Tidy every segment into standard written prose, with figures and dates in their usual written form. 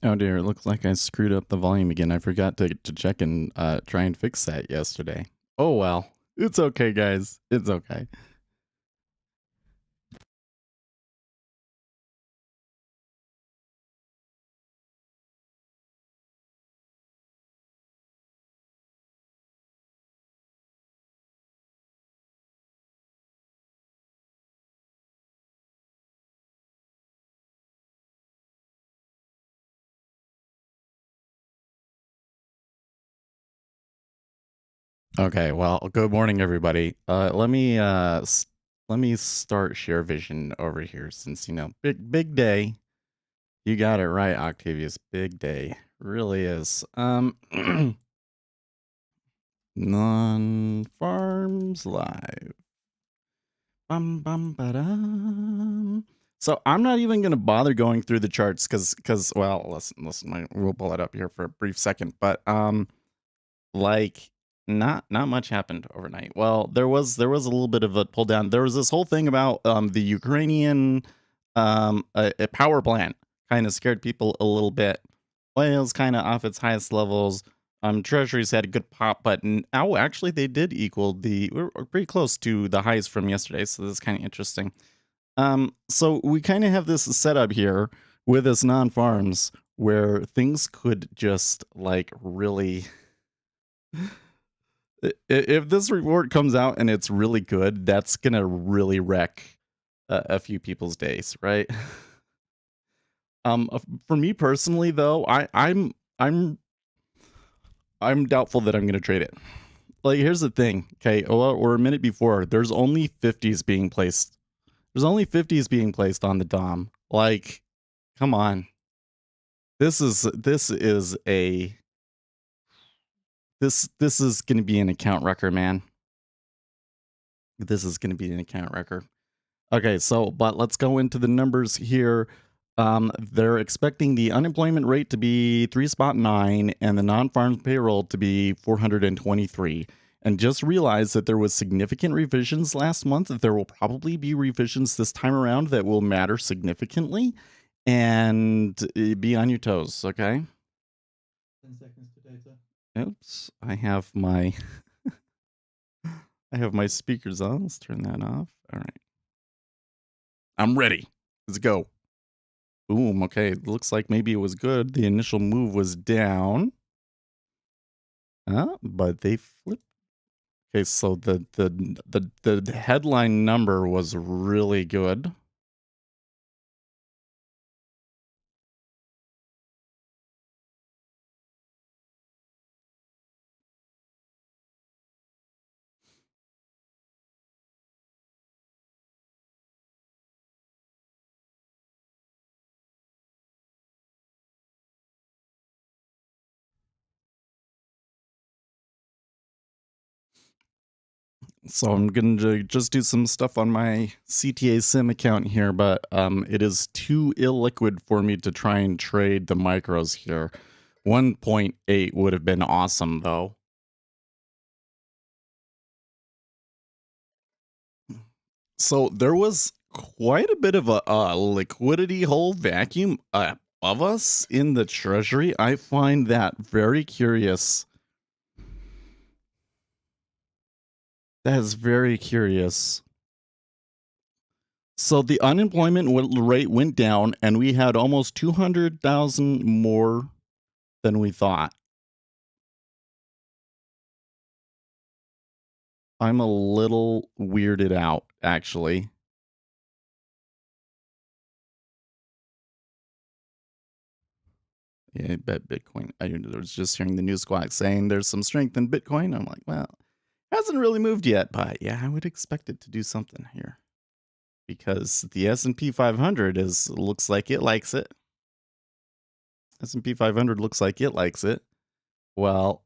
Oh dear, it looks like I screwed up the volume again. I forgot to check and try and fix that yesterday. Oh well. It's okay, guys. It's okay. Okay, well, good morning everybody. Let me start share vision over here since big day. You got it right, Octavius. Big day. Really is. Non-farms live. Bum bum ba-dum. So I'm not even gonna bother going through the charts because well, listen, we'll pull it up here for a brief second, but like not much happened overnight. Well, there was a little bit of a pull down. There was this whole thing about the Ukrainian a power plant kind of scared people a little bit. Oil's kind of off its highest levels. Treasuries had a good pop, but now actually they did equal we're pretty close to the highs from yesterday. So this is kind of interesting. So we kind of have this setup here with this non-farms where things could just like really if this report comes out and it's really good, that's gonna really wreck a few people's days, right? For me personally, though, I'm doubtful that I'm gonna trade it. Like, here's the thing, okay? Or a minute before, there's only 50s being placed. There's only 50s being placed on the Dom. Like, come on. This is gonna be an account wrecker, man. This is gonna be an account wrecker. Okay, so but let's go into the numbers here. They're expecting the unemployment rate to be 3.9 and the non-farm payroll to be 423. And just realize that there was significant revisions last month. That there will probably be revisions this time around that will matter significantly. And be on your toes, okay? 10 seconds to data. Oops, I have my speakers on. Let's turn that off. All right. I'm ready. Let's go. Boom. Okay. Looks like maybe it was good. The initial move was down. But they flipped. Okay, so the headline number was really good. So I'm going to just do some stuff on my CTA Sim account here, but it is too illiquid for me to try and trade the micros here. 1.8 would have been awesome though. So there was quite a bit of a liquidity hole vacuum above us in the treasury. I find that very curious. That is very curious. So the unemployment rate went down, and we had almost 200,000 more than we thought. I'm a little weirded out, actually. Yeah, I bet Bitcoin. I was just hearing the news squawk saying there's some strength in Bitcoin. I'm like, well, hasn't really moved yet, but yeah, I would expect it to do something here because the S&P 500 looks like it likes it. S&P 500 looks like it likes it. Well,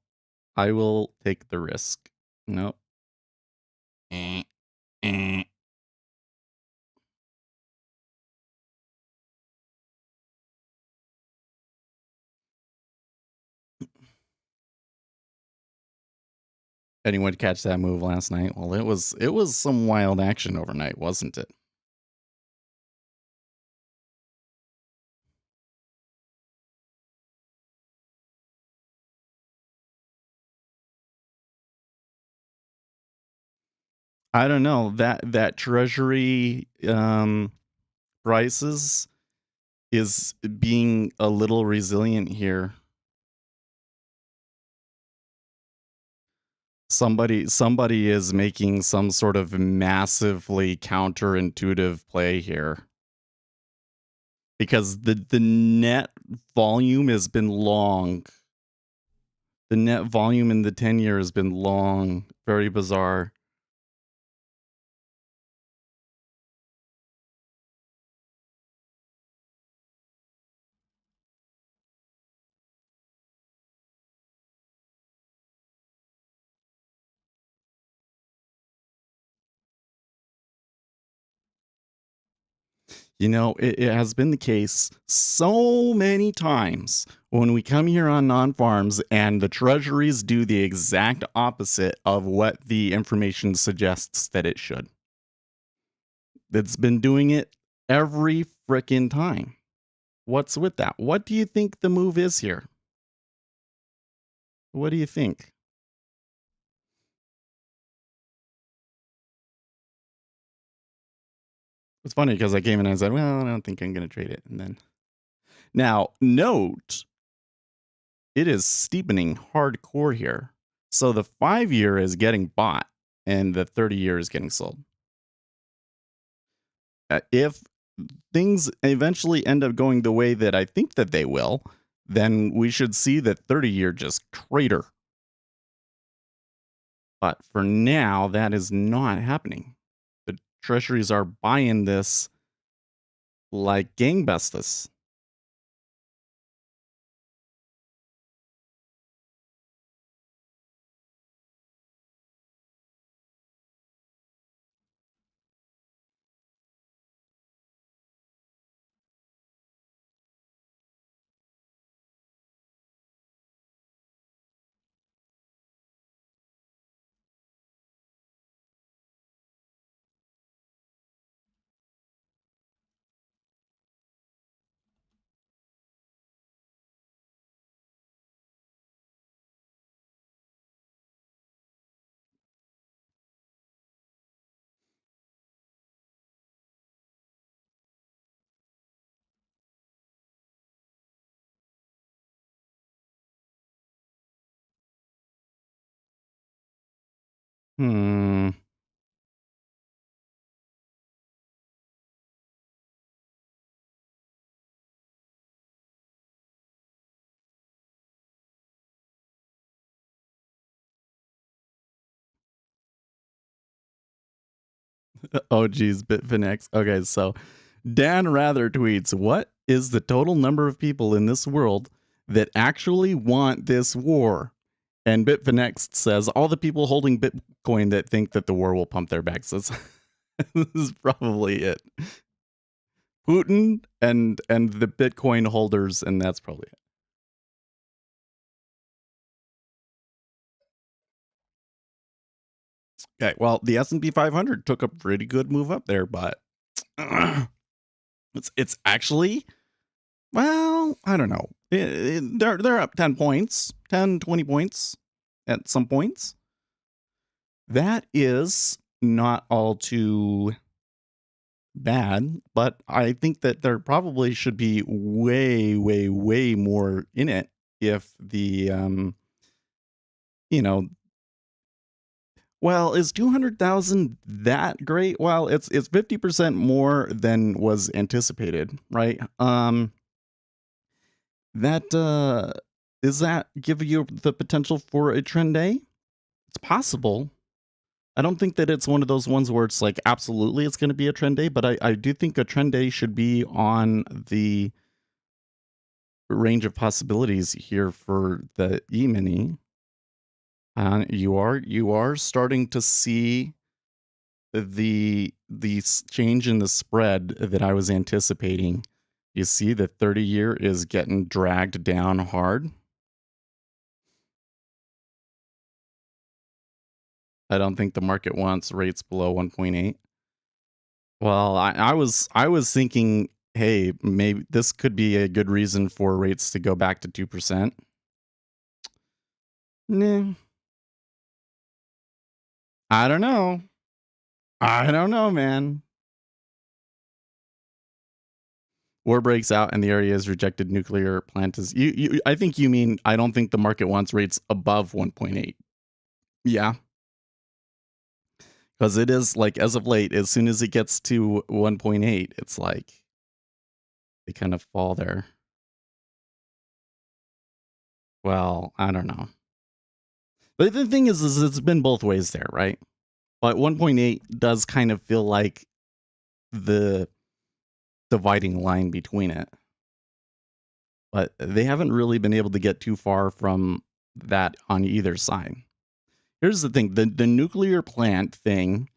I will take the risk. Nope. Eh, eh. Anyone catch that move last night? Well, it was some wild action overnight, wasn't it? I don't know, that treasury, prices is being a little resilient here. Somebody is making some sort of massively counterintuitive play here because the net volume has been long. The net volume in the 10-year has been long, very bizarre. You know, it has been the case so many times when we come here on non farms and the treasuries do the exact opposite of what the information suggests that it should. It's been doing it every frickin' time. What's with that? What do you think the move is here? What do you think? It's funny because I came in and I said, well, I don't think I'm going to trade it. And then now, note it is steepening hardcore here. So the 5-year is getting bought and the 30-year is getting sold. If things eventually end up going the way that I think that they will, then we should see that 30-year just crater. But for now, that is not happening. The treasuries are buying this like gangbusters. Hmm. Oh, geez, Bitfinex. Okay, so Dan Rather tweets, what is the total number of people in this world that actually want this war? And Bitfinex says, all the people holding Bitcoin that think that the war will pump their backs. This is probably it. Putin and the Bitcoin holders, and that's probably it. Okay, well, the S&P 500 took a pretty good move up there, but it's actually, well, I don't know. They're up 10 points, 10, 20 points at some points. That is not all too bad, but I think that there probably should be way, way, way more in it if the you know, well, is 200,000 that great? Well, it's 50% more than was anticipated, right? That does that give you the potential for a trend day? It's possible. I don't think that it's one of those ones where it's like absolutely it's going to be a trend day, but I do think a trend day should be on the range of possibilities here for the E-mini. You are starting to see the change in the spread that I was anticipating. You see the 30-year is getting dragged down hard. I don't think the market wants rates below 1.8. Well, I was thinking, hey, maybe this could be a good reason for rates to go back to 2%. Nah, I don't know. I don't know, man. War breaks out and the area is rejected nuclear plant is you I think you mean I don't think the market wants rates above 1.8. Yeah, because it is like as of late, as soon as it gets to 1.8, it's like they kind of fall there. Well, I don't know. But the thing is it's been both ways there, right? But 1.8 does kind of feel like the dividing line between it. But they haven't really been able to get too far from that on either side. Here's the thing, the nuclear plant thing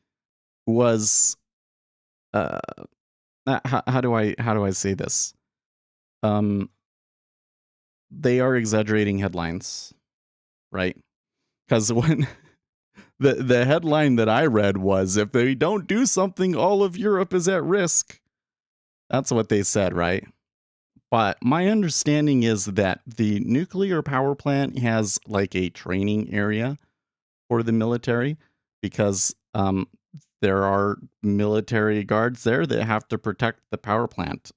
was uh how do I say this? Um they are exaggerating headlines, right? Cuz when the headline that I read was if they don't do something all of Europe is at risk. That's what they said, right? But my understanding is that the nuclear power plant has like a training area for the military because there are military guards there that have to protect the power plant.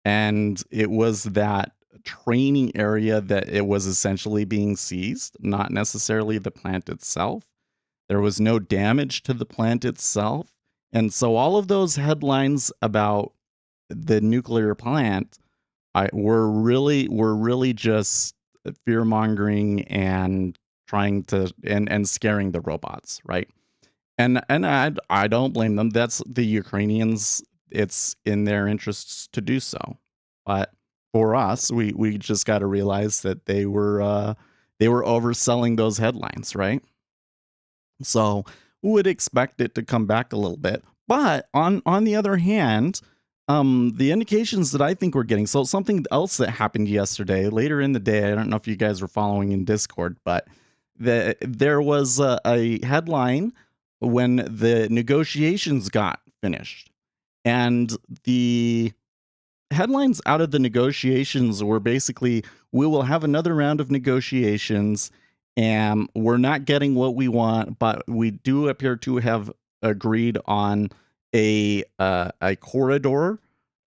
And it was that training area that it was essentially being seized, not necessarily the plant itself. There was no damage to the plant itself. And so all of those headlines about the nuclear plant were really just fear mongering and trying to and scaring the robots, right? And I don't blame them. That's the Ukrainians. It's in their interests to do so. But for us, we just got to realize that they were overselling those headlines, right? So would expect it to come back a little bit. But on the other hand, the indications that I think we're getting. So something else that happened yesterday, later in the day. I don't know if you guys were following in Discord, but there was a headline when the negotiations got finished, and the headlines out of the negotiations were basically we will have another round of negotiations and we're not getting what we want, but we do appear to have agreed on a corridor,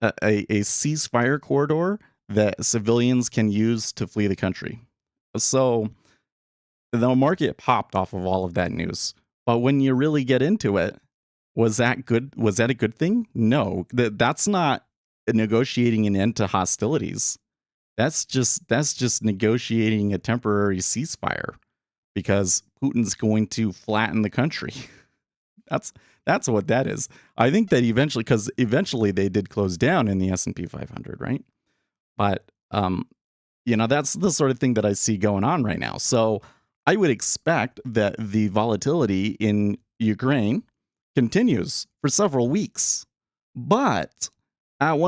a ceasefire corridor that civilians can use to flee the country. So the market popped off of all of that news. But when you really get into it, was that good? Was that a good thing? No, that's not negotiating an end to hostilities. That's just negotiating a temporary ceasefire because Putin's going to flatten the country. That's that's what that is. I think that eventually, because eventually they did close down in the S&P 500, right? But that's the sort of thing that I see going on right now. So I would expect that the volatility in Ukraine continues for several weeks. But at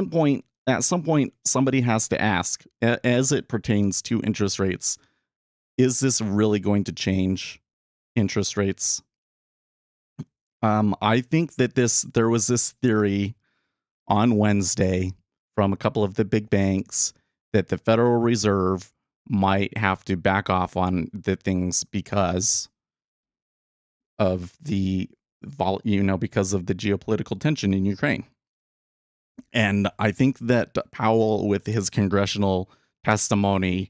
some point, somebody has to ask, as it pertains to interest rates, is this really going to change interest rates? I think that there was this theory on Wednesday from a couple of the big banks that the Federal Reserve might have to back off on the things because of because of the geopolitical tension in Ukraine. And I think that Powell, with his congressional testimony,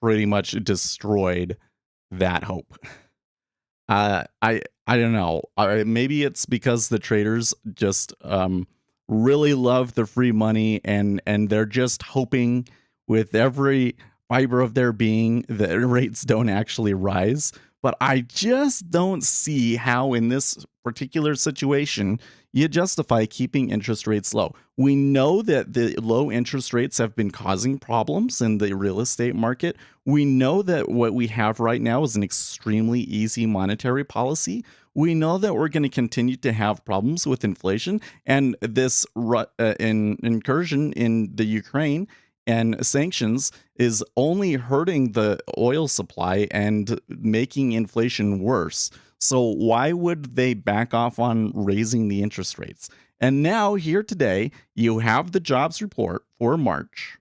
pretty much destroyed that hope. I don't know. Maybe it's because the traders just really love the free money and they're just hoping with every fiber of their being that rates don't actually rise. But I just don't see how in this particular situation you justify keeping interest rates low. We know that the low interest rates have been causing problems in the real estate market. We know that what we have right now is an extremely easy monetary policy. We know that we're going to continue to have problems with inflation and this incursion in the Ukraine and sanctions is only hurting the oil supply and making inflation worse. So why would they back off on raising the interest rates? And now here today, you have the jobs report for March.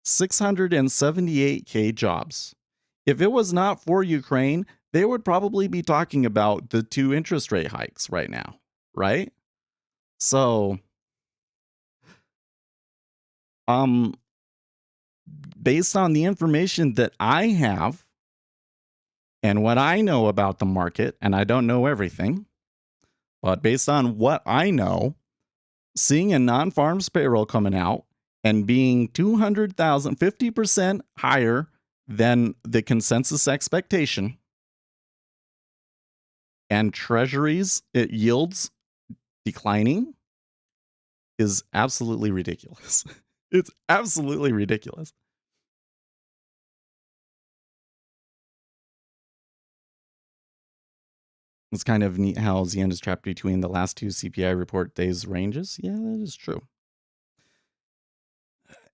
678K jobs. If it was not for Ukraine, they would probably be talking about the two interest rate hikes right now. right? So, um, based on the information that I have and what I know about the market, and I don't know everything, but based on what I know, seeing a non-farms payroll coming out and being 200,000, 50% higher than the consensus expectation, and treasuries it yields declining is absolutely ridiculous. It's absolutely ridiculous. It's kind of neat how ZN is trapped between the last two CPI report days ranges. Yeah, that is true.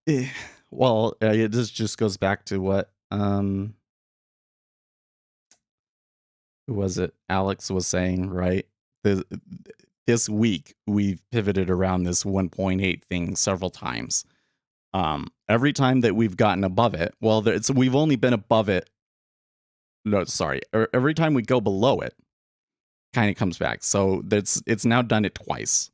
Eh, well, this just goes back to what who was it? Alex was saying, right? The, this week we've pivoted around this 1.8 thing several times. Every time that we've gotten above it, well, we've only been above it. No, sorry. Every time we go below it, kind of comes back. So it's now done it twice.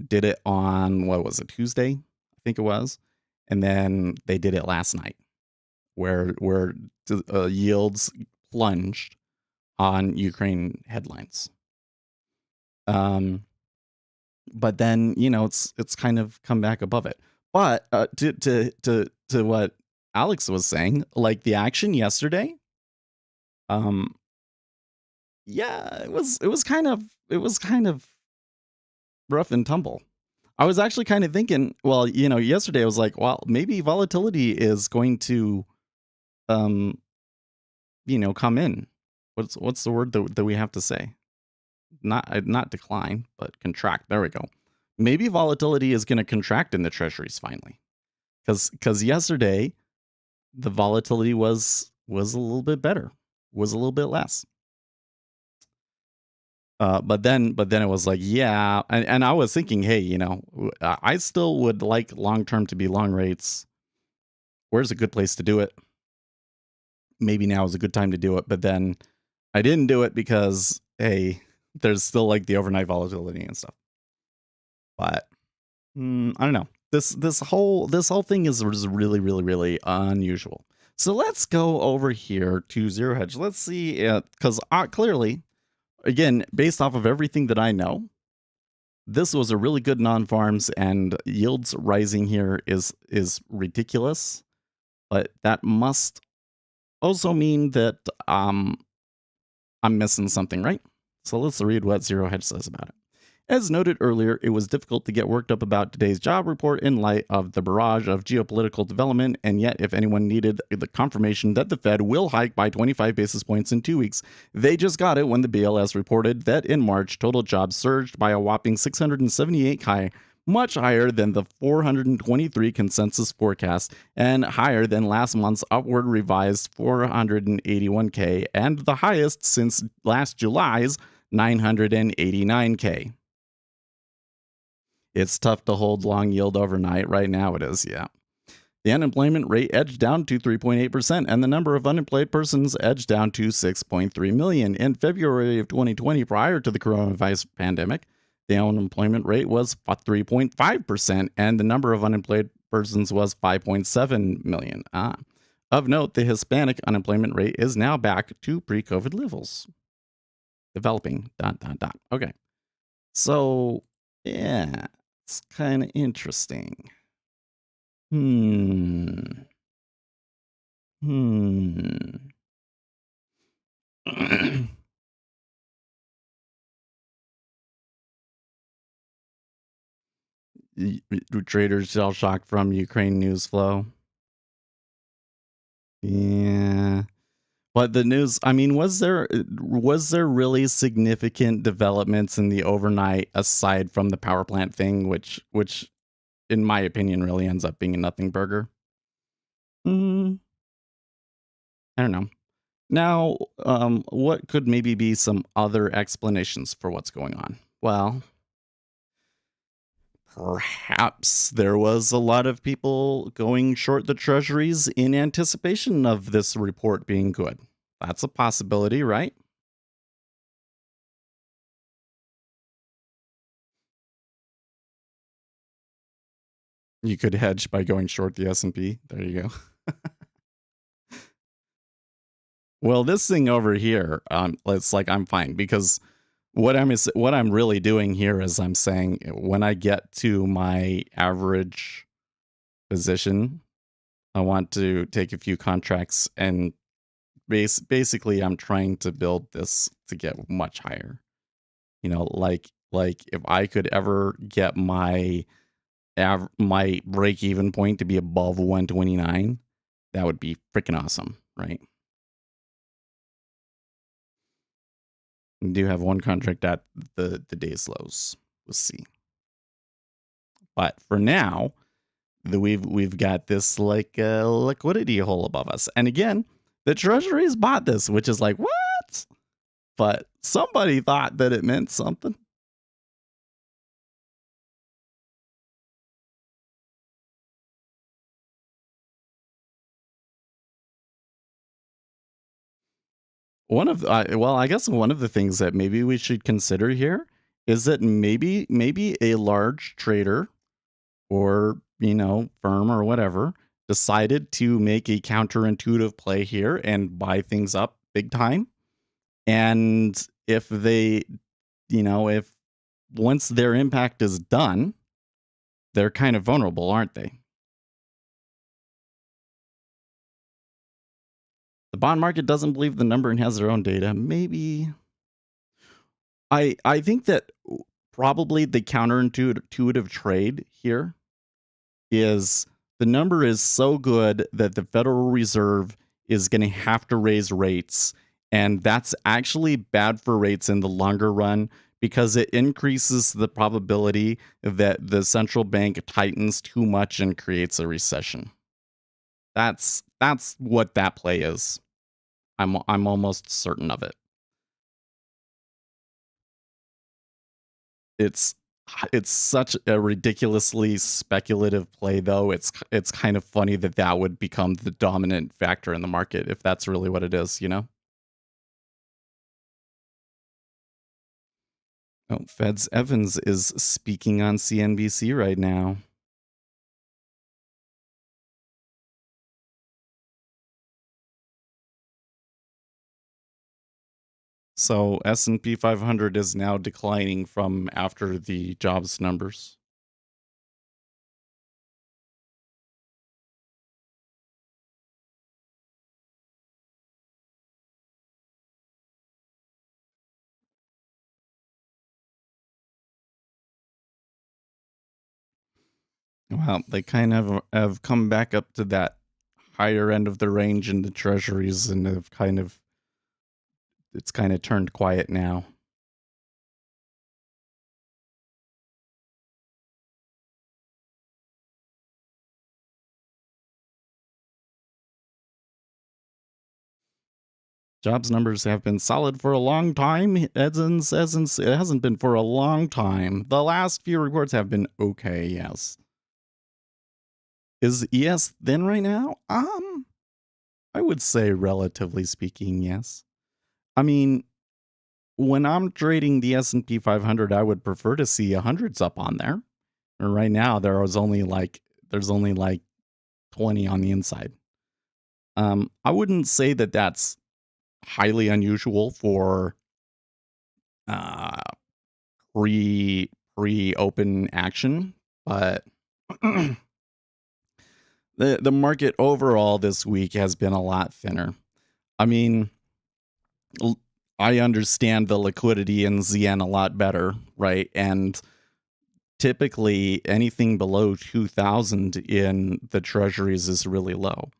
Did it on what was it, Tuesday? I think it was, and then they did it last night, where yields plunged on Ukraine headlines. But then it's kind of come back above it. But to what Alex was saying, like the action yesterday, um, yeah, it was kind of rough and tumble. I was actually kind of thinking, well, yesterday I was like, well, maybe volatility is going to, um, come in. What's the word that we have to say? Not decline, but contract. There we go. Maybe volatility is going to contract in the treasuries finally, because yesterday the volatility was a little bit better, was a little bit less. But then it was like, yeah, and I was thinking, hey, I still would like long term to be long rates. Where's a good place to do it? Maybe now is a good time to do it, but then I didn't do it because hey, there's still like the overnight volatility and stuff. But I don't know. This whole thing is really really really unusual. So let's go over here to zero hedge. Let's see, because clearly, again, based off of everything that I know, this was a really good non-farms, and yields rising here is ridiculous. But that must also mean that I'm missing something, right? So let's read what Zero Hedge says about it. As noted earlier, it was difficult to get worked up about today's job report in light of the barrage of geopolitical development, and yet if anyone needed the confirmation that the Fed will hike by 25 basis points in 2 weeks, they just got it when the BLS reported that in March, total jobs surged by a whopping 678 high, much higher than the 423 consensus forecast and higher than last month's upward revised 481K and the highest since last July's 989K. It's tough to hold long yield overnight. Right now it is, yeah. The unemployment rate edged down to 3.8%, and the number of unemployed persons edged down to 6.3 million. In February of 2020, prior to the coronavirus pandemic, the unemployment rate was 3.5%, and the number of unemployed persons was 5.7 million. Of note, the Hispanic unemployment rate is now back to pre-COVID levels. Developing, ... Okay. So, yeah, it's kind of interesting. Hmm. Traders shell shock from Ukraine news flow. Yeah. But the news, I mean, was there really significant developments in the overnight aside from the power plant thing, which in my opinion really ends up being a nothing burger? Mm, I don't know. Now, what could maybe be some other explanations for what's going on? Well, perhaps there was a lot of people going short the treasuries in anticipation of this report being good. That's a possibility, right? You could hedge by going short the S&P. There you go. Well, this thing over here, it's like I'm fine because what I'm really doing here is I'm saying when I get to my average position, I want to take a few contracts and basically I'm trying to build this to get much higher. Like if I could ever get my break even point to be above 129, that would be freaking awesome, right? We do have one contract at the day's lows. We'll see. But for now, we've got this like liquidity hole above us. And again, the treasuries bought this, which is like, what? But somebody thought that it meant something. Well, I guess one of the things that maybe we should consider here is that maybe a large trader or, firm or whatever decided to make a counterintuitive play here and buy things up big time. And if they, if once their impact is done, they're kind of vulnerable, aren't they? The bond market doesn't believe the number and has their own data. Maybe I think that probably the counterintuitive trade here is the number is so good that the Federal Reserve is going to have to raise rates. And that's actually bad for rates in the longer run because it increases the probability that the central bank tightens too much and creates a recession. That's what that play is. I'm almost certain of it. It's it's such a ridiculously speculative play though. It's kind of funny that that would become the dominant factor in the market if that's really what it is. Oh, Feds Evans is speaking on CNBC right now. So S&P 500 is now declining from after the jobs numbers. Well, they kind of have come back up to that higher end of the range in the treasuries and have it's kind of turned quiet now. Jobs numbers have been solid for a long time. Edson says it hasn't been for a long time. The last few reports have been okay, yes. Is ES thin right now? I would say relatively speaking, yes. I mean, when I'm trading the S&P 500, I would prefer to see hundreds up on there. And right now there's only like 20 on the inside. I wouldn't say that that's highly unusual for uh pre-open action, but the market overall this week has been a lot thinner. I mean, I understand the liquidity in ZN a lot better, right? And typically anything below 2000 in the treasuries is really low.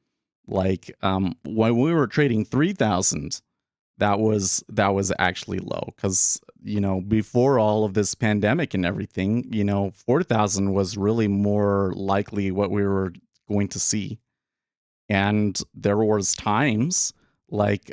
Like when we were trading 3000, that was actually low because before all of this pandemic and everything, 4000 was really more likely what we were going to see. And there was times like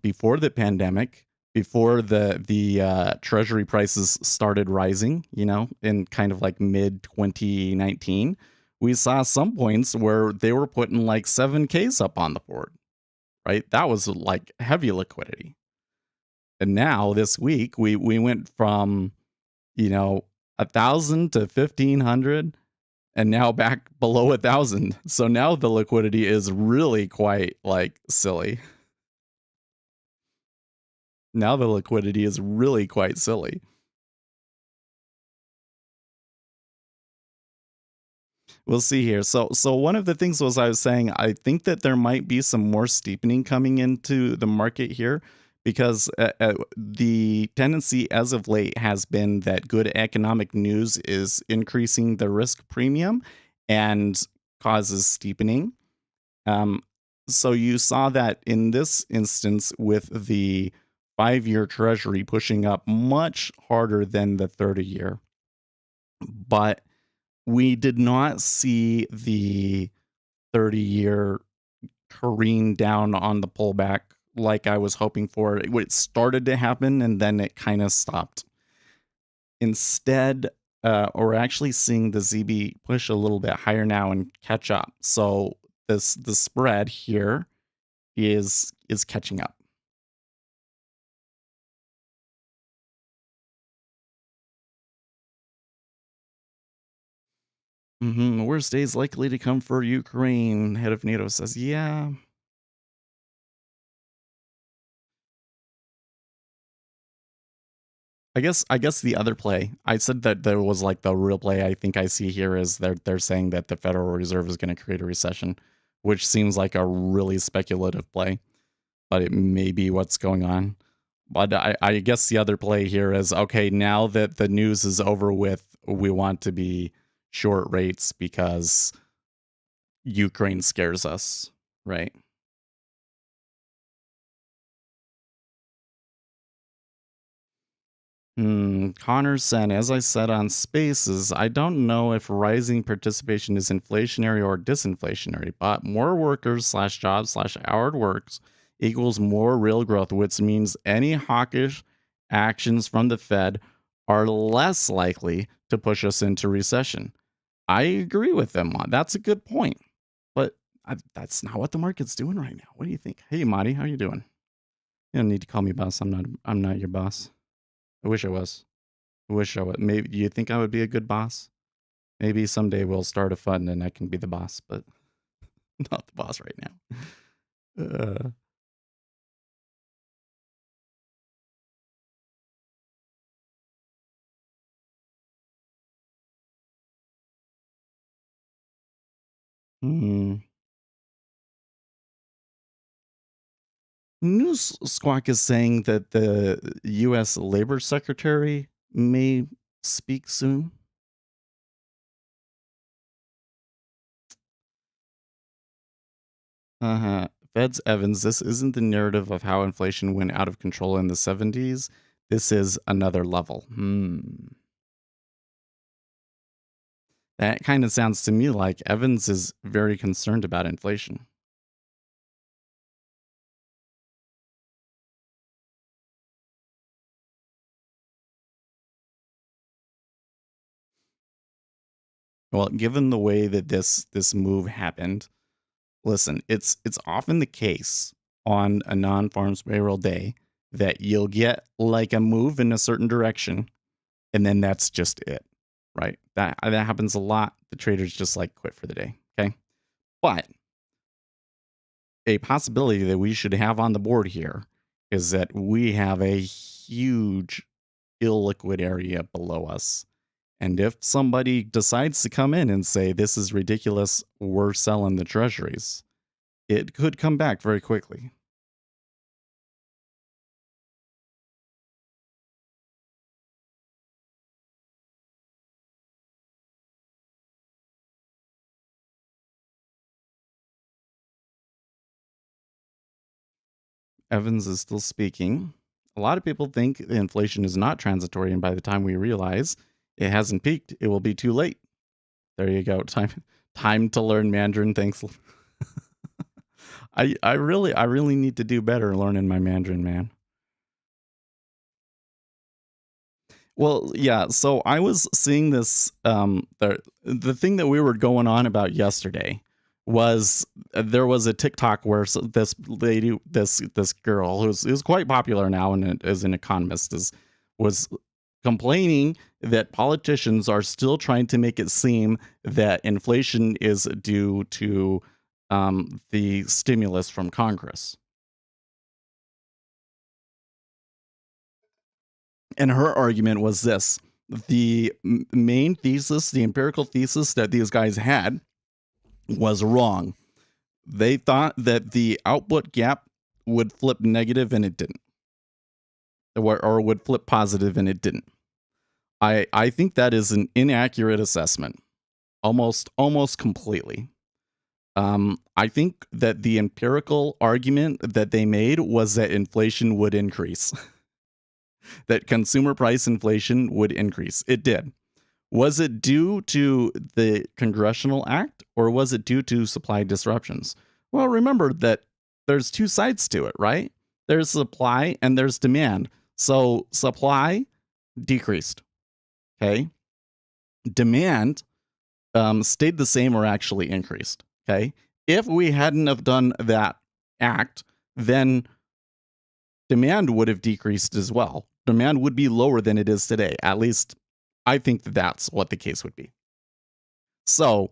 before the pandemic, before the treasury prices started rising, in kind of like mid 2019, we saw some points where they were putting like 7Ks up on the board, right? That was like heavy liquidity. And now this week we went from 1,000 to 1,500, and now back below 1,000. So now the liquidity is really quite like silly. Now the liquidity is really quite silly. We'll see here. So one of the things was I was saying I think that there might be some more steepening coming into the market here because the tendency as of late has been that good economic news is increasing the risk premium and causes steepening. Um, so you saw that in this instance with the 5-year treasury pushing up much harder than the 30-year. But we did not see the 30-year careen down on the pullback like I was hoping for. It started to happen and then it kind of stopped. Instead, we're actually seeing the ZB push a little bit higher now and catch up. So the spread here is catching up. Worst days likely to come for Ukraine. Head of NATO says, yeah. I guess the other play. I said that there was like the real play I think I see here is they're saying that the Federal Reserve is going to create a recession, which seems like a really speculative play, but it may be what's going on. But I guess the other play here is okay, now that the news is over with, we want to be short rates because Ukraine scares us, right? Connor said, as I said on Spaces, I don't know if rising participation is inflationary or disinflationary, but more workers slash jobs slash hour works equals more real growth, which means any hawkish actions from the Fed are less likely to push us into recession. I agree with them. That's a good point, but that's not what the market's doing right now. What do you think? Hey, Marty, how you doing? You don't need to call me boss. I'm not. I'm not your boss. I wish I was. Wish I would. Maybe you think I would be a good boss? Maybe someday we'll start a fund and I can be the boss, but not the boss right now. Uh, hmm. News Squawk is saying that the U.S. Labor Secretary may speak soon. Uh-huh. Feds Evans, this isn't the narrative of how inflation went out of control in the 70s. This is another level. That kind of sounds to me like Evans is very concerned about inflation. Well, given the way that this move happened, listen, it's often the case on a non-farms payroll day that you'll get like a move in a certain direction, and then that's just it, right? That happens a lot. The traders just like quit for the day. Okay, but a possibility that we should have on the board here is that we have a huge illiquid area below us. And if somebody decides to come in and say, this is ridiculous, we're selling the treasuries, it could come back very quickly. Evans is still speaking. A lot of people think inflation is not transitory, and by the time we realize it hasn't peaked, it will be too late. There you go. Time to learn Mandarin. Thanks. I really need to do better learning my Mandarin, man. Well, yeah, so I was seeing this the thing that we were going on about yesterday was there was a TikTok where this lady, this girl who's quite popular now and is an economist, is was complaining that politicians are still trying to make it seem that inflation is due to the stimulus from Congress. And her argument was this: the main thesis, the empirical thesis that these guys had was wrong. They thought that the output gap would flip negative and it didn't, or would flip positive and it didn't. I think that is an inaccurate assessment, almost completely. I think that the empirical argument that they made was that inflation would increase, that consumer price inflation would increase. It did. Was it due to the congressional act or was it due to supply disruptions? Well, remember that there's two sides to it, right? There's supply and there's demand. So supply decreased. Okay. Demand stayed the same or actually increased. Okay. If we hadn't have done that act, then demand would have decreased as well. Demand would be lower than it is today. At least I think that that's what the case would be. So,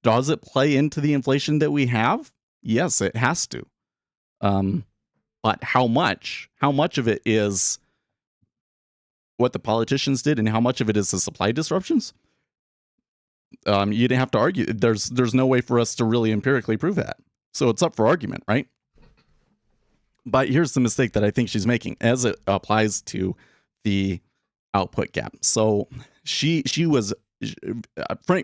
does it play into the inflation that we have? Yes, it has to. But how much? How much of it is what the politicians did, and how much of it is the supply disruptions? You didn't have to argue. There's no way for us to really empirically prove that. So it's up for argument, right? But here's the mistake that I think she's making as it applies to the output gap. So she was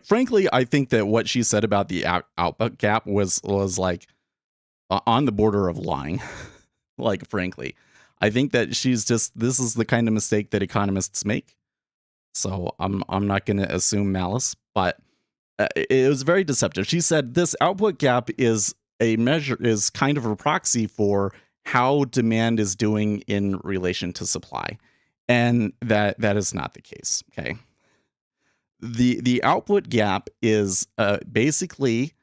frankly, I think that what she said about the output gap was like on the border of lying. Like, frankly, I think that this is the kind of mistake that economists make. So I'm not going to assume malice, but it was very deceptive. She said this output gap is kind of a proxy for how demand is doing in relation to supply. And that is not the case. Okay. The output gap is basically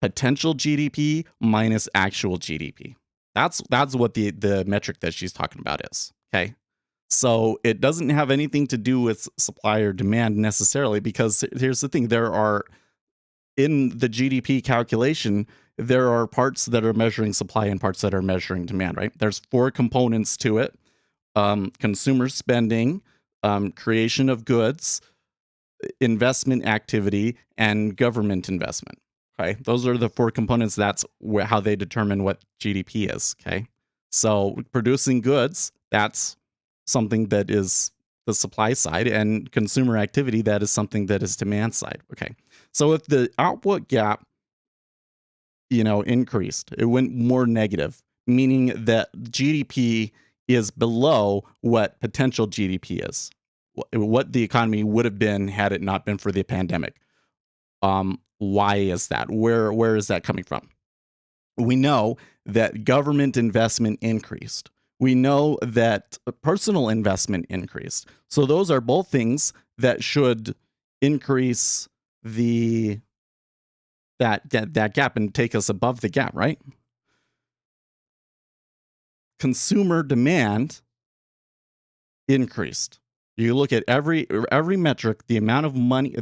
potential GDP minus actual GDP. That's what the metric that she's talking about is. Okay. So it doesn't have anything to do with supply or demand necessarily, because here's the thing: in the GDP calculation, there are parts that are measuring supply and parts that are measuring demand, right? There's 4 components to it: consumer spending, creation of goods, investment activity, and government investment. Okay, those are the 4 components. That's how they determine what GDP is. Okay, so producing goods, that's something that is the supply side, and consumer activity, that is something that is demand side. Okay, so if the output gap, increased, it went more negative, meaning that GDP is below what potential GDP is, what the economy would have been had it not been for the pandemic. Why is that? Where is that coming from? We know that government investment increased. We know that personal investment increased. So those are both things that should increase that gap and take us above the gap, right? Consumer demand increased. You look at every metric, the amount of money,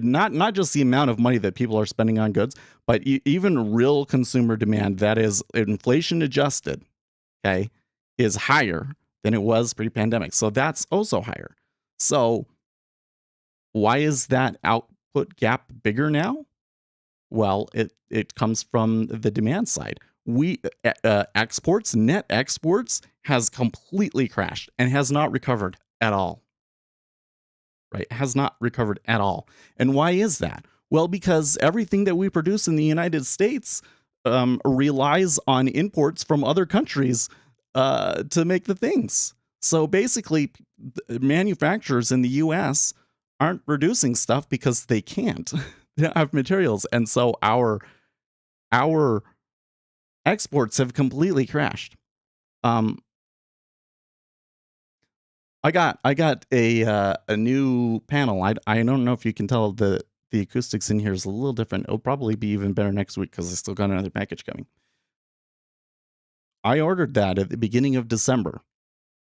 not just the amount of money that people are spending on goods, but even real consumer demand, that is inflation adjusted, okay, is higher than it was pre-pandemic. So that's also higher. So why is that output gap bigger now? Well, it comes from the demand side. Net exports has completely crashed and has not recovered at all. Right? Has not recovered at all. And why is that? Well, because everything that we produce in the United States relies on imports from other countries to make the things. So basically, manufacturers in the US aren't producing stuff because they can't. They don't have materials. And so our exports have completely crashed. I got a new panel. I don't know if you can tell the acoustics in here is a little different. It'll probably be even better next week because I still got another package coming. I ordered that at the beginning of December.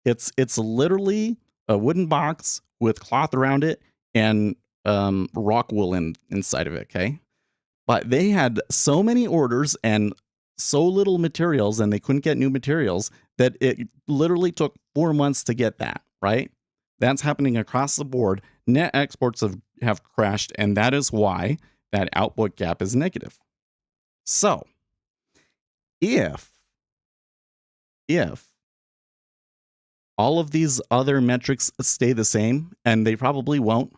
It's literally a wooden box with cloth around it and rock wool inside of it. Okay, but they had so many orders and so little materials, and they couldn't get new materials that it literally took 4 months to get that. Right, that's happening across the board. Net exports have crashed, and that is why that output gap is negative. So if if all of these other metrics stay the same, and they probably won't.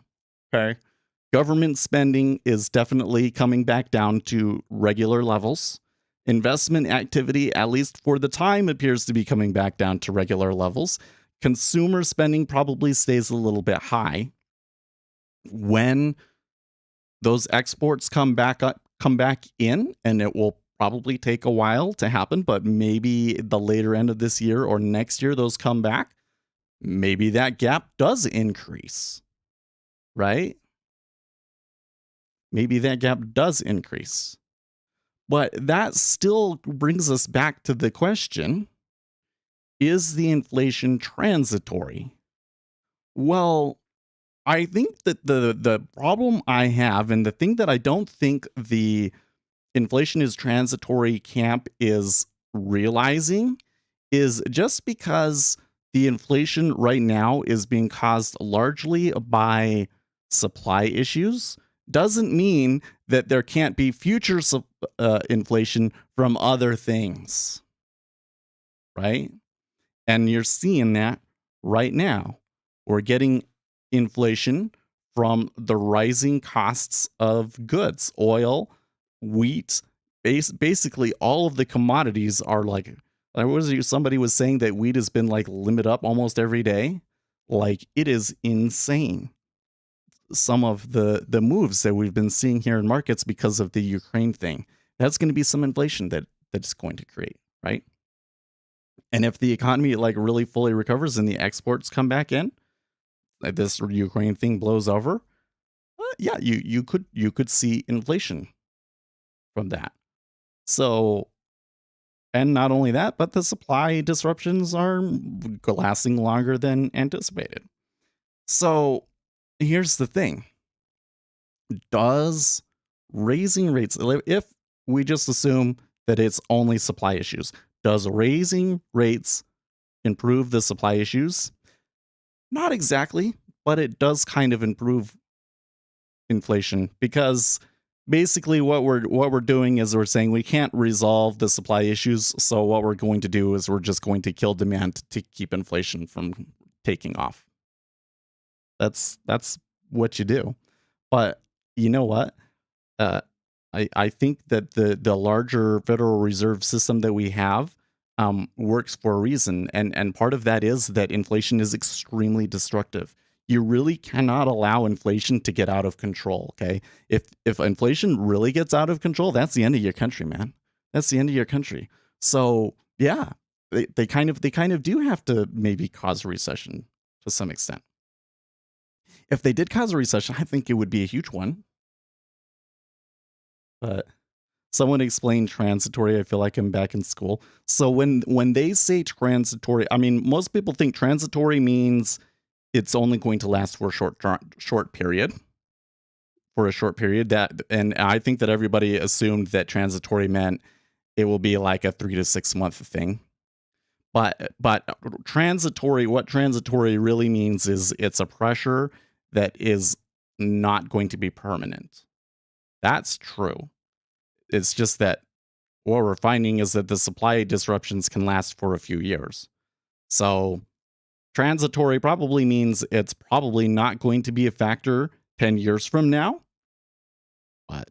Okay. Government spending is definitely coming back down to regular levels. Investment activity, at least for the time, appears to be coming back down to regular levels. Consumer spending probably stays a little bit high. When those exports come back in, and it will probably take a while to happen, but maybe the later end of this year or next year, those come back. Maybe that gap does increase, right? Maybe that gap does increase. But that still brings us back to the question, is the inflation transitory? Well, I think that the problem I have, and the thing that I don't think the inflation is transitory camp is realizing, is just because the inflation right now is being caused largely by supply issues doesn't mean that there can't be future inflation from other things, right? And you're seeing that right now. We're getting inflation from the rising costs of goods, oil, wheat, basically all of the commodities are like, somebody was saying that wheat has been like limit up almost every day. Like, it is insane. Some of the moves that we've been seeing here in markets because of the Ukraine thing. That's going to be some inflation that's going to create, right? And if the economy like really fully recovers and the exports come back in, like this Ukraine thing blows over, yeah, you could see inflation from that. So, and not only that, but the supply disruptions are lasting longer than anticipated. So, here's the thing. Does raising rates, if we just assume that it's only supply issues, does raising rates improve the supply issues? Not exactly, but it does kind of improve inflation, because basically what we're doing is we're saying we can't resolve the supply issues, so what we're going to do is we're just going to kill demand to keep inflation from taking off. That's what you do. But you know what? Uh, I think that the larger Federal Reserve system that we have works for a reason, and part of that is that inflation is extremely destructive. You really cannot allow inflation to get out of control. Okay, if inflation really gets out of control, that's the end of your country, man. That's the end of your country. So yeah, they kind of do have to maybe cause a recession to some extent. If they did cause a recession, I think it would be a huge one. But someone explained transitory. I feel like I'm back in school. So when they say transitory, I mean, most people think transitory means it's only going to last for a short period. For a short period, and I think that everybody assumed that transitory meant it will be like a 3 to 6 month thing. But transitory, what transitory really means is it's a pressure that is not going to be permanent. That's true. It's just that what we're finding is that the supply disruptions can last for a few years. So transitory probably means it's probably not going to be a factor 10 years from now. But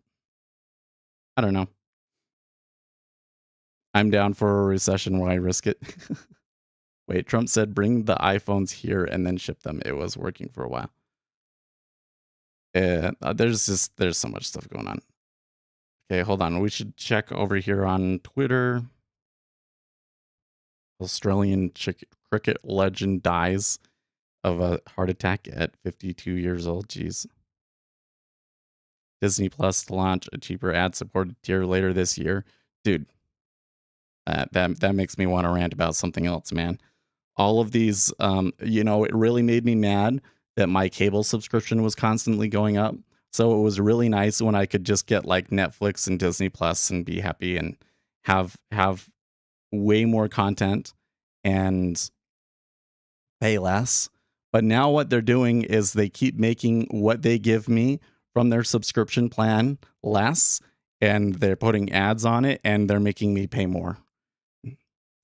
I don't know. I'm down for a recession. Why risk it? Wait, Trump said bring the iPhones here and then ship them. It was working for a while. There's so much stuff going on. Okay, hold on. We should check over here on Twitter. Australian cricket legend dies of a heart attack at 52 years old. Jeez. Disney Plus to launch a cheaper ad-supported tier later this year. Dude, that makes me want to rant about something else, man. all of these, it really made me mad that my cable subscription was constantly going up. So it was really nice when I could just get like Netflix and Disney Plus and be happy and have way more content and pay less. But now what they're doing is they keep making what they give me from their subscription plan less, and they're putting ads on it, and they're making me pay more.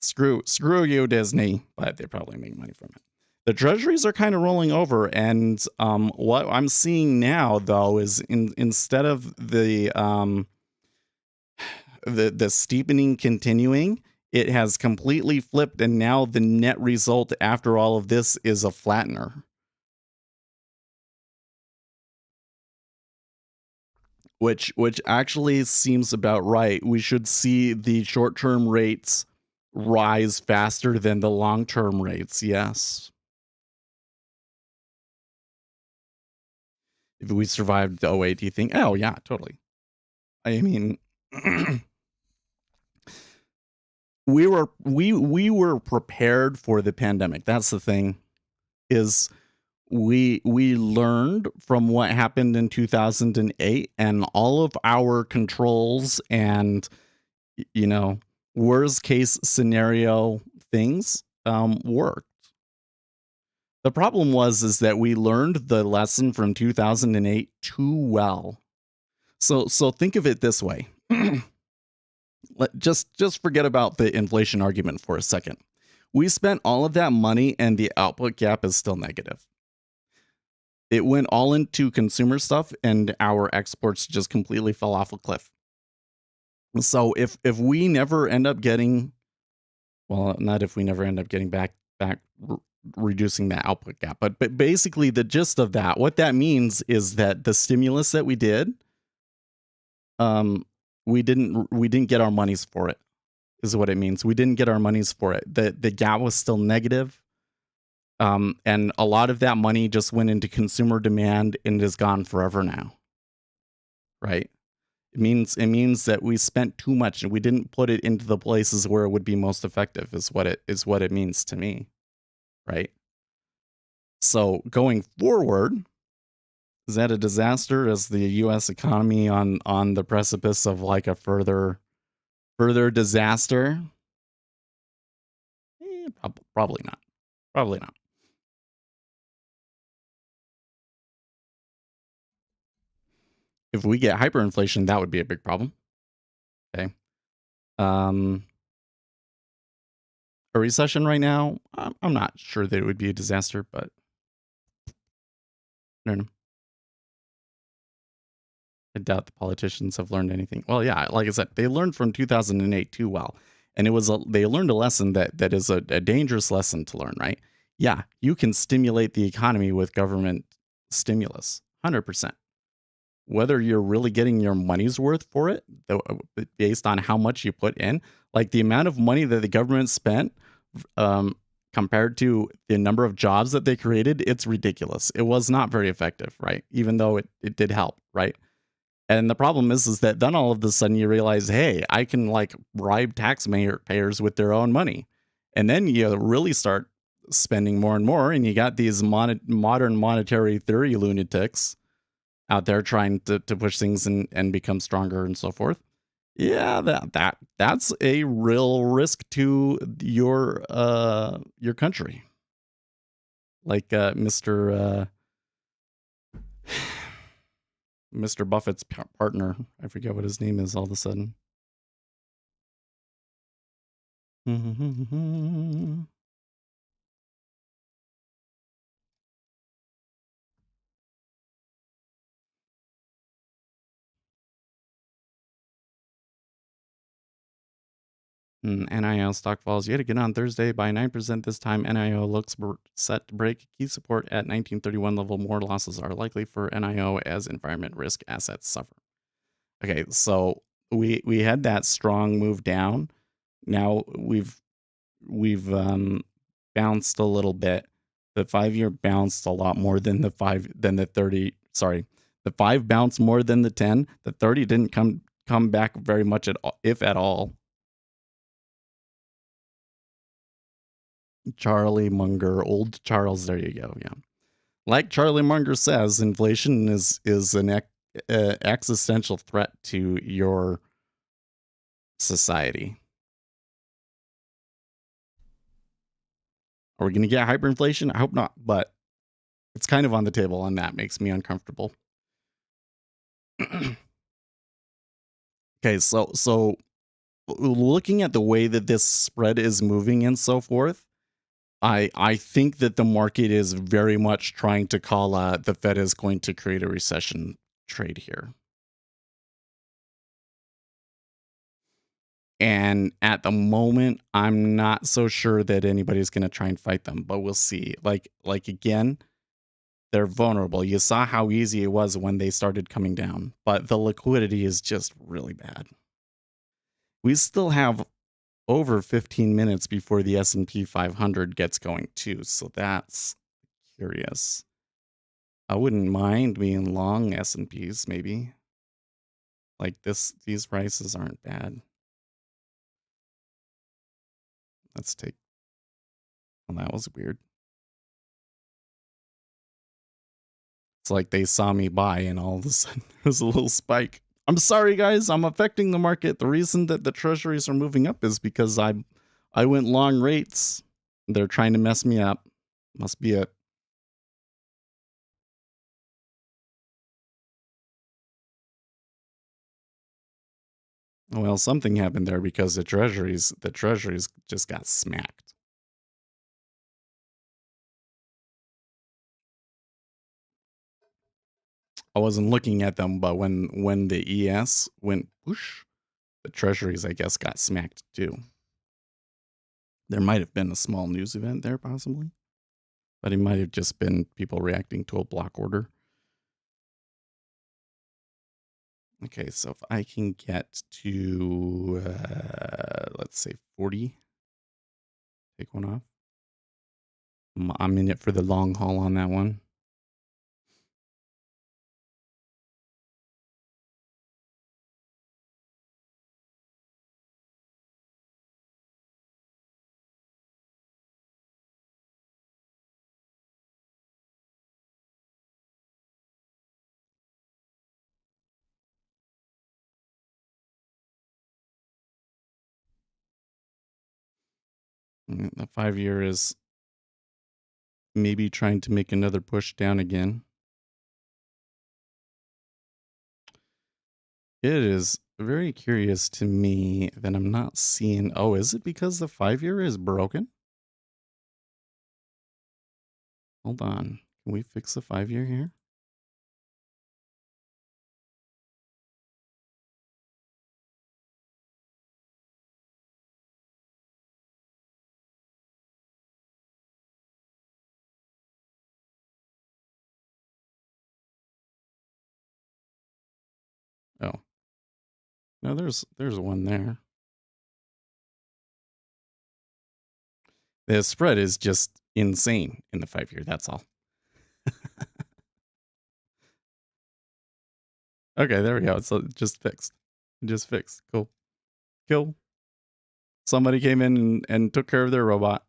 Screw you, Disney, but they probably make money from it. The treasuries are kind of rolling over, and what I'm seeing now though is instead of the steepening continuing, it has completely flipped, and now the net result after all of this is a flattener, which actually seems about right. We should see the short-term rates rise faster than the long-term rates. Yes. If we survived the '08, do you think? Oh yeah, totally. I mean, we were prepared for the pandemic. That's the thing. Is we learned from what happened in 2008, and all of our controls and you know worst case scenario things worked. The problem was is that we learned the lesson from 2008 too well. So think of it this way. Just forget about the inflation argument for a second. We spent all of that money and the output gap is still negative. It went all into consumer stuff and our exports just completely fell off a cliff. So if we never end up getting, well, not if we never end up getting back reducing that output gap, but basically the gist of that, what that means is that the stimulus that we did, um we didn't get our monies for it, is what it means. We didn't get our monies for it. The gap was still negative. And a lot of that money just went into consumer demand and is gone forever now, right? It means that we spent too much and we didn't put it into the places where it would be most effective, is what it means to me, right? So going forward, is that a disaster? Is the US economy on the precipice of like a further disaster? Probably not. Probably not. If we get hyperinflation, that would be a big problem. Okay. Um, a recession right now, I'm not sure that it would be a disaster, but I don't know. I doubt the politicians have learned anything. Well, yeah, like I said, they learned from 2008 too well, and they learned a lesson that is a dangerous lesson to learn. Right? Yeah, you can stimulate the economy with government stimulus, 100%. Whether you're really getting your money's worth for it, though, based on how much you put in, like the amount of money that the government spent, um, compared to the number of jobs that they created, it's ridiculous. It was not very effective, right? Even though it did help, right? And the problem is that then all of a sudden you realize, hey, I can like bribe taxpayers with their own money, and then you really start spending more and more, and you got these modern monetary theory lunatics out there trying to push things and become stronger and so forth. Yeah, that's a real risk to your country. Like Mr. Buffett's partner, I forget what his name is all of a sudden. NIO stock falls yet again on Thursday by 9% this time. NIO looks set to break key support at 1931 level. More losses are likely for NIO as environment risk assets suffer. Okay, so we had that strong move down. Now we've bounced a little bit. The 5-year bounced a lot more than the 30. Sorry, the 5 bounced more than the 10. The 30 didn't come back very much at all, if at all. Charlie Munger, old Charles. There you go. Yeah, like Charlie Munger says, inflation is an existential threat to your society. Are we going to get hyperinflation? I hope not, but it's kind of on the table, and that makes me uncomfortable. Okay, so looking at the way that this spread is moving and so forth, I think that the market is very much trying to call the Fed is going to create a recession trade here. And at the moment, I'm not so sure that anybody's going to try and fight them, but we'll see. Like again, they're vulnerable. You saw how easy it was when they started coming down, but the liquidity is just really bad. We still have over 15 minutes before the S&P 500 gets going too, so that's curious. I wouldn't mind being long S&Ps maybe. Like these prices aren't bad. Let's take. Well, that was weird. It's like they saw me buy and all of a sudden there's a little spike. I'm sorry guys, I'm affecting the market. The reason that the treasuries are moving up is because I went long rates. They're trying to mess me up. Must be it. Well, something happened there because the treasuries just got smacked. I wasn't looking at them, but when the ES went whoosh, the treasuries I guess got smacked too. There might have been a small news event there possibly, but it might have just been people reacting to a block order. Okay, so if I can get to let's say 40, take one off. I'm in it for the long haul on that one. The 5-year is maybe trying to make another push down again. It is very curious to me that I'm not seeing. Oh, is it because the 5-year is broken? Hold on. Can we fix the 5-year here? Oh. No, there's one there. The spread is just insane in the 5-year. That's all. Okay, there we go. So just fixed. Just fixed. Cool. Cool. Somebody came in and took care of their robot.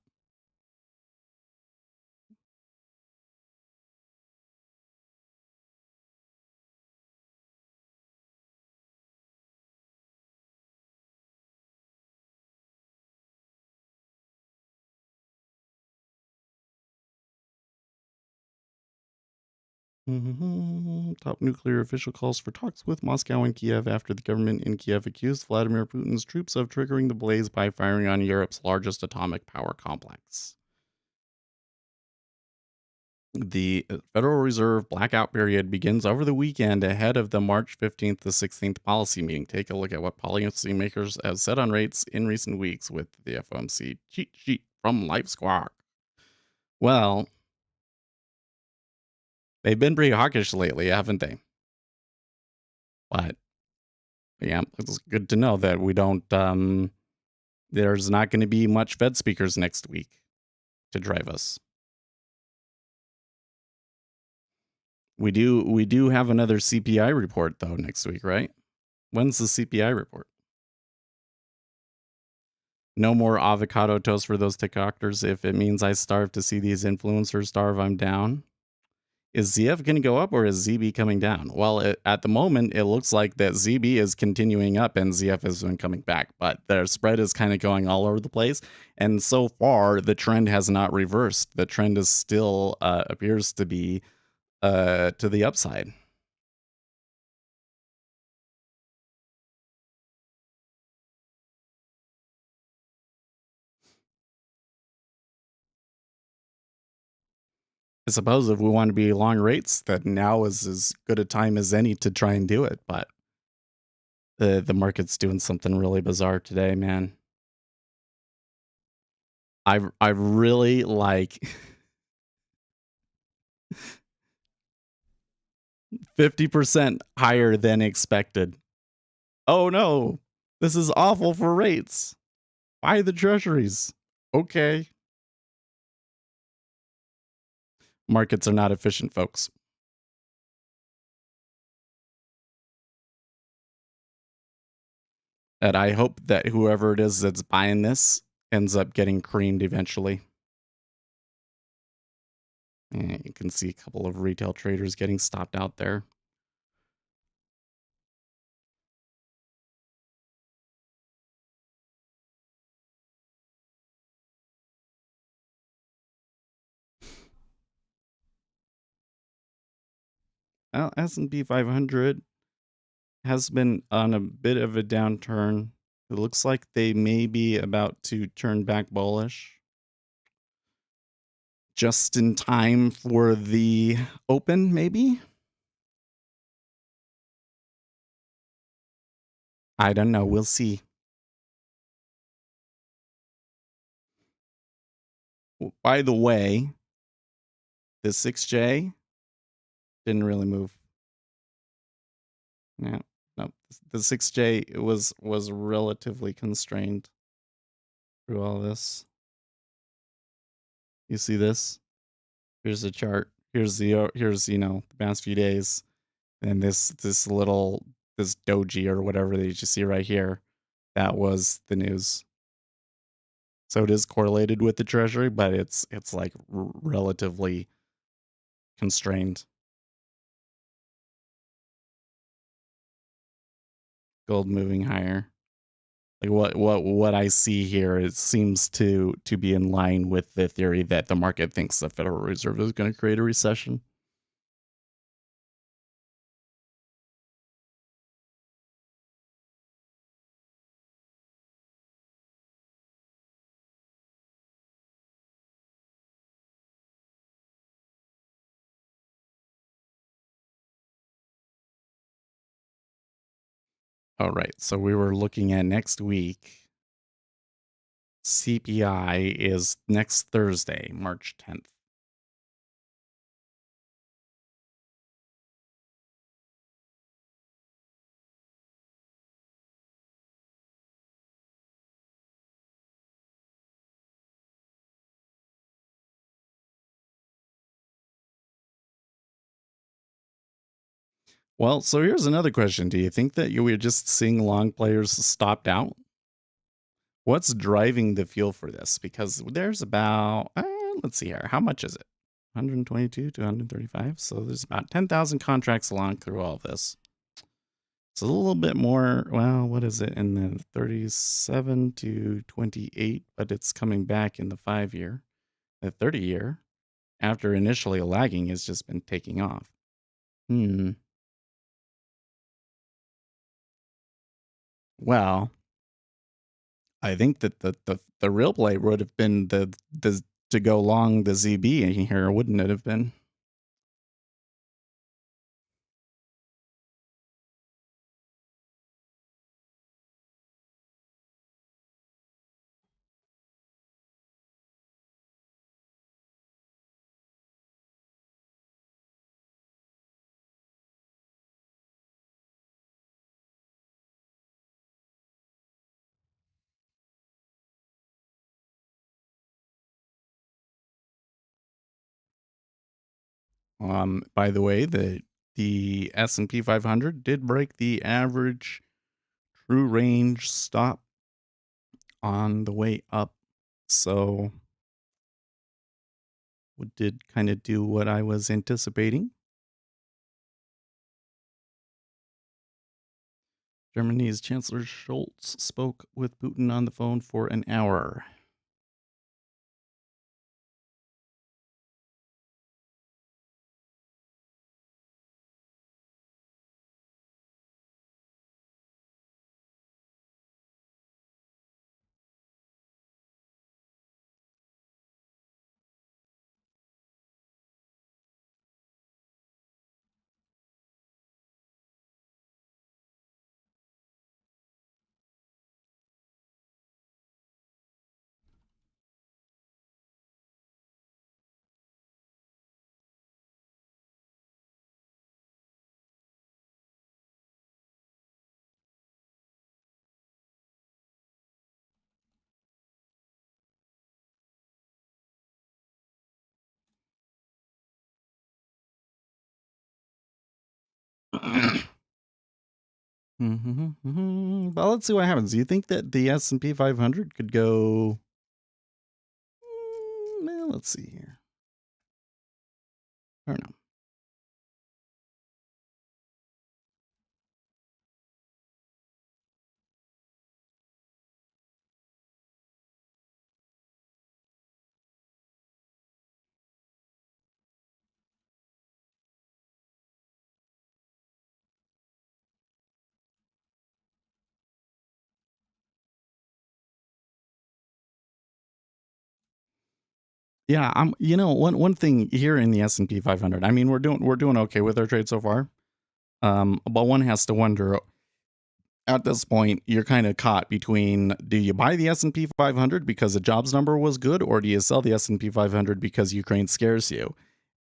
Top nuclear official calls for talks with Moscow and Kiev after the government in Kiev accused Vladimir Putin's troops of triggering the blaze by firing on Europe's largest atomic power complex. The Federal Reserve blackout period begins over the weekend ahead of the March 15th to 16th policy meeting. Take a look at what policymakers have said on rates in recent weeks with the FOMC cheat sheet from Life Squawk. Well, they've been pretty hawkish lately, haven't they? But yeah, it's good to know that we don't. There's not going to be much Fed speakers next week to drive us. We do have another CPI report though next week, right? When's the CPI report? No more avocado toast for those TikTokers. If it means I starve to see these influencers starve, I'm down. Is ZF going to go up or is ZB coming down? Well, at the moment, it looks like that ZB is continuing up and ZF has been coming back, but their spread is kind of going all over the place. And so far, the trend has not reversed. The trend is still appears to be to the upside. I suppose if we want to be long rates, that now is as good a time as any to try and do it. But the market's doing something really bizarre today, man. I really like 50% higher than expected. Oh no, this is awful for rates. Buy the treasuries. Okay. Markets are not efficient, folks. And I hope that whoever it is that's buying this ends up getting creamed eventually. And you can see a couple of retail traders getting stopped out there. Well, S&P 500 has been on a bit of a downturn. It looks like they may be about to turn back bullish just in time for the open, maybe? I don't know. We'll see. By the way, the 6J didn't really move. Yeah, no, the 6J was relatively constrained through all this. You see this? Here's the chart. Here's here's the past few days, and this little this doji or whatever that you see right here. That was the news. So it is correlated with the treasury, but it's like relatively constrained. Gold moving higher. Like what I see here, it seems to be in line with the theory that the market thinks the Federal Reserve is going to create a recession. All right, so we were looking at next week. CPI is next Thursday, March 10th. Well, so here's another question. Do you think that you were just seeing long players stopped out? What's driving the fuel for this? Because there's about, let's see here. How much is it? 122 to 135. So there's about 10,000 contracts along through all of this. It's a little bit more. Well, what is it in the 37 to 28? But it's coming back in the 5-year. The 30-year, after initially lagging, has just been taking off. Well, I think that the real play would have been the to go long the ZB here, wouldn't it have been? By the way, the S&P 500 did break the average true range stop on the way up. So we did kind of do what I was anticipating. Germany's Chancellor Scholz spoke with Putin on the phone for an hour. But let's see what happens. Do you think that the S&P 500 could go? Well, let's see here. I don't know. Yeah, I'm. One thing here in the S&P 500. I mean, we're doing okay with our trade so far. But one has to wonder at this point. You're kind of caught between: do you buy the S&P 500 because the jobs number was good, or do you sell the S&P 500 because Ukraine scares you?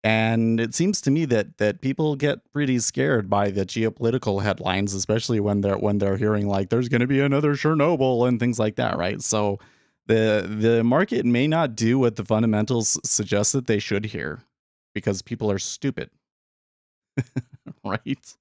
And it seems to me that people get pretty scared by the geopolitical headlines, especially when they're hearing like there's going to be another Chernobyl and things like that, right? So the market may not do what the fundamentals suggest that they should hear because people are stupid, right?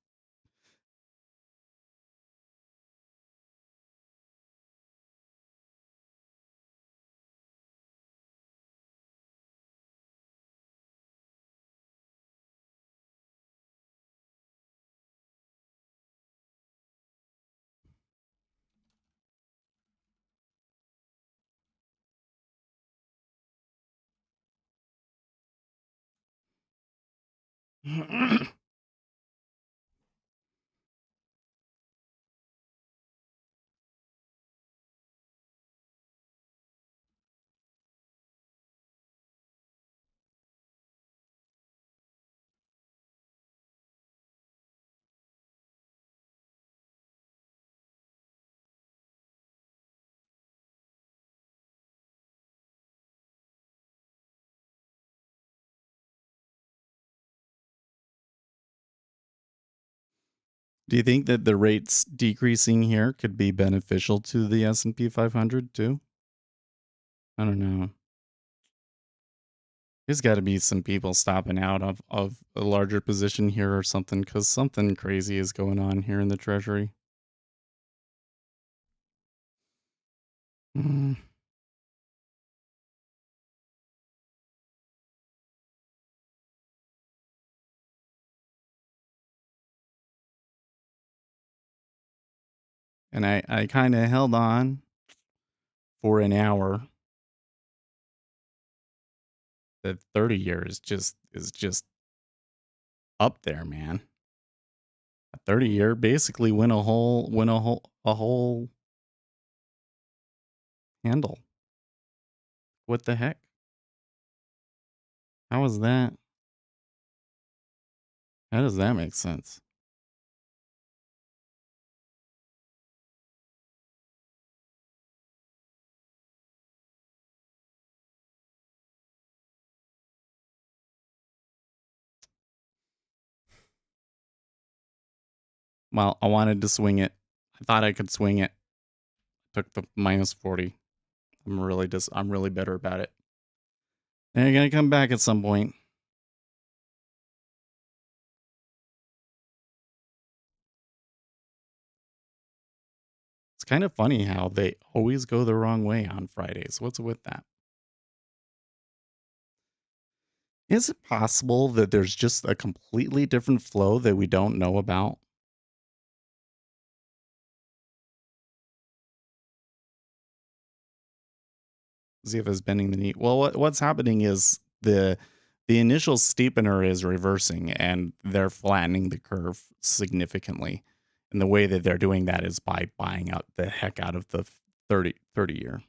Do you think that the rates decreasing here could be beneficial to the S&P 500 too? I don't know. There's got to be some people stopping out of a larger position here or something, because something crazy is going on here in the treasury. Mm. And I kind of held on for an hour. The 30 year is just up there, man. A 30 year basically win a whole handle. What the heck? How is that? How does that make sense? Well, I wanted to swing it. I thought I could swing it. Took the minus 40. I'm really bitter about it. They're gonna come back at some point. It's kind of funny how they always go the wrong way on Fridays. What's with that? Is it possible that there's just a completely different flow that we don't know about? See if it's bending the knee. Well, what's happening is the initial steepener is reversing and they're flattening the curve significantly. And the way that they're doing that is by buying out the heck out of the 30 year.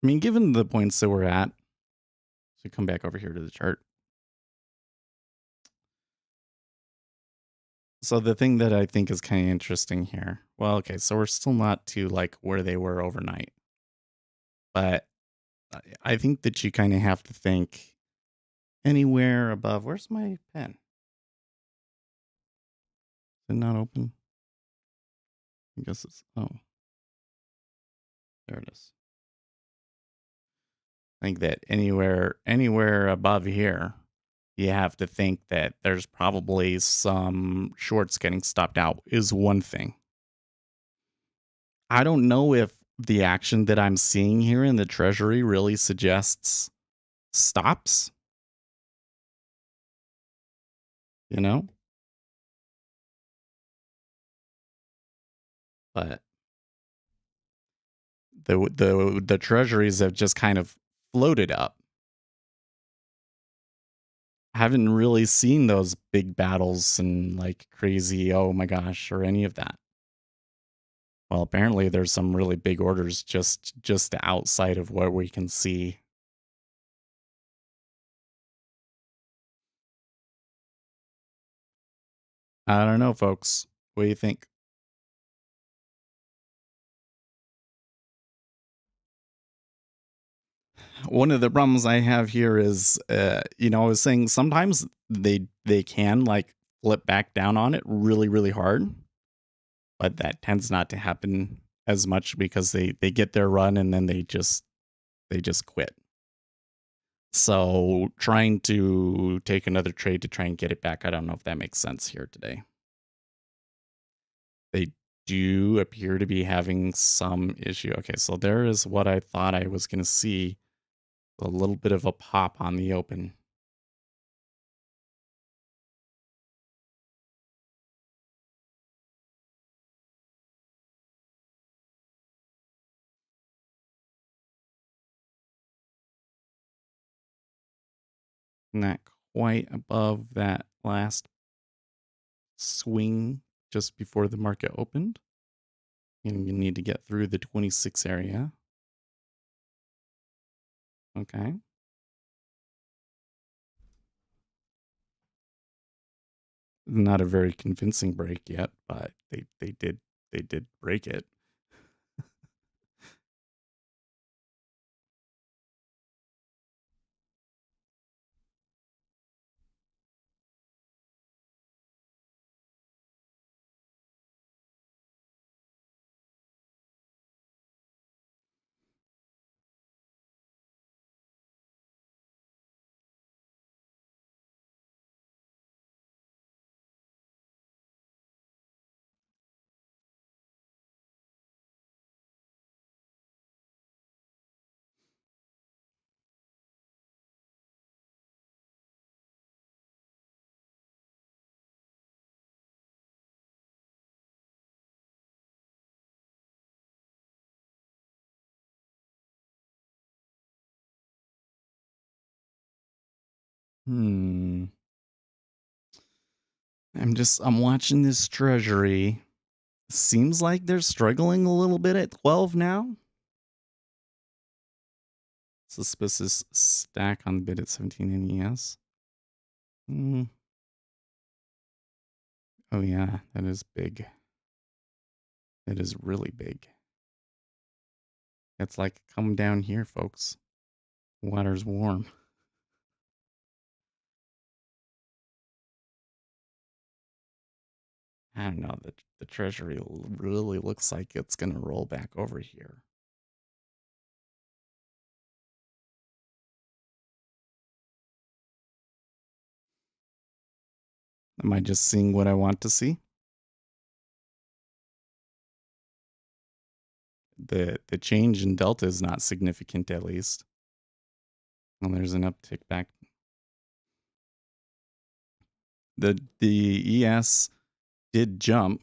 I mean, given the points that we're at, so come back over here to the chart. So the thing that I think is kind of interesting here. Well, okay, so we're still not to like where they were overnight, but I think that you kind of have to think anywhere above. Where's my pen? Is it not open? I guess it's there it is. I think that anywhere above here, you have to think that there's probably some shorts getting stopped out is one thing. I don't know if the action that I'm seeing here in the treasury really suggests stops, you know? But the treasuries have just kind of floated up. I haven't really seen those big battles and like crazy, oh my gosh, or any of that. Well, apparently there's some really big orders just outside of what we can see. I don't know, folks. What do you think? One of the problems I have here is, I was saying sometimes they can like flip back down on it really really hard, but that tends not to happen as much because they get their run and then they just quit. So trying to take another trade to try and get it back, I don't know if that makes sense here today. They do appear to be having some issue. Okay, so there is what I thought I was going to see, a little bit of a pop on the open. Not quite above that last swing just before the market opened. And you need to get through the 26 area. Okay. Not a very convincing break yet, but they did break it. Hmm. I'm watching this treasury. Seems like they're struggling a little bit at 12 now. Suspicious stack on bid at 17 NES. Hmm. Oh yeah, that is big. That is really big. It's like come down here, folks. Water's warm. I don't know. The Treasury really looks like it's going to roll back over here. Am I just seeing what I want to see? The change in delta is not significant, at least. And there's an uptick back. The ES did jump.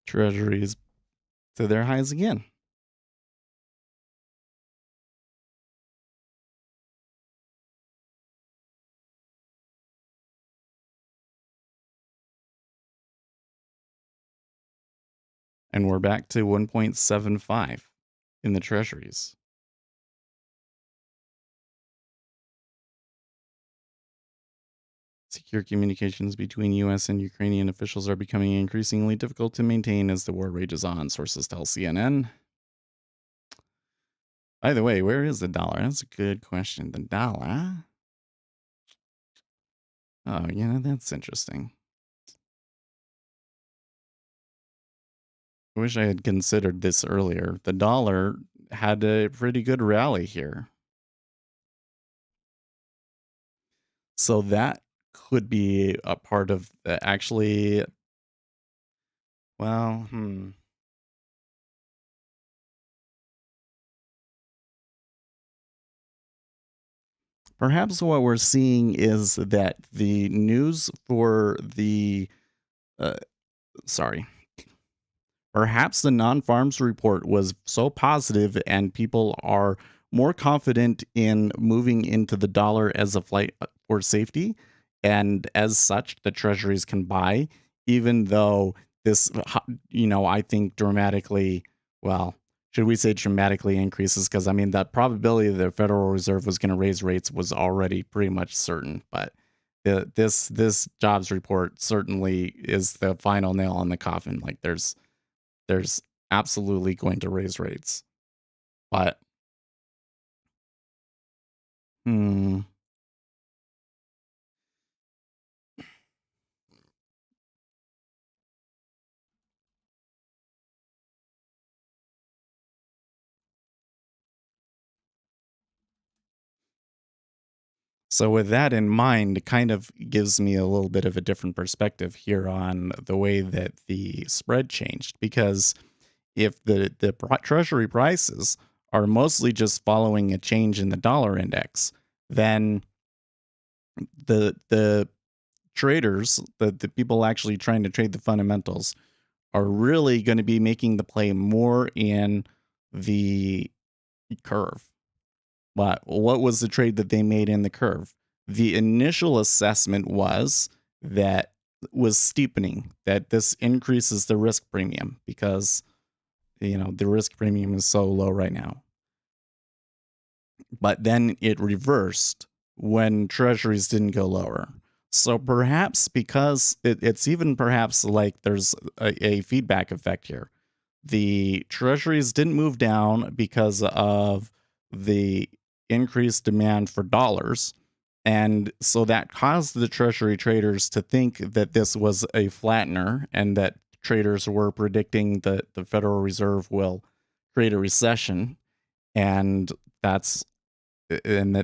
Treasuries to their highs again. And we're back to 1.75 in the treasuries. Secure communications between US and Ukrainian officials are becoming increasingly difficult to maintain as the war rages on, sources tell CNN. By the way, where is the dollar? That's a good question. The dollar? Oh, that's interesting. I wish I had considered this earlier. The dollar had a pretty good rally here. So that could be a part of actually, well, perhaps what we're seeing is that the news for the, uh, sorry, perhaps the non-farms report was so positive and people are more confident in moving into the dollar as a flight for safety. And as such, the treasuries can buy, even though this, I think dramatically, well, should we say dramatically increases? Because I mean, the probability that the Federal Reserve was going to raise rates was already pretty much certain. But this jobs report certainly is the final nail on the coffin. Like there's absolutely going to raise rates. But hmm, so with that in mind, it kind of gives me a little bit of a different perspective here on the way that the spread changed. Because if the treasury prices are mostly just following a change in the dollar index, then the traders, the people actually trying to trade the fundamentals, are really going to be making the play more in the curve. But what was the trade that they made in the curve? The initial assessment was steepening, that this increases the risk premium because the risk premium is so low right now. But then it reversed when treasuries didn't go lower. So perhaps because it's even perhaps like there's a feedback effect here. The treasuries didn't move down because of the increased demand for dollars. And so that caused the treasury traders to think that this was a flattener and that traders were predicting that the Federal Reserve will create a recession. And that's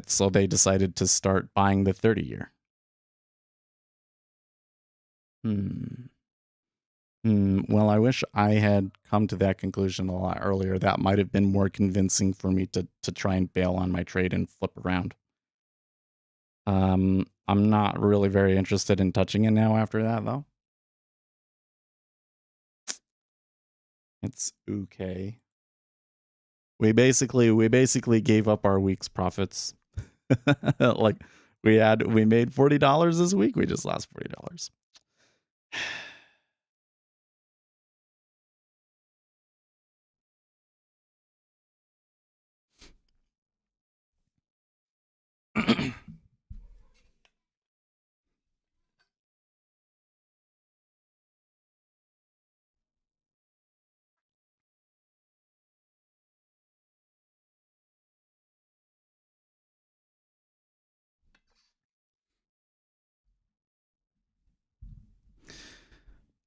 so they decided to start buying the 30-year. Hmm. Well, I wish I had come to that conclusion a lot earlier. That might have been more convincing for me to try and bail on my trade and flip around. I'm not really very interested in touching it now after that, though. It's okay. We basically gave up our week's profits. Like we made $40 this week. We just lost $40.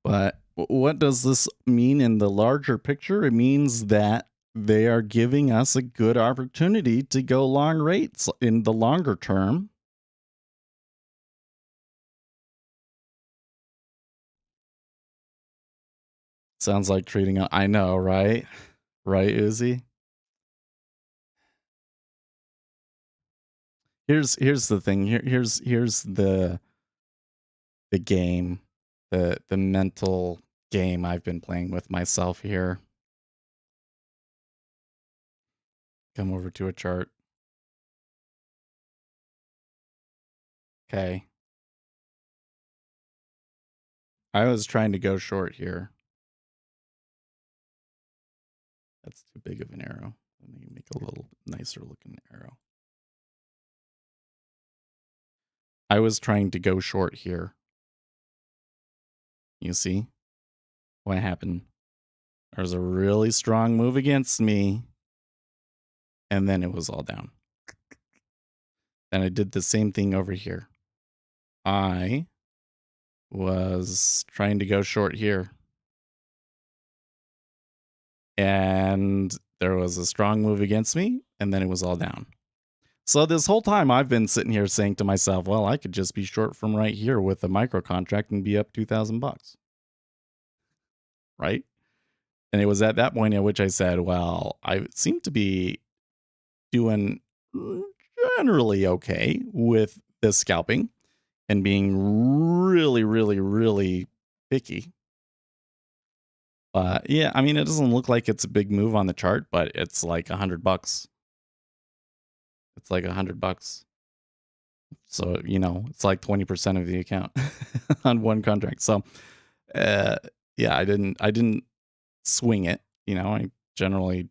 But what does this mean in the larger picture? It means that they are giving us a good opportunity to go long rates in the longer term. Sounds like trading. I know, right? Right, Uzi? Here's the thing. Here's the game, the mental game I've been playing with myself here. Come over to a chart. Okay. I was trying to go short here. That's too big of an arrow. Let me make a little nicer looking arrow. I was trying to go short here. You see what happened? There's a really strong move against me, and then it was all down. And I did the same thing over here. I was trying to go short here, and there was a strong move against me, and then it was all down. So this whole time I've been sitting here saying to myself, well, I could just be short from right here with a micro contract and be up $2,000, right? And it was at that point at which I said, well, I seem to be doing generally okay with this scalping and being really, really, really picky. But yeah, I mean, it doesn't look like it's a big move on the chart, but it's like $100. It's like $100. So, it's like 20% of the account on one contract. So, uh, yeah, I didn't swing it. I generally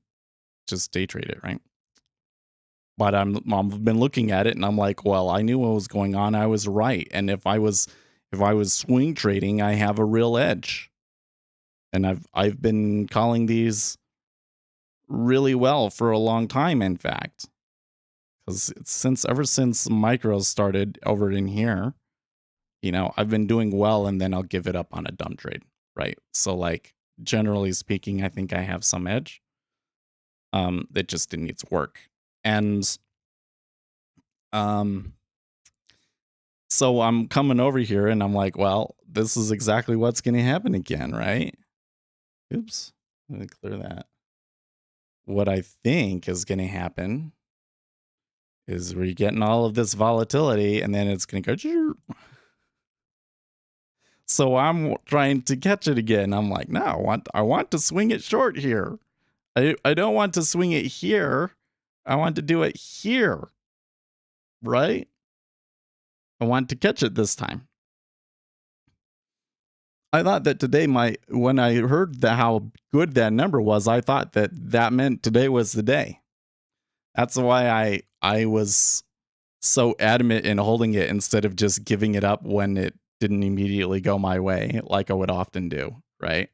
just day trade it, right? But I've been looking at it and I'm like, well, I knew what was going on. I was right. And if I was swing trading, I have a real edge. And I've been calling these really well for a long time, in fact. Because ever since micros started over in here, I've been doing well and then I'll give it up on a dumb trade. Right. So like generally speaking, I think I have some edge. That just didn't need to work. And so I'm coming over here and I'm like, well, this is exactly what's going to happen again, right? Oops. Let me clear that. What I think is going to happen is we're getting all of this volatility and then it's going to go. So I'm trying to catch it again. I'm like, no, I want to swing it short here. I don't want to swing it here. I want to do it here. Right? I want to catch it this time. I thought that today when I heard how good that number was, I thought that meant today was the day. That's why I was so adamant in holding it instead of just giving it up when it didn't immediately go my way, like I would often do, right?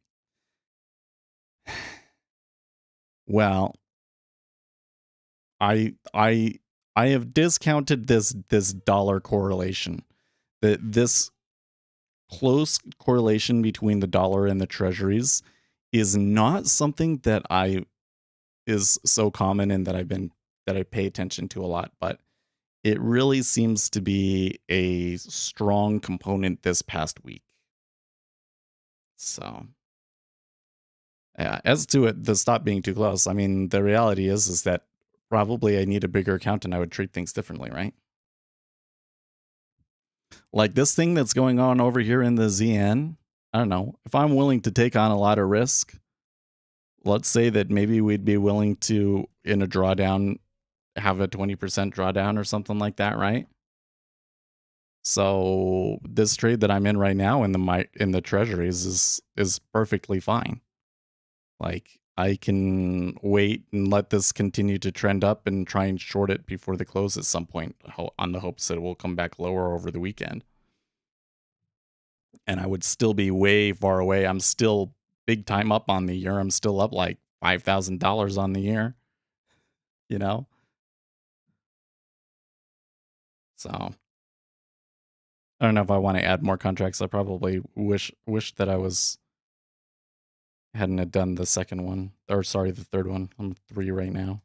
Well, I have discounted this dollar correlation. This close correlation between the dollar and the treasuries is not something that is so common and that I pay attention to a lot, but it really seems to be a strong component this past week. So, yeah, as to the stop being too close, I mean, the reality is that probably I need a bigger account and I would treat things differently, right? Like this thing that's going on over here in the ZN, I don't know. If I'm willing to take on a lot of risk, let's say that maybe we'd be willing to, in a drawdown, have a 20% drawdown or something like that, right? So this trade that I'm in right now in the treasuries is perfectly fine. Like I can wait and let this continue to trend up and try and short it before the close at some point on the hopes that it will come back lower over the weekend. And I would still be way far away. I'm still big time up on the year. I'm still up like $5,000 on the year, you know? So I don't know if I want to add more contracts. I probably wish that I was hadn't had done the second one, or sorry, the third one. I'm 3 right now.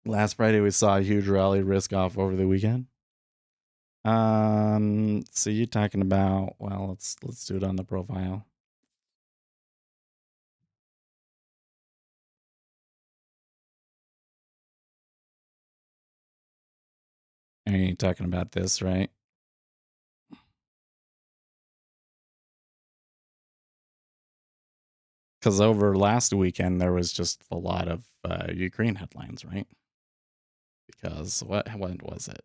Last Friday we saw a huge rally risk off over the weekend. So you're talking about, well, let's do it on the profile. Are you talking about this, right? Because over last weekend there was just a lot of Ukraine headlines, right? Because when was it?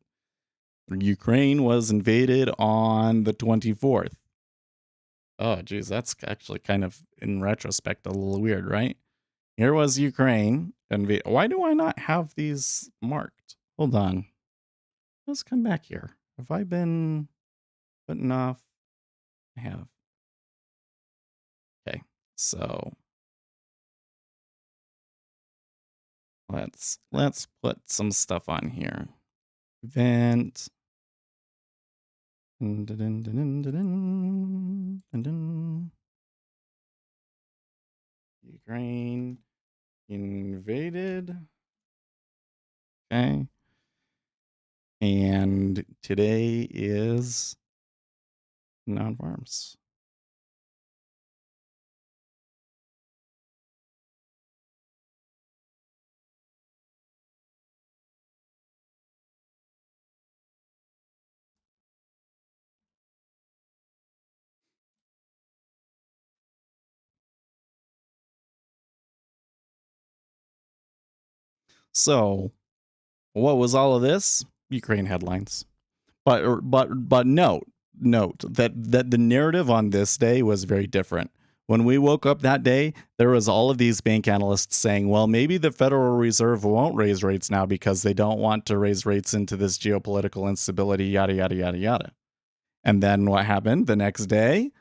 Ukraine was invaded on the 24th. Oh, geez, that's actually kind of, in retrospect, a little weird, right? Here was Ukraine. Why do I not have these marked? Hold on. Let's come back here. Have I been putting off? I have. Okay, so let's put some stuff on here. Event. Ukraine invaded. Okay. And today is non-farms. So, what was all of this? Ukraine headlines. But note that the narrative on this day was very different. When we woke up that day, there was all of these bank analysts saying, well, maybe the Federal Reserve won't raise rates now because they don't want to raise rates into this geopolitical instability, yada, yada, yada, yada. And then what happened the next day?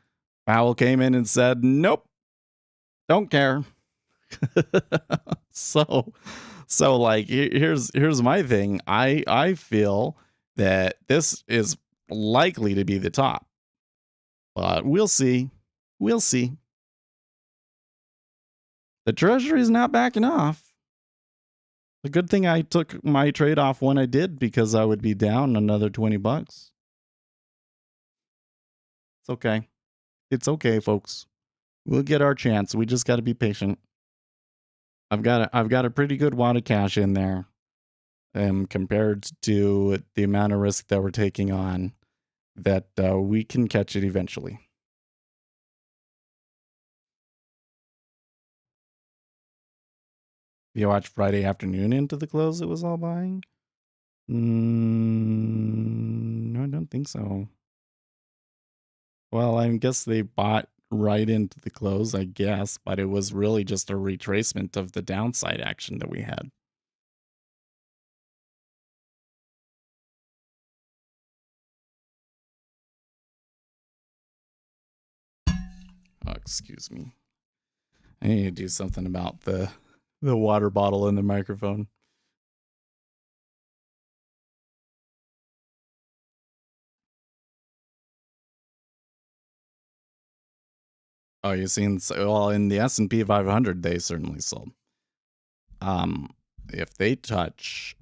Powell came in and said, nope, don't care. so like here's my thing. I feel that this is likely to be the top, but we'll see. We'll see. The Treasury's not backing off. The good thing I took my trade off when I did, because I would be down another $20. It's okay. It's okay, folks. We'll get our chance. We just got to be patient. I've got a pretty good wad of cash in there, compared to the amount of risk that we're taking on, that we can catch it eventually. You watch Friday afternoon into the close, it was all buying? No, I don't think so. Well, I guess they bought right into the close, I guess, but it was really just a retracement of the downside action that we had. Oh, excuse me. I need to do something about the water bottle in the microphone. Oh, you've seen, well, in the S&P 500, they certainly sold. If they touch,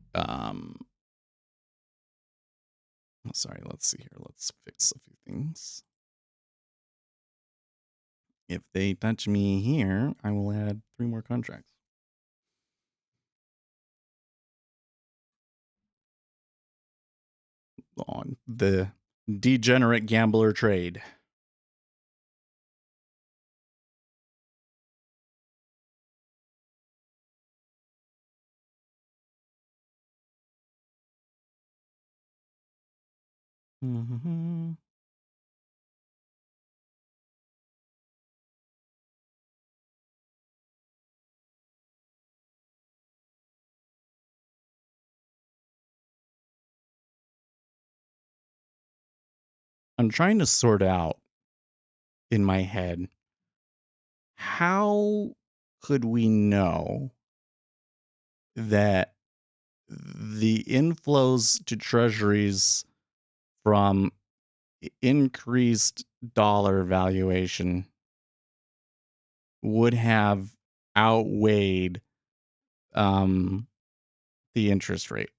sorry, let's see here. Let's fix a few things. If they touch me here, I will add 3 more contracts. On the degenerate gambler trade. Mm-hmm. I'm trying to sort out in my head, how could we know that the inflows to treasuries from increased dollar valuation would have outweighed um, the interest rate.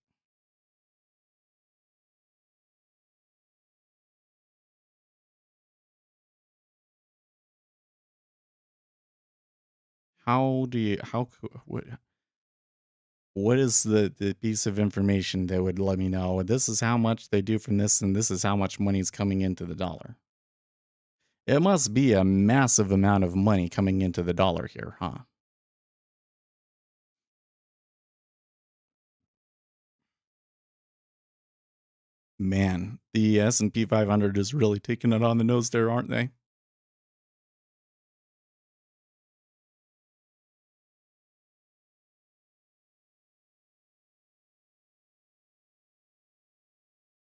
How do you how co- what is the piece of information that would let me know this is how much they do from this and this is how much money is coming into the dollar? It must be a massive amount of money coming into the dollar here, huh? Man, the S&P 500 is really taking it on the nose there, aren't they?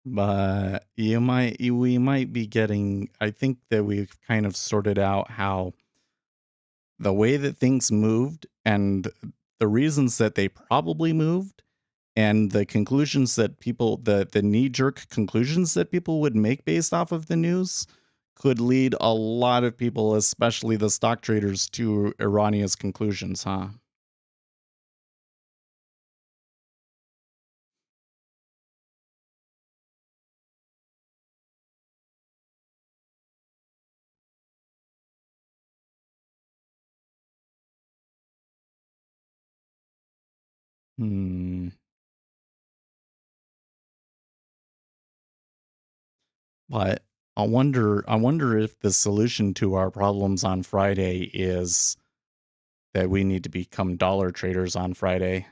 But we might be getting, I think that we've kind of sorted out how the way that things moved and the reasons that they probably moved and the conclusions that people the knee-jerk conclusions that people would make based off of the news could lead a lot of people, especially the stock traders, to erroneous conclusions, huh? Hmm. But I wonder if the solution to our problems on Friday is that we need to become dollar traders on Friday.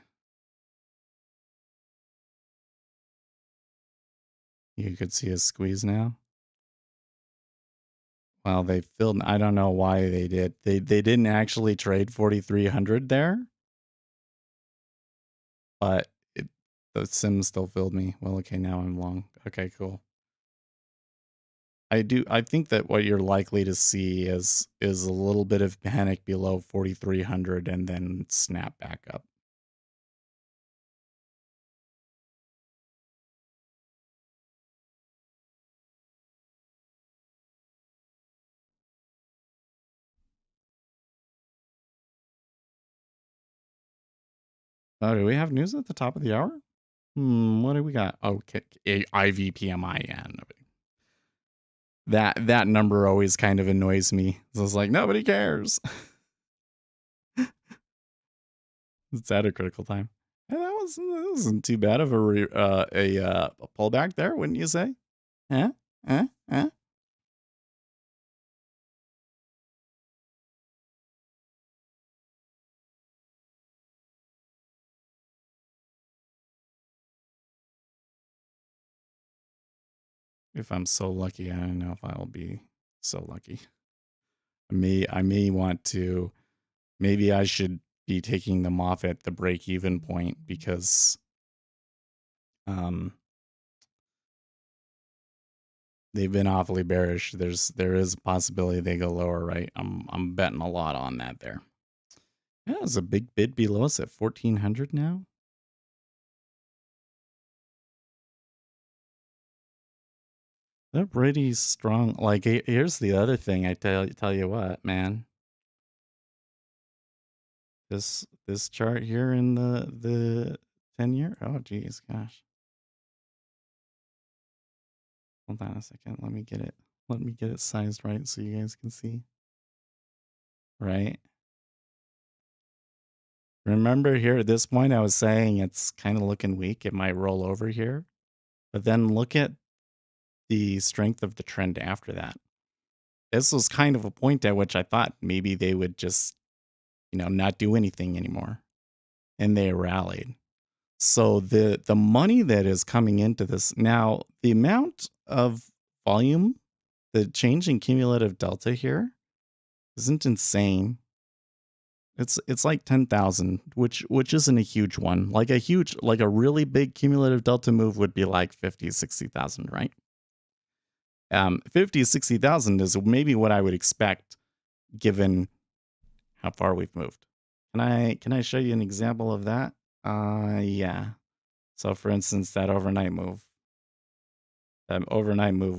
You could see a squeeze now. Well, they filled. I don't know why they did. They didn't actually trade 4,300 there, but the sim still filled me. Well, okay, now I'm long. Okay, cool. I think that what you're likely to see is a little bit of panic below 4,300 and then snap back up. Oh, do we have news at the top of the hour? What do we got? Okay, IVPMIN. That number always kind of annoys me. So it's like nobody cares. It's at a critical time. And that wasn't too bad of a pullback there, wouldn't you say? Huh? Huh? Huh? If I'm so lucky, I don't know if I'll be so lucky. I may want to. Maybe I should be taking them off at the break even point because um they've been awfully bearish. There is a possibility they go lower, right? I'm betting a lot on that there. Yeah, there's a big bid below us at 1,400 now. They're pretty strong. Like here's the other thing. I tell you what, man. This chart here in the 10-year. Oh geez, gosh. Hold on a second. Let me get it. Let me get it sized right so you guys can see. Right. Remember here at this point, I was saying it's kind of looking weak. It might roll over here, but then look at the strength of the trend after that. This was kind of a point at which I thought maybe they would just, not do anything anymore, and they rallied. So the money that is coming into this now, the amount of volume, the change in cumulative delta here isn't insane. It's like 10,000, which isn't a huge one. Like a really big cumulative delta move would be like 50, 60,000, right? 50, 60,000 is maybe what I would expect given how far we've moved. Can I show you an example of that? Yeah. So for instance, that overnight move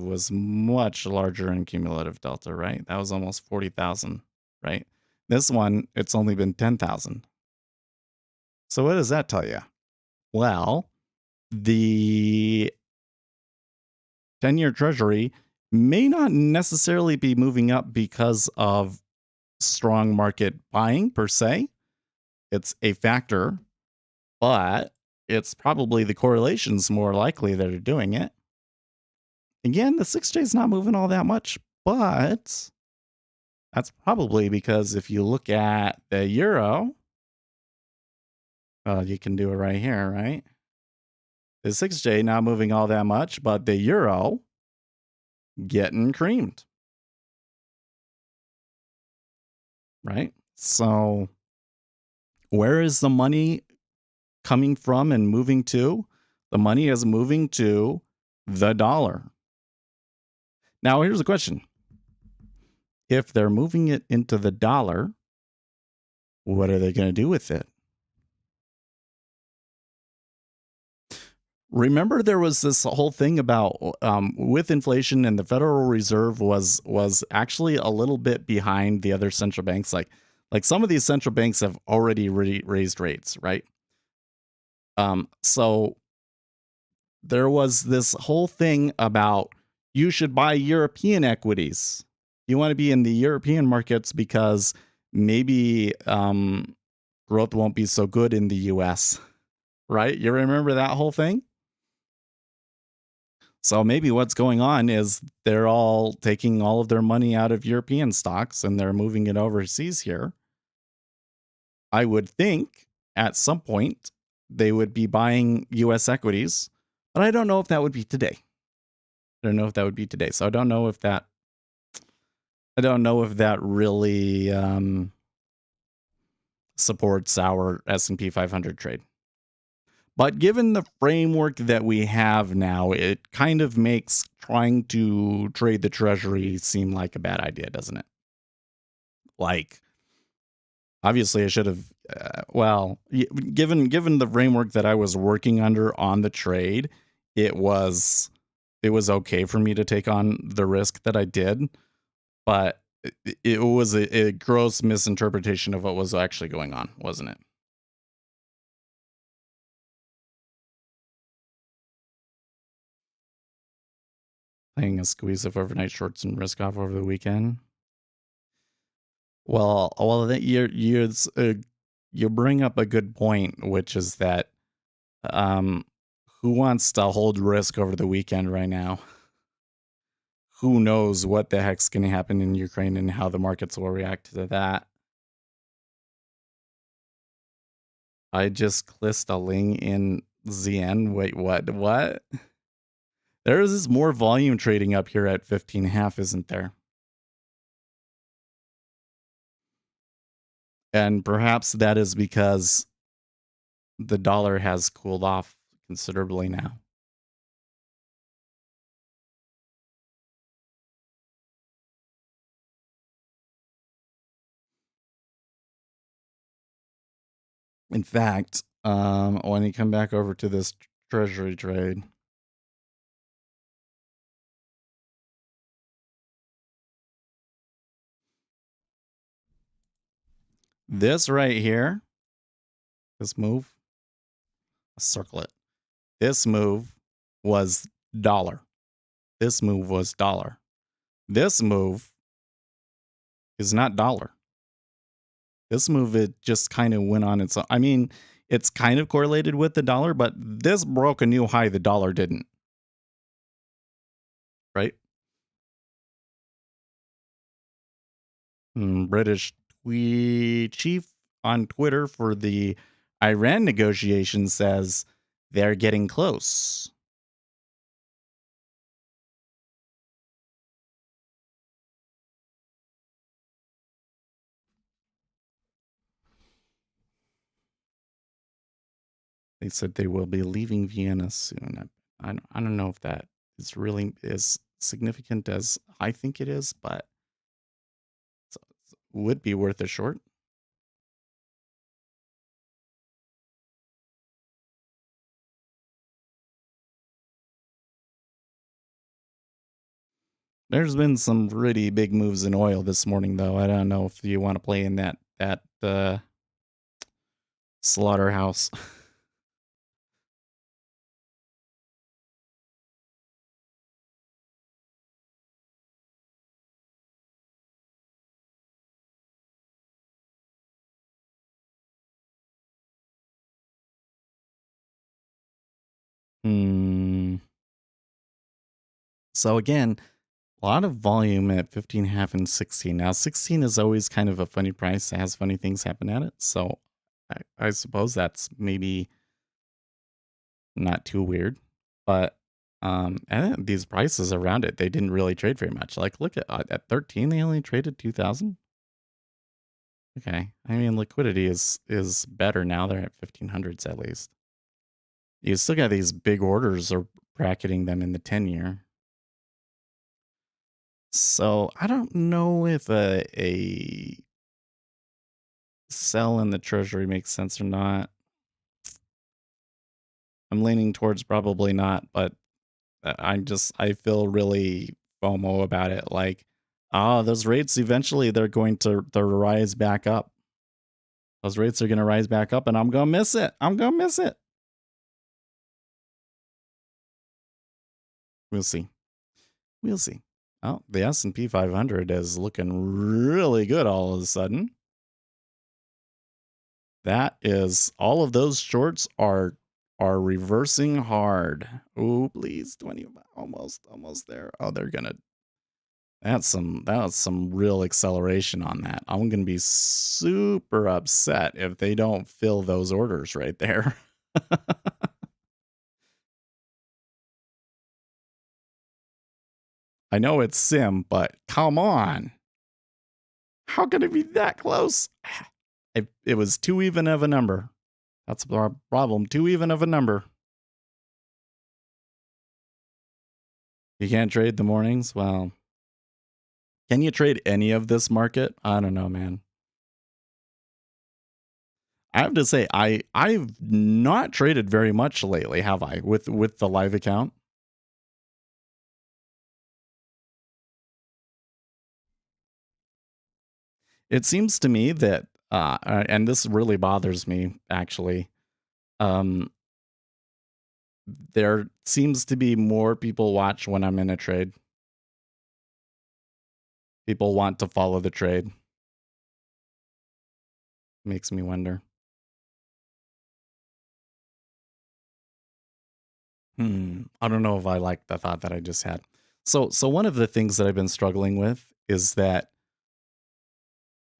was much larger in cumulative delta, right? That was almost 40,000, right? This one, it's only been 10,000. So what does that tell you? Well, the 10-year treasury may not necessarily be moving up because of strong market buying per se. It's a factor, but it's probably the correlations more likely that are doing it. Again, the 6J is not moving all that much, but that's probably because if you look at the euro, you can do it right here, right? The 6J not moving all that much, but the euro getting creamed, right? So where is the money coming from and moving to? The money is moving to the dollar. Now, here's the question. If they're moving it into the dollar, what are they going to do with it? Remember, there was this whole thing about with inflation, and the Federal Reserve was actually a little bit behind the other central banks. Like some of these central banks have already raised rates, right? So there was this whole thing about you should buy European equities. You want to be in the European markets because maybe growth won't be so good in the US, right? You remember that whole thing? So maybe what's going on is they're all taking all of their money out of European stocks and they're moving it overseas here. I would think at some point they would be buying US equities, but I don't know if that would be today. I don't know if that would be today. So I don't know if that really supports our S&P 500 trade. But given the framework that we have now, it kind of makes trying to trade the treasury seem like a bad idea, doesn't it? Like, obviously, I should have. Given the framework that I was working under on the trade, it was okay for me to take on the risk that I did, but it was a gross misinterpretation of what was actually going on, wasn't it? Playing a squeeze of overnight shorts and risk off over the weekend. Well, that you bring up a good point, which is that um, who wants to hold risk over the weekend right now? Who knows what the heck's going to happen in Ukraine and how the markets will react to that? I just clicked a link in ZN. Wait, what? What? There is more volume trading up here at 15.5, isn't there? And perhaps that is because the dollar has cooled off considerably now. In fact, when you come back over to this treasury trade, this right here, this move, circle it. This move was dollar. This move was dollar. This move is not dollar. This move, it just kind of went on its own. I mean, it's kind of correlated with the dollar, but this broke a new high. The dollar didn't, right? British chief on Twitter for the Iran negotiation says they're getting close. They said they will be leaving Vienna soon. I don't know if that is really as significant as I think it is, but it would be worth a short. There's been some pretty big moves in oil this morning, though. I don't know if you want to play in that slaughterhouse. Hmm. So again, a lot of volume at 15 half and 16. Now 16 is always kind of a funny price. It has funny things happen at it. So I suppose that's maybe not too weird. But and these prices around it, they didn't really trade very much. Like look at 13, they only traded 2,000. Okay. I mean liquidity is better now. They're at 1500s at least. You still got these big orders are bracketing them in the 10-year. So I don't know if a sell in the treasury makes sense or not. I'm leaning towards probably not, but I feel really FOMO about it. Like, those rates eventually they're going to rise back up. Those rates are going to rise back up, and I'm gonna miss it. I'm gonna miss it. We'll see. We'll see. Oh, the S&P 500 is looking really good all of a sudden. That is all of those shorts are reversing hard. Oh, please, 20, almost there. Oh, they're gonna. That's some real acceleration on that. I'm gonna be super upset if they don't fill those orders right there. I know it's sim, but come on, how can it be that close? It was too even of a number. That's our problem. Too even of a number. You can't trade the mornings. Well, can you trade any of this market? I don't know, man. I have to say, I've not traded very much lately, have I? With the live account. It seems to me that, and this really bothers me actually. Um, there seems to be more people watch when I'm in a trade. People want to follow the trade. Makes me wonder. I don't know if I like the thought that I just had. So one of the things that I've been struggling with is that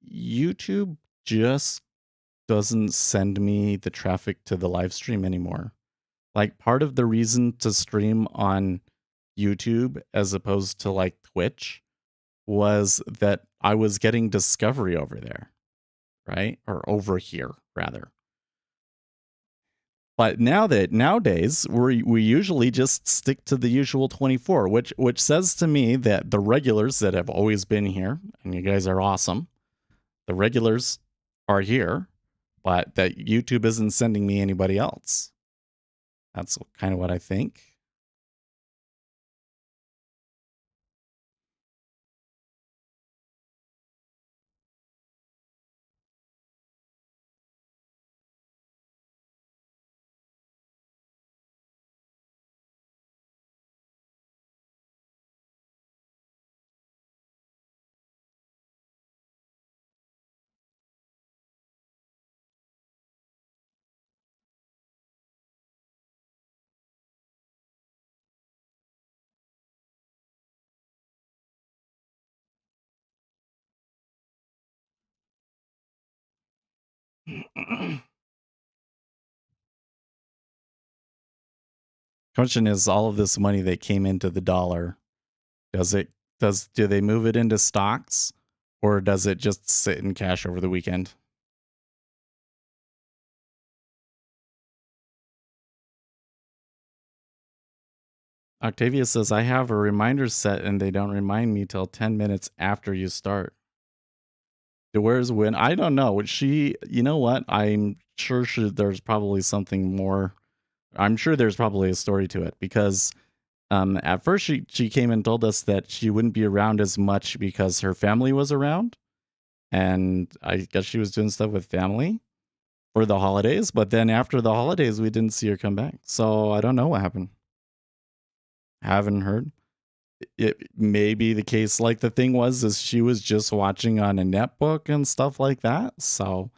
YouTube just doesn't send me the traffic to the live stream anymore. Like part of the reason to stream on YouTube as opposed to like Twitch was that I was getting discovery over there, right? Or over here rather. But now that nowadays we usually just stick to the usual 24, which says to me that the regulars that have always been here, and you guys are awesome, the regulars are here, but that YouTube isn't sending me anybody else. That's kind of what I think. Question is, all of this money that came into the dollar, do they move it into stocks or does it just sit in cash over the weekend? Octavia says, I have a reminder set and they don't remind me till 10 minutes after you start. Where's when? I don't know. You know what? I'm sure there's probably something more. I'm sure there's probably a story to it because At first, she came and told us that she wouldn't be around as much because her family was around, and I guess she was doing stuff with family for the holidays. But then after the holidays, we didn't see her come back. So I don't know what happened. Haven't heard. It may be the case. Like the thing was, is she was just watching on a netbook and stuff like that. So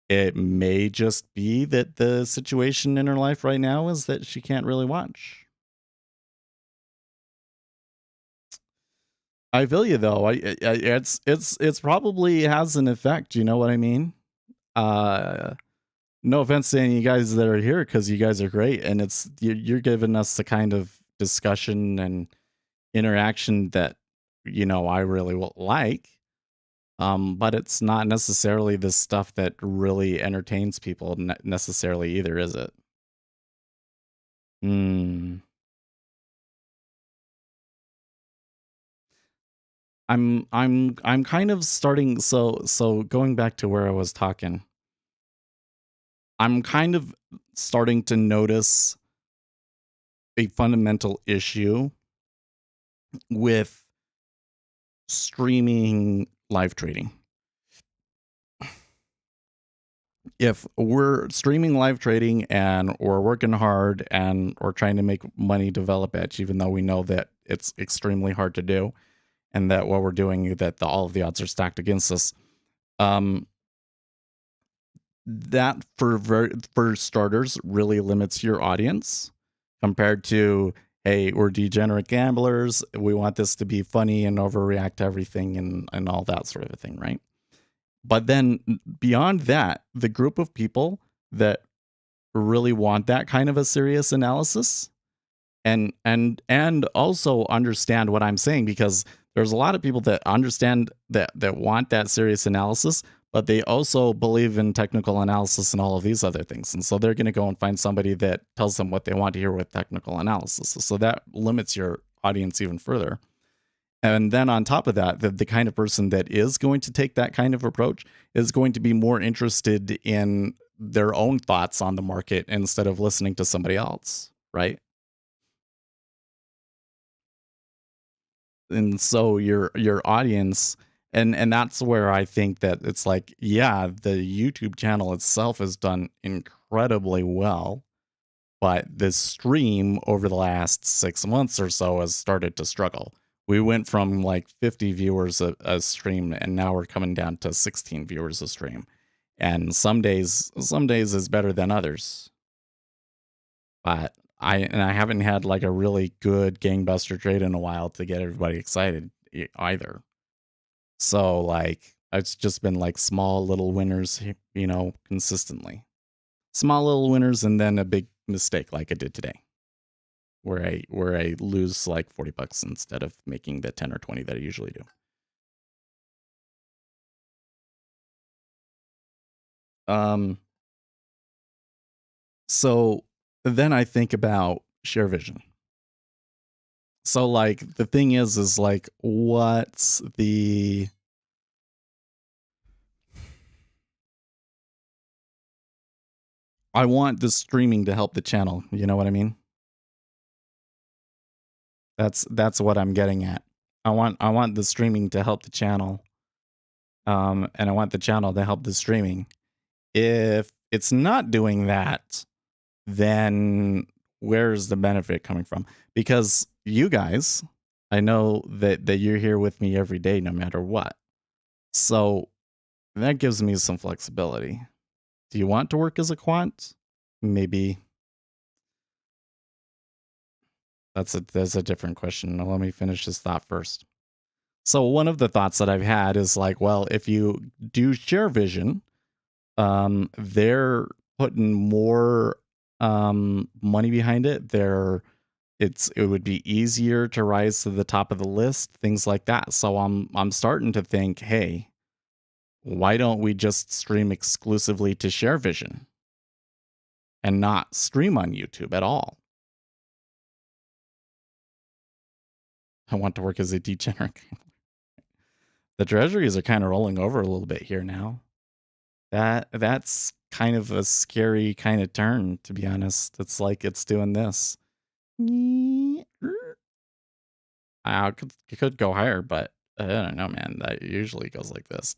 it may just be that the situation in her life right now is that she can't really watch. I feel you though. It's probably has an effect. You know what I mean? Uh, no offense to any of you guys that are here because you guys are great, and you're giving us the kind of discussion and interaction that I really like. But it's not necessarily the stuff that really entertains people necessarily either, is it? Hmm. I'm kind of starting. So going back to where I was talking, I'm kind of starting to notice a fundamental issue with streaming live trading. If we're streaming live trading and we're working hard and we're trying to make money develop edge, even though we know that it's extremely hard to do, and that what we're doing, that all of the odds are stacked against us. Um, that for starters really limits your audience compared to, hey, we're degenerate gamblers. We want this to be funny and overreact to everything and all that sort of a thing, right? But then beyond that, the group of people that really want that kind of a serious analysis and also understand what I'm saying, because there's a lot of people that understand that want that serious analysis, but they also believe in technical analysis and all of these other things. And so they're going to go and find somebody that tells them what they want to hear with technical analysis. So that limits your audience even further. And then on top of that, the kind of person that is going to take that kind of approach is going to be more interested in their own thoughts on the market instead of listening to somebody else, right? And so your audience, and that's where I think that it's like, yeah, the YouTube channel itself has done incredibly well, but the stream over the last 6 months or so has started to struggle. We went from like 50 viewers a stream, and now we're coming down to 16 viewers a stream. And some days is better than others. But I haven't had like a really good gangbuster trade in a while to get everybody excited either. So like it's just been like small little winners, consistently. Small little winners and then a big mistake like I did today, where I lose like $40 instead of making the 10 or 20 that I usually do. Um so then I think about share vision. So like the thing is like what's the I want the streaming to help the channel, you know what I mean? That's what I'm getting at. I want the streaming to help the channel, and I want the channel to help the streaming. If it's not doing that, then where's the benefit coming from? Because you guys, I know that you're here with me every day, no matter what. So that gives me some flexibility. Do you want to work as a quant? Maybe that's a different question. Now, let me finish this thought first. So one of the thoughts that I've had is like, well, if you do share vision, they're putting more money behind it. It would be easier to rise to the top of the list, things like that. So I'm starting to think, hey, why don't we just stream exclusively to share vision and not stream on YouTube at all? I want to work as a degenerate. The treasuries are kind of rolling over a little bit here now. That's kind of a scary kind of turn, to be honest. It's like it's doing this. It could go higher, but I don't know, man. That usually goes like this.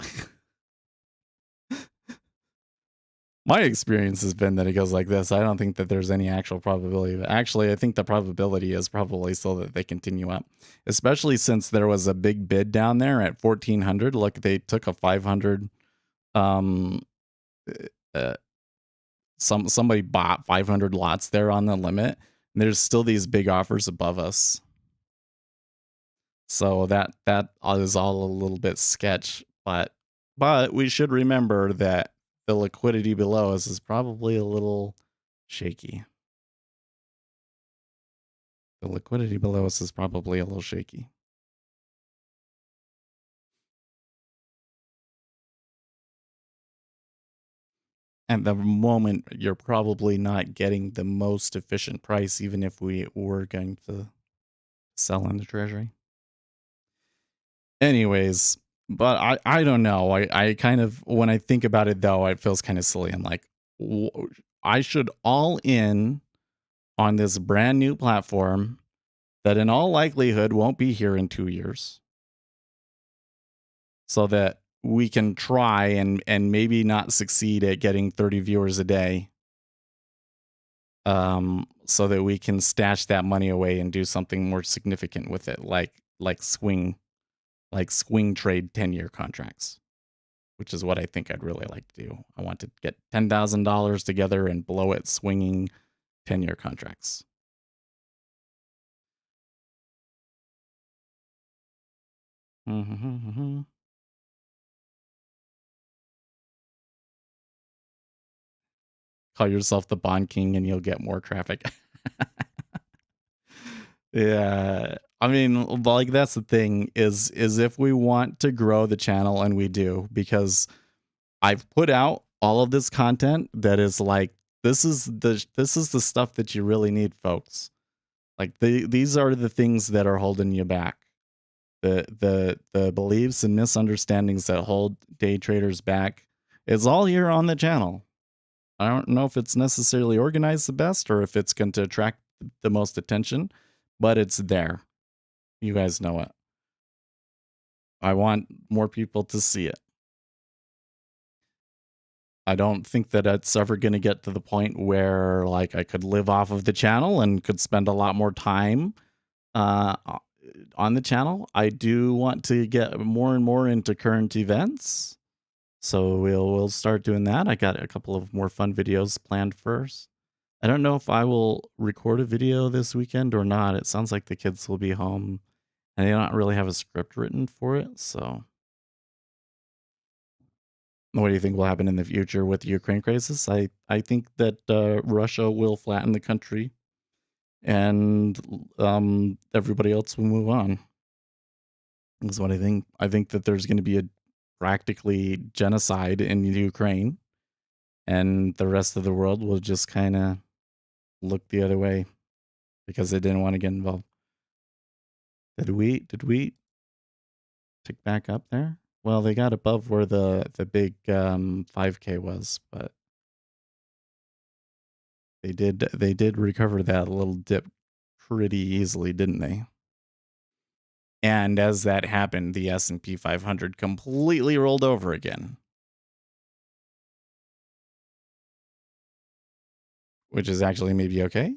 My experience has been that it goes like this. I don't think that there's any actual probability. Actually, I think the probability is probably still that they continue up, especially since there was a big bid down there at 1400. Look, they took a 500. Um, uh, somebody bought 500 lots there on the limit. And there's still these big offers above us, so that is all a little bit sketch. But we should remember that the liquidity below us is probably a little shaky. The liquidity below us is probably a little shaky. At the moment, you're probably not getting the most efficient price, even if we were going to sell in the treasury. Anyways, but I don't know. I kind of, when I think about it though, it feels kind of silly. I'm like, I should all in on this brand new platform that in all likelihood won't be here in 2 years, so that we can try and maybe not succeed at getting 30 viewers a day, so that we can stash that money away and do something more significant with it, like swing trade 10-year contracts, which is what I think I'd really like to do. I want to get $10,000 together and blow it swinging 10-year contracts. Call yourself the Bond King and you'll get more traffic. Yeah. I mean, like that's the thing is if we want to grow the channel, and we do, because I've put out all of this content that is like, this is the stuff that you really need, folks. Like these are the things that are holding you back. The beliefs and misunderstandings that hold day traders back is all here on the channel. I don't know if it's necessarily organized the best or if it's going to attract the most attention, but it's there. You guys know it. I want more people to see it. I don't think that it's ever going to get to the point where like I could live off of the channel and could spend a lot more time uh, on the channel. I do want to get more and more into current events, so we'll start doing that. I got a couple of more fun videos planned first. I don't know if I will record a video this weekend or not. It sounds like the kids will be home and they don't really have a script written for it. So, what do you think will happen in the future with the Ukraine crisis? I think that Russia will flatten the country and everybody else will move on. Is what I think. I think that there's going to be a practically genocide in Ukraine, and the rest of the world will just kind of look the other way because they didn't want to get involved. Did we tick back up there? Well, they got above where the big 5K was, but they did recover that little dip pretty easily, didn't they? And as that happened, the S&P 500 completely rolled over again, which is actually maybe okay.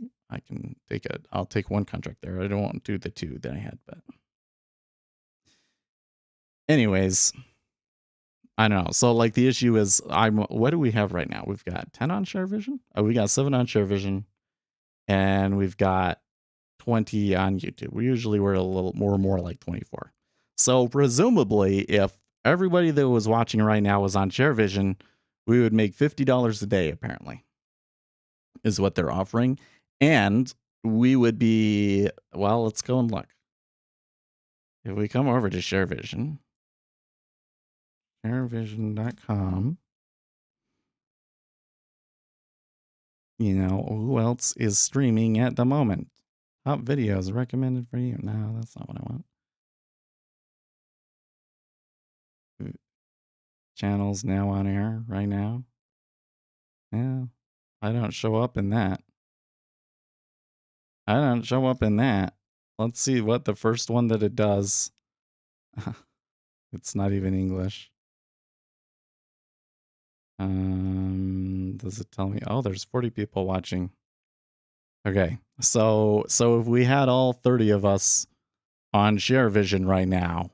I'll take one contract there. I don't want to do the two that I had, but anyways, I don't know. So like the issue is what do we have right now? We've got 10 on share vision. Oh, we got 7 on share vision, and we've got 20 on YouTube. We're a little more like 24. So presumably if everybody that was watching right now was on share vision, we would make $50 a day, apparently, is what they're offering. And we would be, well, let's go and look. If we come over to ShareVision, sharevision.com, who else is streaming at the moment? Top videos recommended for you. No, that's not what I want. Channels now on air right now. Yeah, I don't show up in that. I don't show up in that. Let's see what the first one that it does. It's not even English. Does it tell me? Oh, there's 40 people watching. Okay. So if we had all 30 of us on Share Vision right now,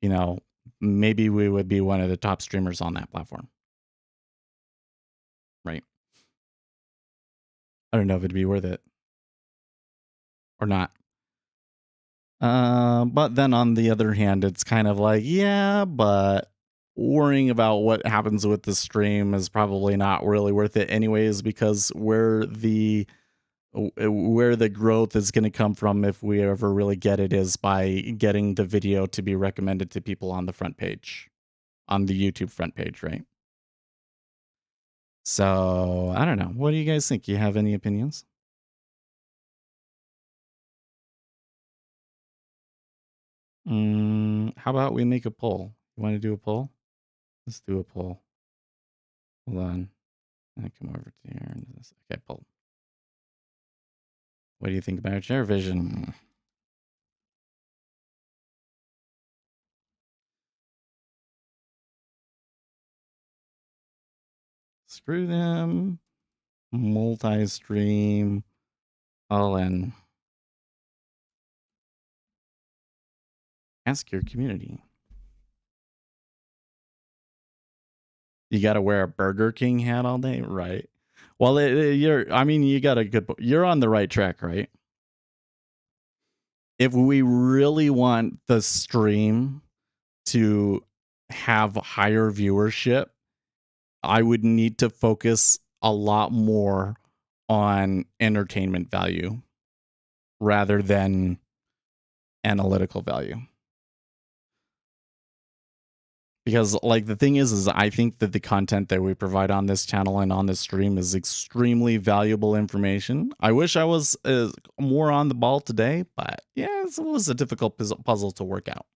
you know, maybe we would be one of the top streamers on that platform. Right. I don't know if it'd be worth it or not. But then on the other hand, it's kind of like, yeah, but worrying about what happens with the stream is probably not really worth it anyways, because where the growth is going to come from if we ever really get it is by getting the video to be recommended to people on the front page, on the YouTube front page, right? So I don't know. What do you guys think? You have any opinions? How about we make a poll? You want to do a poll? Let's do a poll. Hold on. I come over to here and this. Okay, poll. What do you think about Share Vision? Screw them. Multi-stream. All in. Ask your community. You got to wear a Burger King hat all day, right? Well, you got a good. You're on the right track, right? If we really want the stream to have higher viewership, I would need to focus a lot more on entertainment value rather than analytical value. Because like the thing is I think that the content that we provide on this channel and on this stream is extremely valuable information. I wish I was more on the ball today, but yeah, it was a difficult puzzle to work out,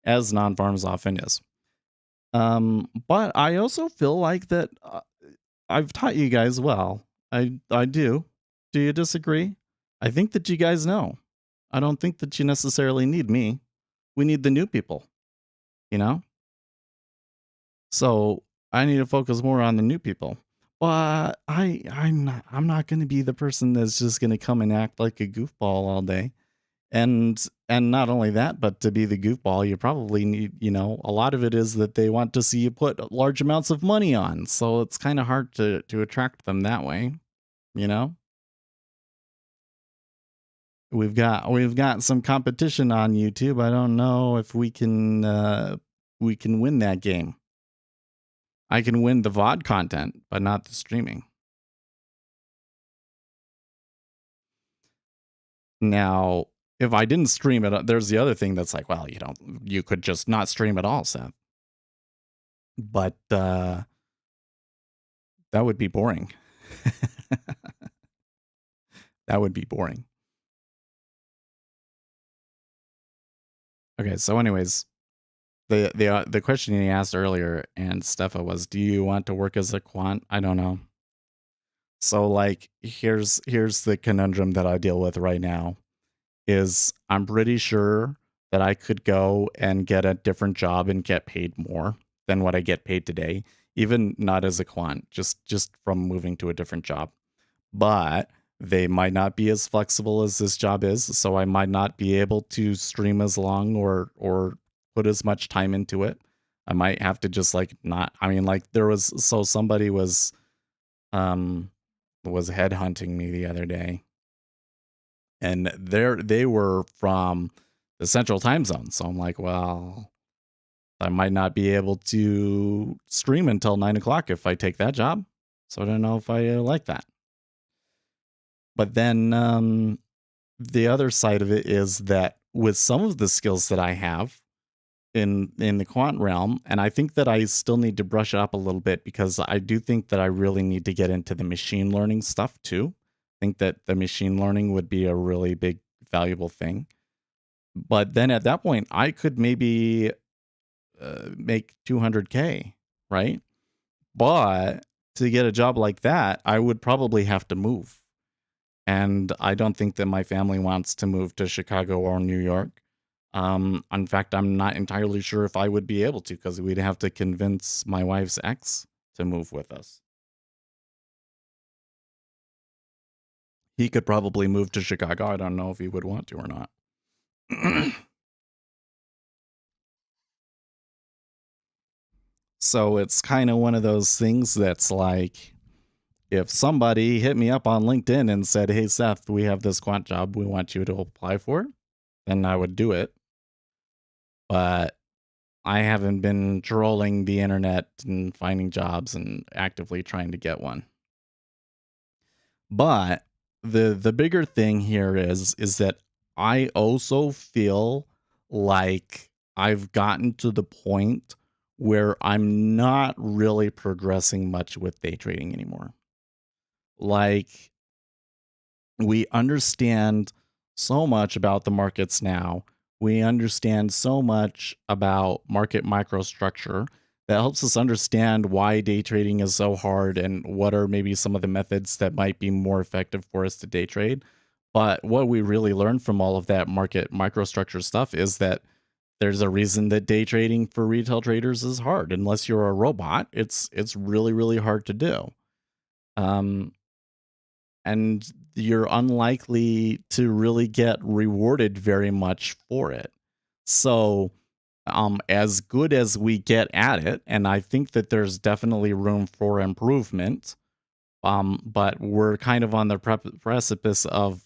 as non-farms often is. But I also feel like that I've taught you guys well. I do. Do you disagree? I think that you guys know. I don't think that you necessarily need me. We need the new people, you know? So I need to focus more on the new people. But I'm not going to be the person that's just going to come and act like a goofball all day. And not only that, but to be the goofball, you probably need, a lot of it is that they want to see you put large amounts of money on. So it's kind of hard to attract them that way, you know? We've got some competition on YouTube. I don't know if we can win that game. I can win the VOD content, but not the streaming. Now, if I didn't stream it, there's the other thing that's like, well, you could just not stream at all, Seth. But that would be boring. That would be boring. Okay, so anyways, the question he asked earlier and Stefa was, do you want to work as a quant? I don't know. So like here's the conundrum that I deal with right now is I'm pretty sure that I could go and get a different job and get paid more than what I get paid today, even not as a quant, just from moving to a different job. But they might not be as flexible as this job is, so I might not be able to stream as long or put as much time into it. I might have to just like not. I mean, like somebody was headhunting me the other day, and they were from the central time zone. So I'm like, well, I might not be able to stream until 9 o'clock if I take that job. So I don't know if I like that. But then the other side of it is that with some of the skills that I have in the quant realm, and I think that I still need to brush up a little bit because I do think that I really need to get into the machine learning stuff too. I think that the machine learning would be a really big valuable thing. But then at that point, I could maybe make 200K, right? But to get a job like that, I would probably have to move. and I don't think that my family wants to move to Chicago or New York. In fact, I'm not entirely sure if I would be able to because we'd have to convince my wife's ex to move with us. He could probably move to Chicago. I don't know if he would want to or not. So it's kind of one of those things that's like if somebody hit me up on LinkedIn and said, "Hey Seth, we have this quant job we want you to apply for," then I would do it. But I haven't been trolling the internet and finding jobs and actively trying to get one. But the bigger thing here is that I also feel like I've gotten to the point where I'm not really progressing much with day trading anymore. Like we understand so much about the markets now. We understand so much about market microstructure that helps us understand why day trading is so hard and what are maybe some of the methods that might be more effective for us to day trade. But what we really learned from all of that market microstructure stuff is that there's a reason that day trading for retail traders is hard. Unless you're a robot, it's really really hard to do. Um, and you're unlikely to really get rewarded very much for it. So, as good as we get at it, and I think that there's definitely room for improvement, but we're kind of on the precipice of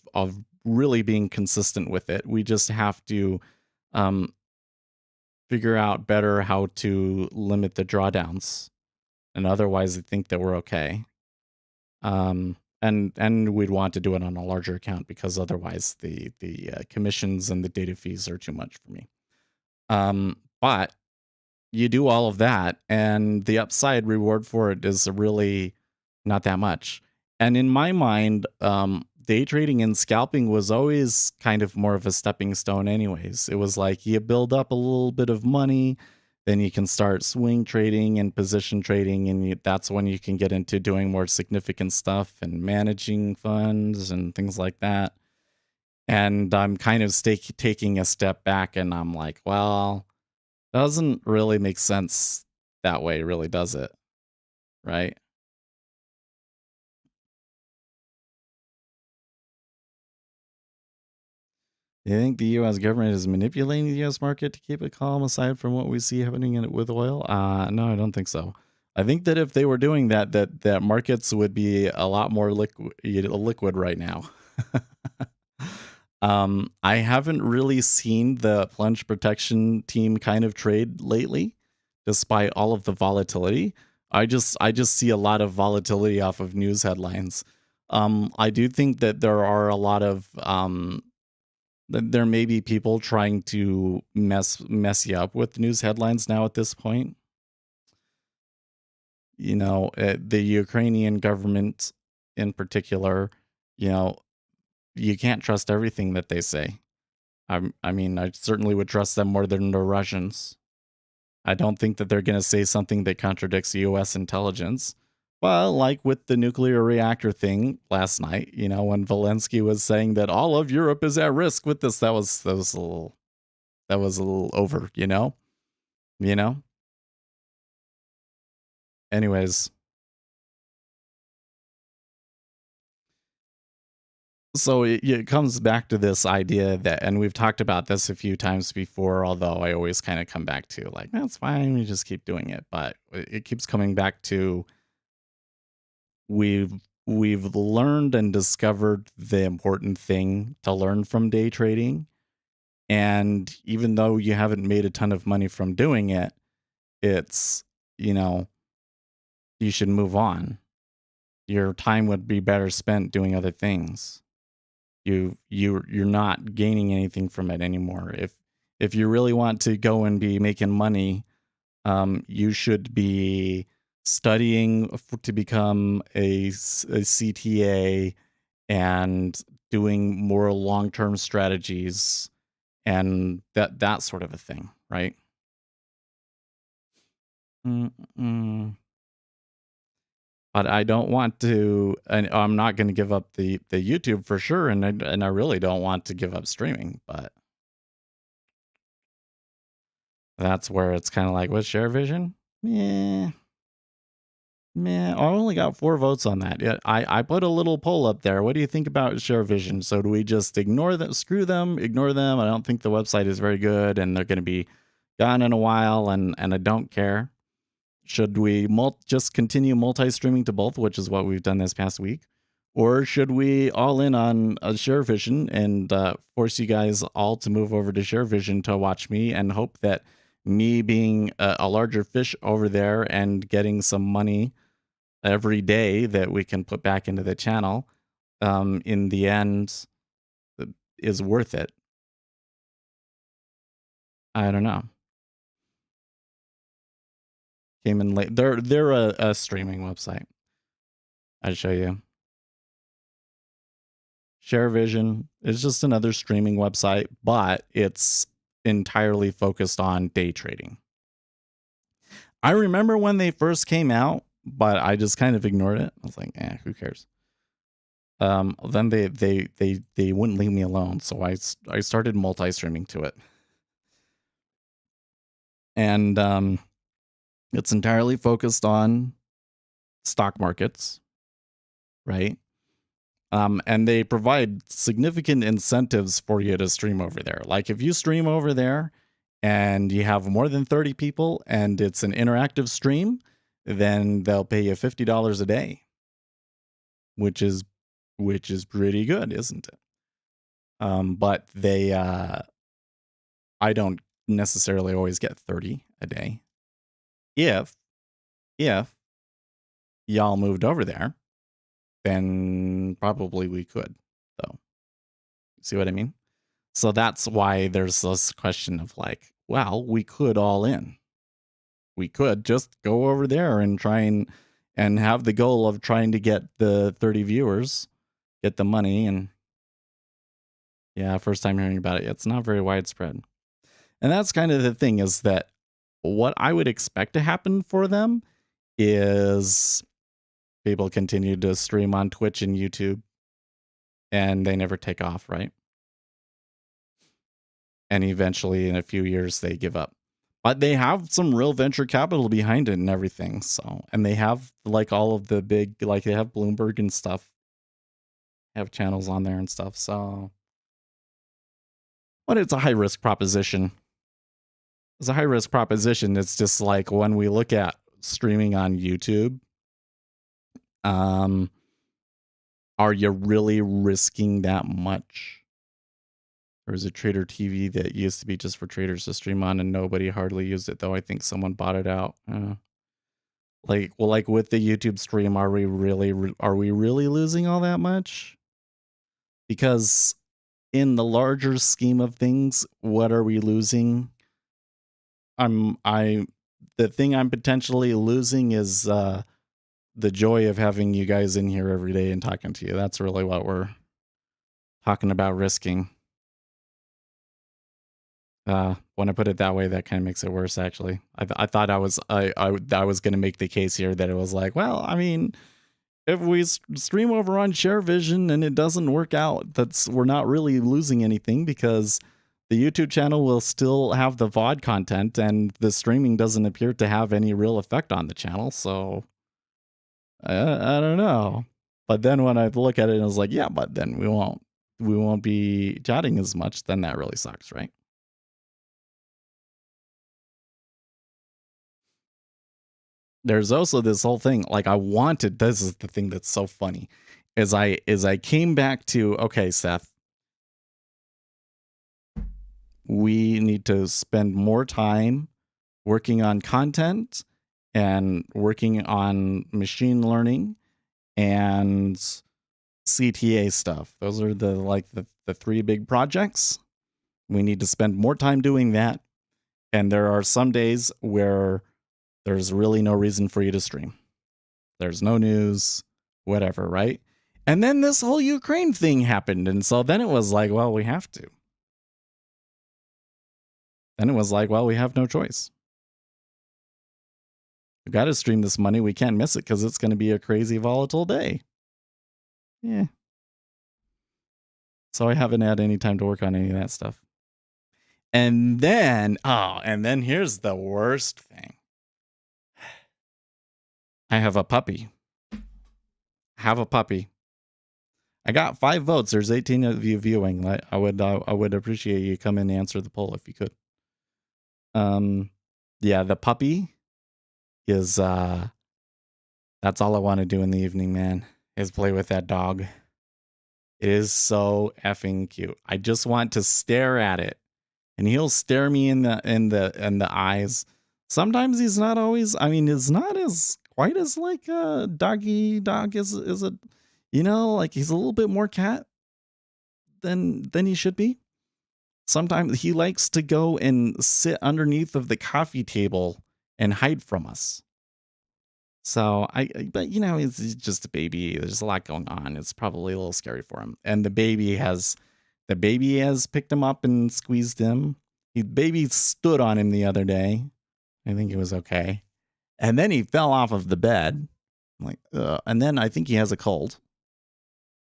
really being consistent with it. We just have to um, figure out better how to limit the drawdowns, and otherwise, I think that we're okay. And we'd want to do it on a larger account because otherwise the commissions and the data fees are too much for me. But you do all of that, and the upside reward for it is really not that much. And in my mind, day trading and scalping was always kind of more of a stepping stone, anyways. It was like you build up a little bit of money, then you can start swing trading and position trading, and that's when you can get into doing more significant stuff and managing funds and things like that. And I'm kind of taking a step back, and I'm like, well, doesn't really make sense that way, really, does it? Right? Do you think the U.S. government is manipulating the U.S. market to keep it calm aside from what we see happening in it with oil? No, I don't think so. I think that if they were doing that, that markets would be a lot more liquid right now. I haven't really seen the plunge protection team kind of trade lately, despite all of the volatility. I just see a lot of volatility off of news headlines. I do think that there are a lot of there may be people trying to mess you up with news headlines now at this point. The Ukrainian government in particular, you know, you can't trust everything that they say. I mean, I certainly would trust them more than the Russians. I don't think that they're going to say something that contradicts US intelligence. Well, like with the nuclear reactor thing last night, when Zelensky was saying that all of Europe is at risk with this, that was a little over, you know. Anyways, so it comes back to this idea that, and we've talked about this a few times before, although I always kind of come back to like, that's fine, we just keep doing it. But it keeps coming back to we've we've learned and discovered the important thing to learn from day trading. And even though you haven't made a ton of money from doing it, it's, you know, you should move on. Your time would be better spent doing other things. You're not gaining anything from it anymore. If you really want to go and be making money, you should be studying to become a CTA and doing more long-term strategies and that sort of a thing, right? Mm-mm. but I don't want to, and I'm not going to give up the YouTube for sure, and I really don't want to give up streaming, but that's where it's kind of like with Share Vision. Yeah, man, I only got 4 votes on that. Yeah, I put a little poll up there. What do you think about Share Vision? So do we just ignore them, screw them, ignore them? I don't think the website is very good, and they're going to be gone in a while, and I don't care. Should we just continue multi-streaming to both, which is what we've done this past week? Or should we all in on Share Vision and force you guys all to move over to Share Vision to watch me and hope that me being a larger fish over there and getting some money every day that we can put back into the channel, in the end, is worth it? I don't know. Came in late. They're a streaming website. I'll show you. ShareVision is just another streaming website, but it's entirely focused on day trading. I remember when they first came out, but I just kind of ignored it. I was like, who cares? Then they wouldn't leave me alone, so I started multi-streaming to it. And it's entirely focused on stock markets, right? And they provide significant incentives for you to stream over there. Like if you stream over there and you have more than 30 people and it's an interactive stream, then they'll pay you $50 a day, which is pretty good, isn't it? But they I don't necessarily always get 30 a day. If y'all moved over there, then probably we could, though. See what I mean? So that's why there's this question of like, well, we could all in. We could just go over there and try and have the goal of trying to get the 30 viewers, get the money. And yeah, first time hearing about it. It's not very widespread. And that's kind of the thing, is that what I would expect to happen for them is people continue to stream on Twitch and YouTube and they never take off, right? And eventually in a few years they give up. But they have some real venture capital behind it and everything. So, and they have like all of the big, like they have Bloomberg and stuff, have channels on there and stuff. So, but it's a high risk proposition. It's a high risk proposition. It's just like when we look at streaming on YouTube, are you really risking that much? There was a Trader TV that used to be just for traders to stream on, and nobody hardly used it, though. I think someone bought it out. Like with the YouTube stream, are we really losing all that much? Because in the larger scheme of things, what are we losing? The thing I'm potentially losing is the joy of having you guys in here every day and talking to you. That's really what we're talking about risking. When I put it that way, that kind of makes it worse. Actually, I thought I was going to make the case here that it was like, well, I mean, if we stream over on ShareVision and it doesn't work out, we're not really losing anything, because the YouTube channel will still have the VOD content and the streaming doesn't appear to have any real effect on the channel. So I don't know. But then when I look at it, I was like, yeah, but then we won't be chatting as much. Then that really sucks, right? There's also this whole thing, like this is the thing that's so funny, is I came back to, okay, Seth, we need to spend more time working on content and working on machine learning and CTA stuff. Those are the 3 big projects. We need to spend more time doing that. And there are some days where there's really no reason for you to stream. There's no news, whatever, right? And then this whole Ukraine thing happened. And so then it was like, well, we have to. Then it was like, well, we have no choice. We got to stream this money. We can't miss it because it's going to be a crazy volatile day. Yeah. So I haven't had any time to work on any of that stuff. And then here's the worst thing. I have a puppy. I got 5 votes. There's 18 of you viewing. I would appreciate you come in and answer the poll if you could. Yeah, the puppy is that's all I want to do in the evening, man, is play with that dog. It is so effing cute. I just want to stare at it, and he'll stare me in the eyes. Sometimes he's not always. I mean, it's not as quite as like a dog is a, like he's a little bit more cat than he should be. Sometimes he likes to go and sit underneath of the coffee table and hide from us. So but he's just a baby. There's a lot going on. It's probably a little scary for him. And the baby has picked him up and squeezed him. The baby stood on him the other day. I think it was okay. And then he fell off of the bed. I'm like, and then I think he has a cold.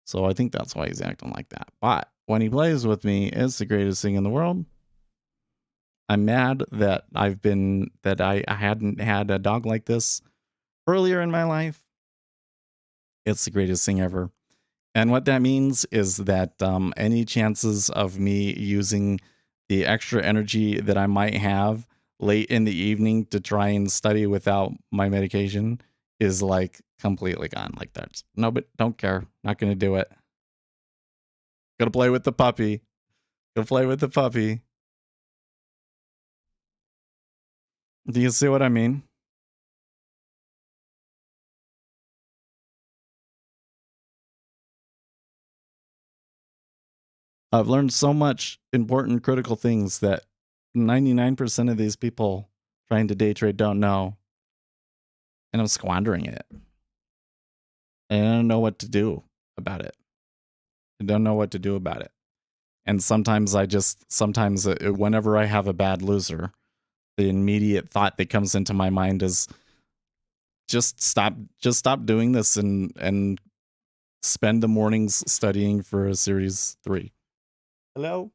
So I think that's why he's acting like that. But when he plays with me, it's the greatest thing in the world. I'm mad that I hadn't had a dog like this earlier in my life. It's the greatest thing ever. And what that means is that any chances of me using the extra energy that I might have late in the evening to try and study without my medication is like completely gone. Like that's no, but don't care. Not going to do it. Gonna play with the puppy. Do you see what I mean? I've learned so much important, critical things that 99% of these people trying to day trade don't know. And I'm squandering it. And I don't know what to do about it. And sometimes whenever I have a bad loser, the immediate thought that comes into my mind is just stop doing this and spend the mornings studying for a series 3. Hello?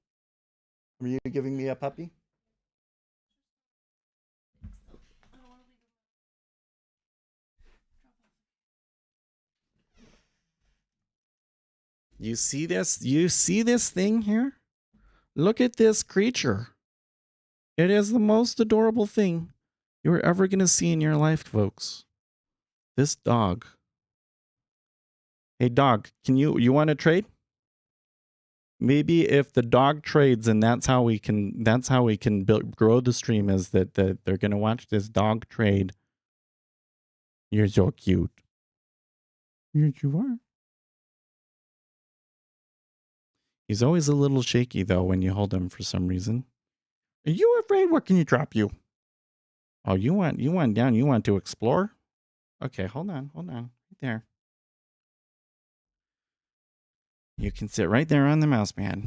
Are you giving me a puppy? You see this? You see this thing here? Look at this creature. It is the most adorable thing you're ever going to see in your life, folks. This dog. Hey, dog, you want to trade? Maybe if the dog trades, and that's how we can grow the stream, is that they're going to watch this dog trade. You're so cute. Yes, you are. He's always a little shaky, though, when you hold him for some reason. Are you afraid? What can you drop you? Oh, you want down? You want to explore? Okay, hold on. Right there. You can sit right there on the mouse pad.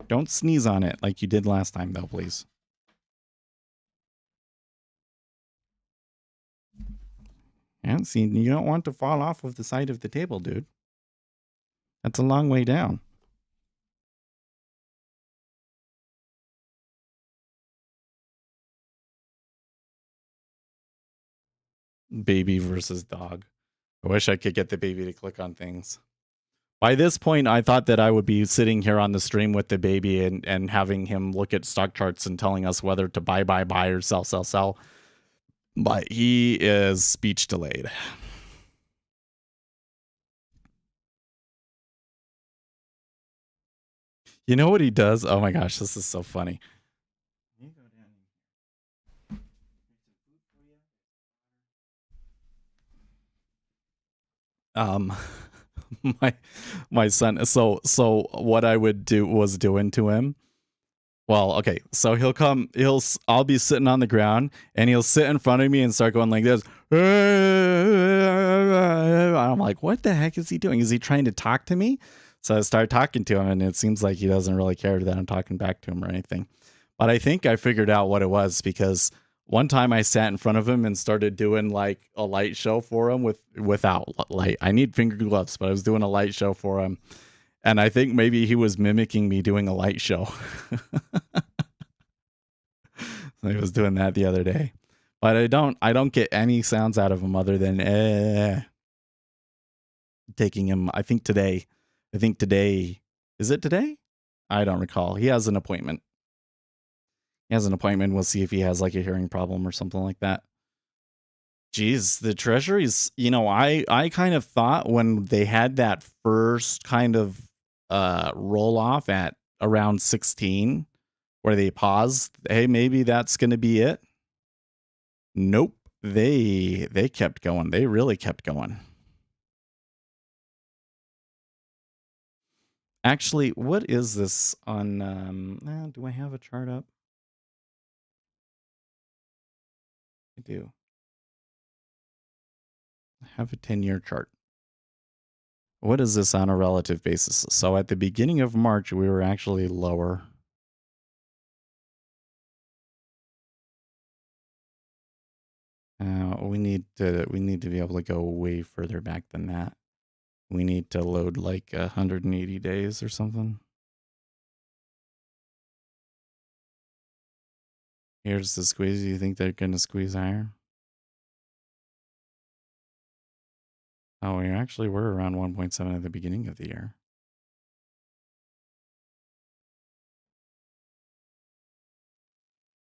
Don't sneeze on it like you did last time, though, please. Yeah, see, you don't want to fall off of the side of the table, dude. That's a long way down. Baby versus dog. I wish I could get the baby to click on things. By this point, I thought that I would be sitting here on the stream with the baby and having him look at stock charts and telling us whether to buy or sell. But he is speech delayed. You know what he does? Oh my gosh, this is so funny. My son, so what I would do was doing to him. Well, okay, so I'll be sitting on the ground and he'll sit in front of me and start going like this. I'm like, what the heck is he doing? Is he trying to talk to me? So I start talking to him and it seems like he doesn't really care that I'm talking back to him or anything. But I think I figured out what it was, because One time I sat in front of him and started doing like a light show for him without light. I need finger gloves, but I was doing a light show for him. And I think maybe he was mimicking me doing a light show. He was doing that the other day. But I don't get any sounds out of him other than taking him. I think today, is it today? I don't recall. He has an appointment. We'll see if he has like a hearing problem or something like that. Geez, the treasuries, I kind of thought when they had that first kind of roll off at around 16 where they paused, hey, maybe that's going to be it. Nope. They kept going. They really kept going. Actually, what is this on do I have a chart up? I do. I have a 10-year chart. What is this on a relative basis? So at the beginning of March, we were actually lower. We need to be able to go way further back than that. We need to load like 180 days or something. Here's the squeeze. You think they're going to squeeze higher? Oh, we actually were around 1.7 at the beginning of the year.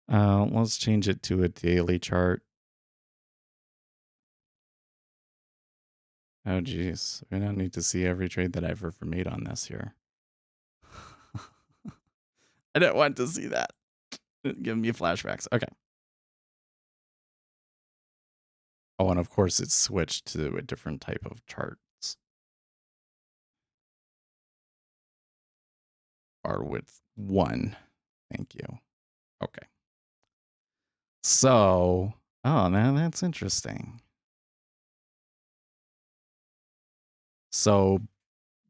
Let's change it to a daily chart. Oh, geez. We don't need to see every trade that I've ever made on this here. I don't want to see that. Give me flashbacks. Okay. Oh, and of course it's switched to a different type of charts. Bar width 1. Thank you. Okay. So, oh, man, that's interesting. So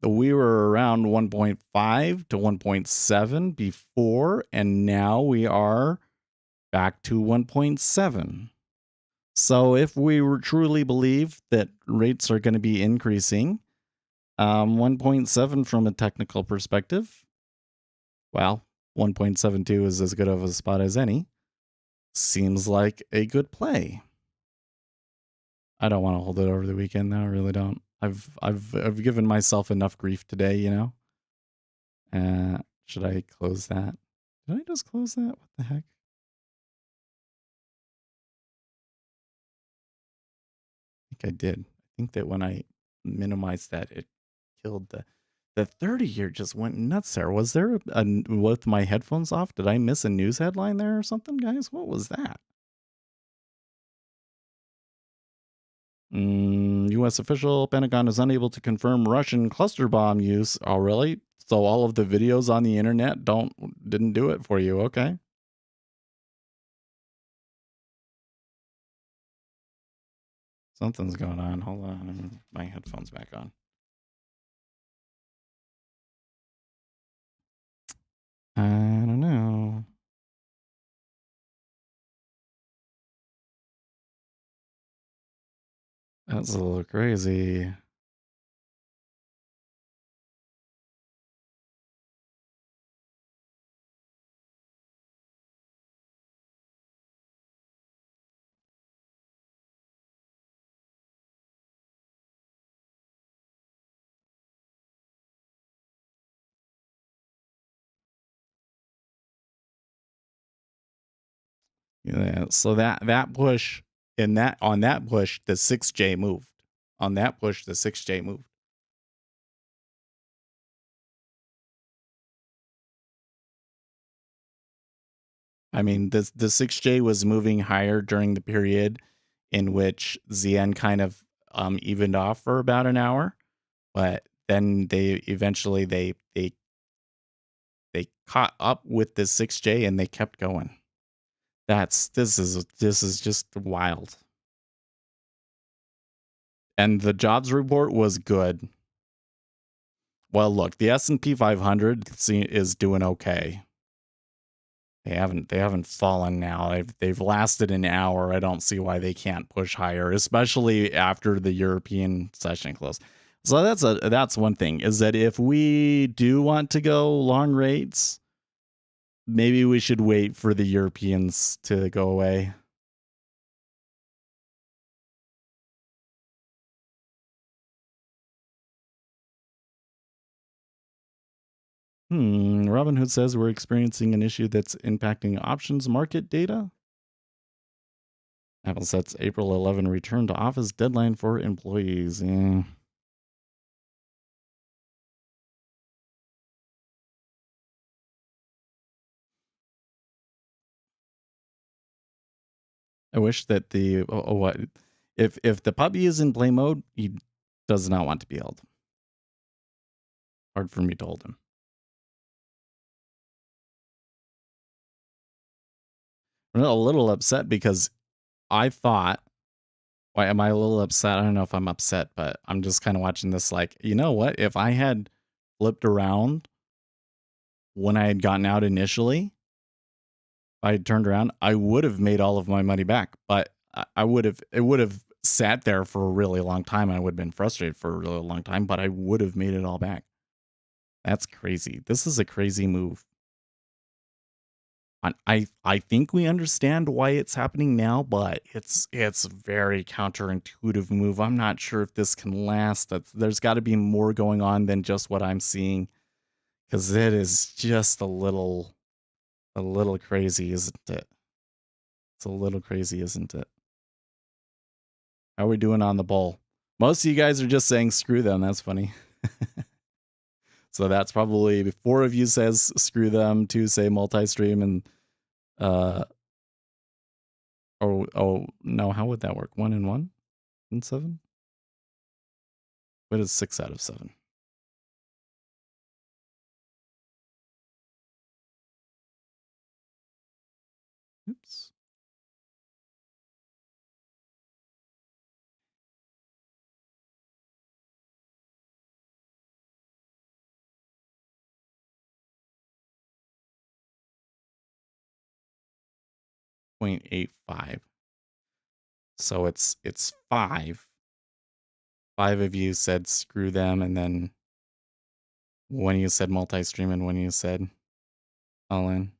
we were around 1.5 to 1.7 before, and now we are back to 1.7. So if we were truly believe that rates are going to be increasing, 1.7 from a technical perspective, well, 1.72 is as good of a spot as any. Seems like a good play. I don't want to hold it over the weekend though. I really don't. I've given myself enough grief today, should I close that? Did I just close that? What the heck? I think I did. I think that when I minimized that, it killed the 30-year just went nuts there. Was there with my headphones off? Did I miss a news headline there or something, guys? What was that? U.S. official Pentagon is unable to confirm Russian cluster bomb use. Oh, really? So all of the videos on the internet didn't do it for you. Okay. Something's going on. Hold on. My headphones back on. I don't know. That's a little crazy. Yeah, so that push on that push, the 6J moved. On that push, the 6J moved. I mean, the 6J was moving higher during the period in which ZN kind of evened off for about an hour, but then they eventually they caught up with the 6J and they kept going. This is just wild. And the jobs report was good. Well, look, the S&P 500 is doing okay. They haven't fallen now. They've lasted an hour. I don't see why they can't push higher, especially after the European session closed. So that's one thing, is that if we do want to go long rates, maybe we should wait for the Europeans to go away. Robinhood says we're experiencing an issue that's impacting options market data. Apple sets April 11 return to office deadline for employees. I wish that what if the puppy is in play mode, he does not want to be held. Hard for me to hold him. I'm a little upset because I thought, why am I a little upset? I don't know if I'm upset, but I'm just kind of watching this like, you know what? If I had flipped around when I had gotten out initially, if I had turned around, I would have made all of my money back. But it would have sat there for a really long time. And I would have been frustrated for a really long time, but I would have made it all back. That's crazy. This is a crazy move. I think we understand why it's happening now, but it's a very counterintuitive move. I'm not sure if this can last. There's got to be more going on than just what I'm seeing, because it is just a little crazy, isn't it? It's a little crazy, isn't it? How are we doing on the bowl? Most of you guys are just saying screw them. That's funny. So that's probably 4 of you says screw them, 2 say multi-stream, and uh oh no, how would that work? 1 and 1 and 7? What is 6 out of 7? Oops. .85. So it's 5. 5 of you said screw them, and then 1 of you said multi-stream, and 1 of you said all in.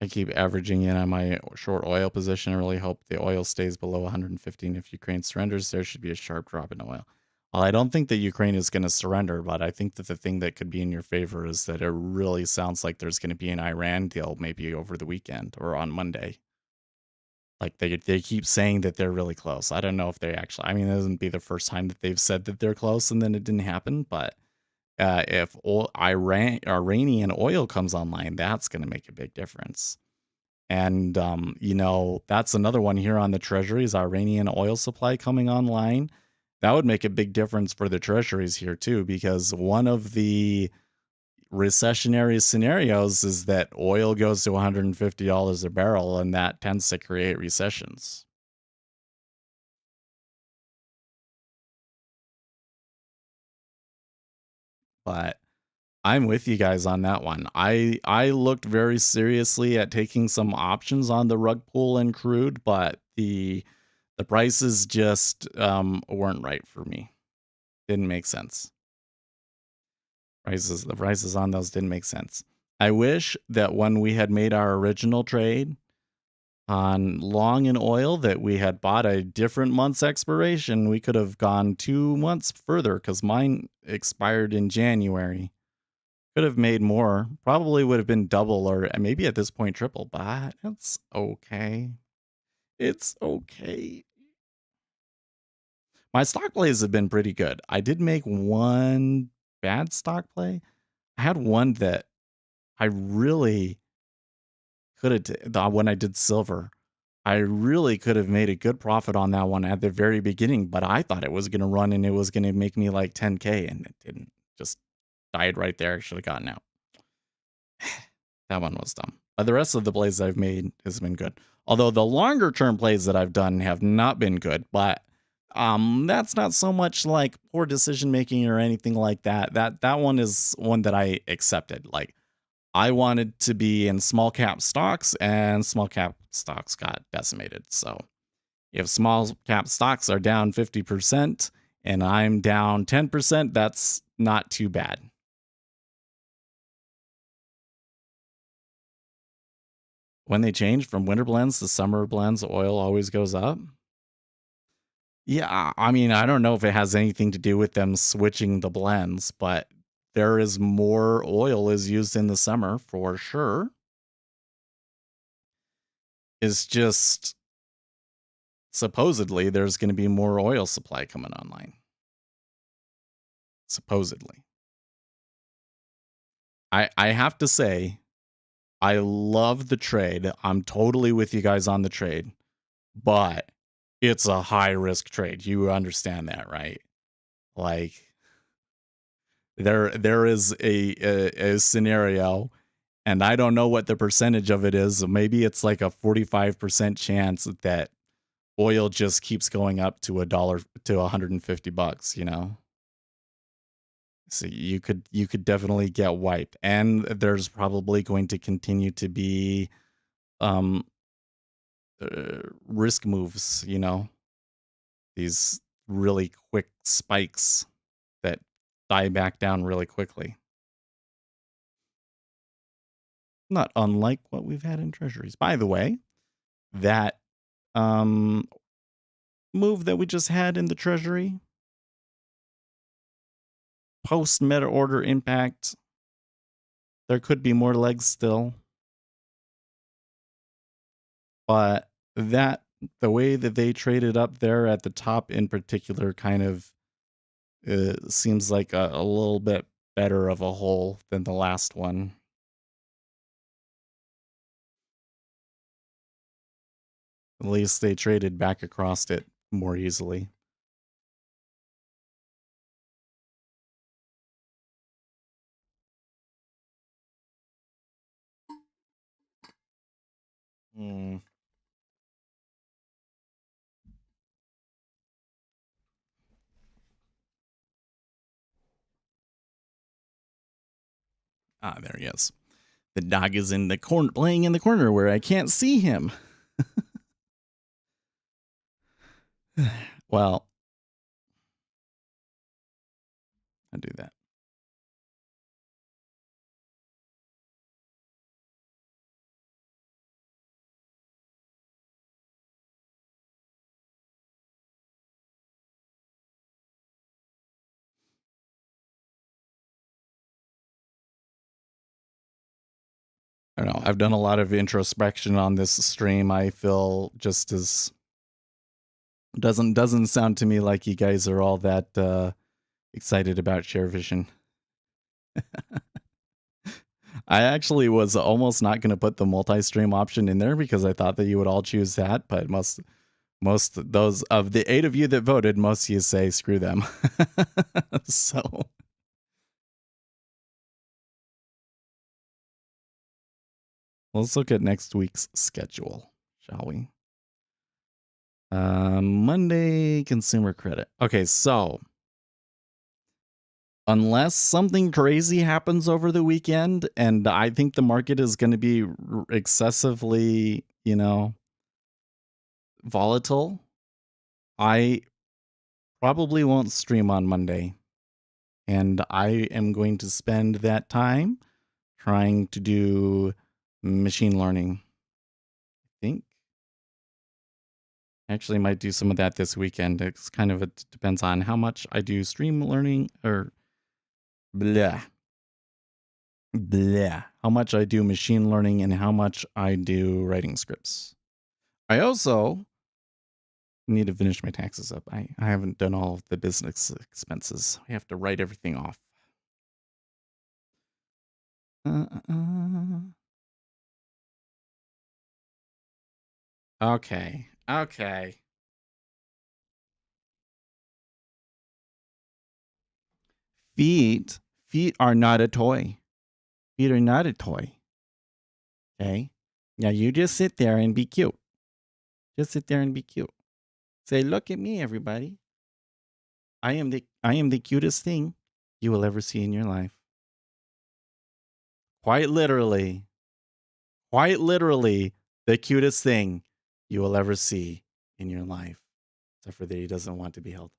I keep averaging in on my short oil position. I really hope the oil stays below 115. If Ukraine surrenders, there should be a sharp drop in oil. Well, I don't think that Ukraine is going to surrender, but I think that the thing that could be in your favor is that it really sounds like there's going to be an Iran deal maybe over the weekend or on Monday. Like they keep saying that they're really close. I don't know if they actually. I mean, it doesn't be the first time that they've said that they're close and then it didn't happen. But if Iranian oil comes online, that's going to make a big difference. And, that's another one here on the treasuries, Iranian oil supply coming online. That would make a big difference for the treasuries here too, because one of the recessionary scenarios is that oil goes to $150 a barrel, and that tends to create recessions. But I'm with you guys on that one. I looked very seriously at taking some options on the rug pull and crude, but the prices just weren't right for me. Didn't make sense. The prices on those didn't make sense. I wish that when we had made our original trade on long in oil that we had bought a different month's expiration. We could have gone 2 months further because mine expired in January. Could have made more. Probably would have been double or maybe at this point triple, but it's okay. It's okay. My stock plays have been pretty good. I did make one bad stock play. I had one that I really could have, when I did silver, I really could have made a good profit on that one at the very beginning, but I thought it was going to run and it was going to make me like 10K, and it didn't. Just died right there. I should have gotten out. That one was dumb. But the rest of the plays I've made has been good. Although the longer term plays that I've done have not been good, but That's not so much like poor decision making or anything like that. That one is one that I accepted. Like I wanted to be in small cap stocks and small cap stocks got decimated. So if small cap stocks are down 50% and I'm down 10%, that's not too bad. When they change from winter blends to summer blends, oil always goes up. Yeah, I mean, I don't know if it has anything to do with them switching the blends, but there is more oil is used in the summer for sure. It's just supposedly there's going to be more oil supply coming online. Supposedly. I have to say, I love the trade. I'm totally with you guys on the trade, but it's a high risk trade. You understand that, right? Like there is a scenario and I don't know what the percentage of it is. Maybe it's like a 45% chance that oil just keeps going up to $1 to $150, you know? So you could definitely get wiped. And there's probably going to continue to be um risk moves, you know, these really quick spikes that die back down really quickly. Not unlike what we've had in treasuries. By the way, that um move that we just had in the treasury, post meta order impact, there could be more legs still, but that the way that they traded up there at the top in particular kind of seems like a little bit better of a hole than the last one. At least they traded back across it more easily. Mm. Ah, there he is. The dog is in the corner, playing in the corner where I can't see him. Well, I do that. I don't know. I've done a lot of introspection on this stream. I feel just as doesn't sound to me like you guys are all that excited about share vision. I actually was almost not going to put the multi-stream option in there because I thought that you would all choose that, but most those of the 8 of you that voted, most of you say screw them. So let's look at next week's schedule, shall we? Monday consumer credit. Okay, so unless something crazy happens over the weekend, and I think the market is going to be excessively, volatile, I probably won't stream on Monday. And I am going to spend that time trying to do machine learning. I think actually might do some of that this weekend. It's kind of it depends on how much I do stream learning or blah blah. How much I do machine learning and how much I do writing scripts. I also need to finish my taxes up. I haven't done all of the business expenses. I have to write everything off. Okay. Okay. Feet are not a toy. Feet are not a toy. Okay. Now you just sit there and be cute. Just sit there and be cute. Say, look at me, everybody. I am the cutest thing you will ever see in your life. Quite literally, quite literally, the cutest thing you will ever see in your life. Except for that he doesn't want to be held.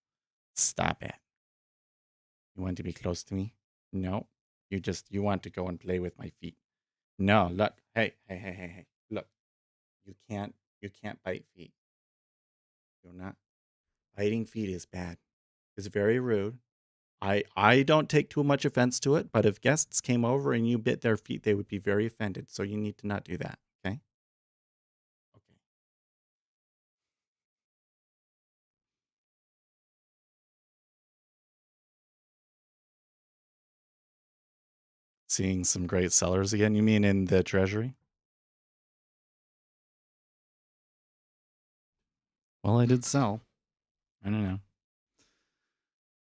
Stop it. You want to be close to me? No. You want to go and play with my feet. No, look. Hey, hey, hey, hey, hey. Look. You can't bite feet. You're not. Biting feet is bad. It's very rude. I don't take too much offense to it, but if guests came over and you bit their feet, they would be very offended. So you need to not do that. Okay? Okay. Seeing some great sellers again. You mean in the treasury? Well, I did sell. I don't know.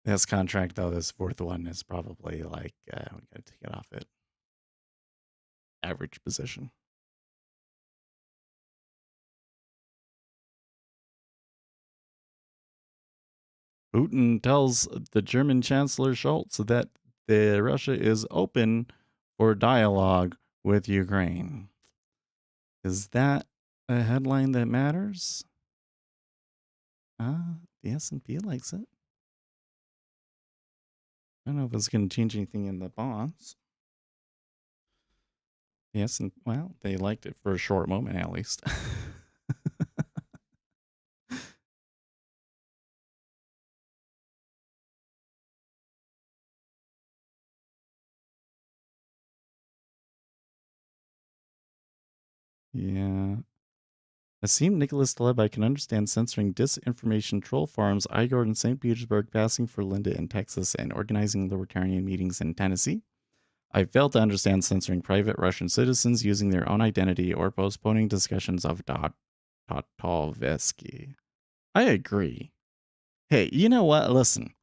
This contract though, this fourth one is probably like we gotta take it off at average position. Putin tells the German Chancellor Scholz that Russia is open for dialogue with Ukraine. Is that a headline that matters? The S&P likes it. I don't know if it's going to change anything in the bonds. Yes, and well, they liked it for a short moment at least. Yeah. Asim Nicholas Taleb, I can understand censoring disinformation troll farms, Igor in St. Petersburg, passing for Linda in Texas, and organizing libertarian meetings in Tennessee. I fail to understand censoring private Russian citizens using their own identity or postponing discussions of Totovsky. I agree. Hey, you know what? Listen,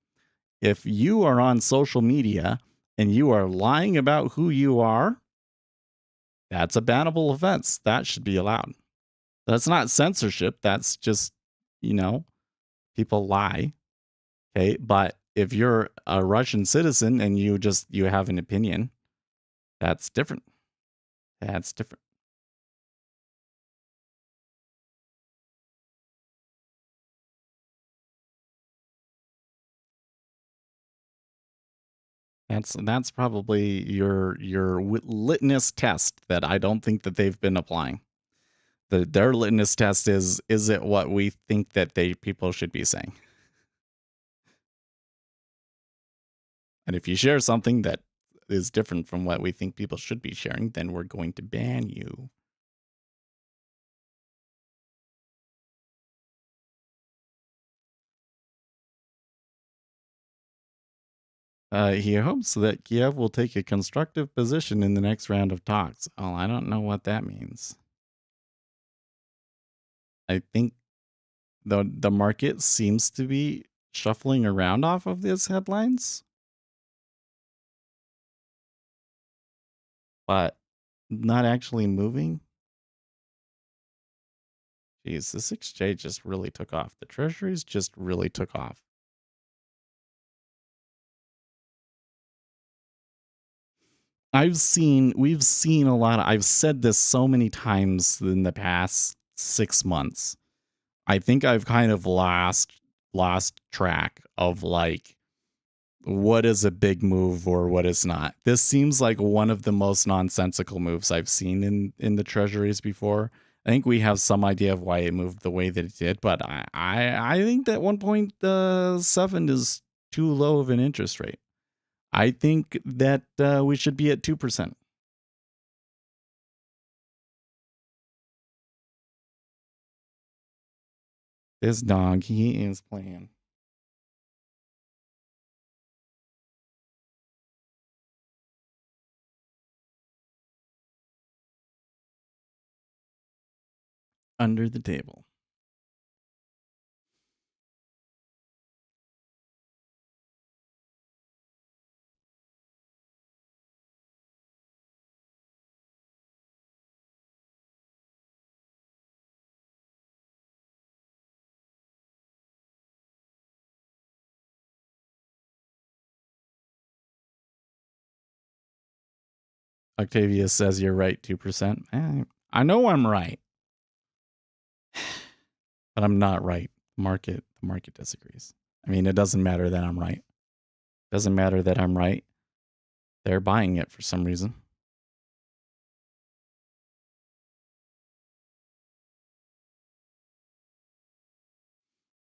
if you are on social media and you are lying about who you are, that's a bannable offense. That should be allowed. That's not censorship. That's just, you know, people lie. Okay. But if you're a Russian citizen and you have an opinion, that's different. That's different. That's probably your litmus test that I don't think that they've been applying. Their litmus test is it what we think that people should be saying? And if you share something that is different from what we think people should be sharing, then we're going to ban you. He hopes that Kiev will take a constructive position in the next round of talks. Oh, I don't know what that means. I think the market seems to be shuffling around off of these headlines, but not actually moving. Jeez, this exchange just really took off. The treasuries just really took off. We've seen a lot of, I've said this so many times in the past 6 months. I think I've kind of lost track of like what is a big move or what is not. This seems like one of the most nonsensical moves I've seen in the treasuries before. I think we have some idea of why it moved the way that it did, but I think that 1.7 is too low of an interest rate. I think that we should be at 2%. This dog, he is playing. Under the table. Octavia says you're right, 2%. I know I'm right, but I'm not right. The market disagrees. I mean, it doesn't matter that I'm right. It doesn't matter that I'm right. They're buying it for some reason.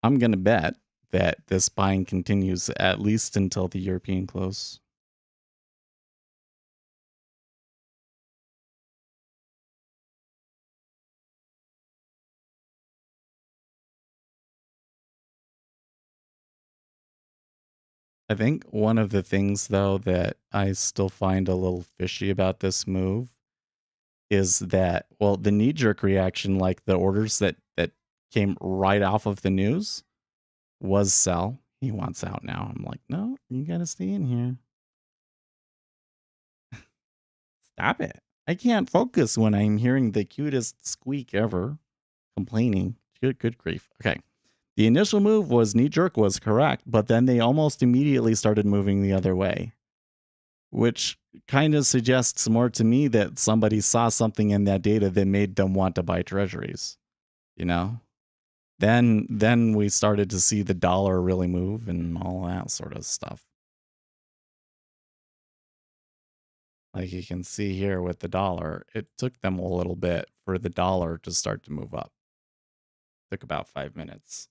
I'm going to bet that this buying continues at least until the European close. I think one of the things, though, that I still find a little fishy about this move is that, well, the knee jerk reaction, like the orders that came right off of the news, was sell. He wants out now. I'm like, no, you got to stay in here. Stop it. I can't focus when I'm hearing the cutest squeak ever complaining. Good grief. Okay. The initial move was knee jerk was correct, but then they almost immediately started moving the other way, which kind of suggests more to me that somebody saw something in that data that made them want to buy treasuries, you know? Then we started to see the dollar really move and all that sort of stuff. Like you can see here with the dollar, it took them a little bit for the dollar to start to move up. Took about 5 minutes.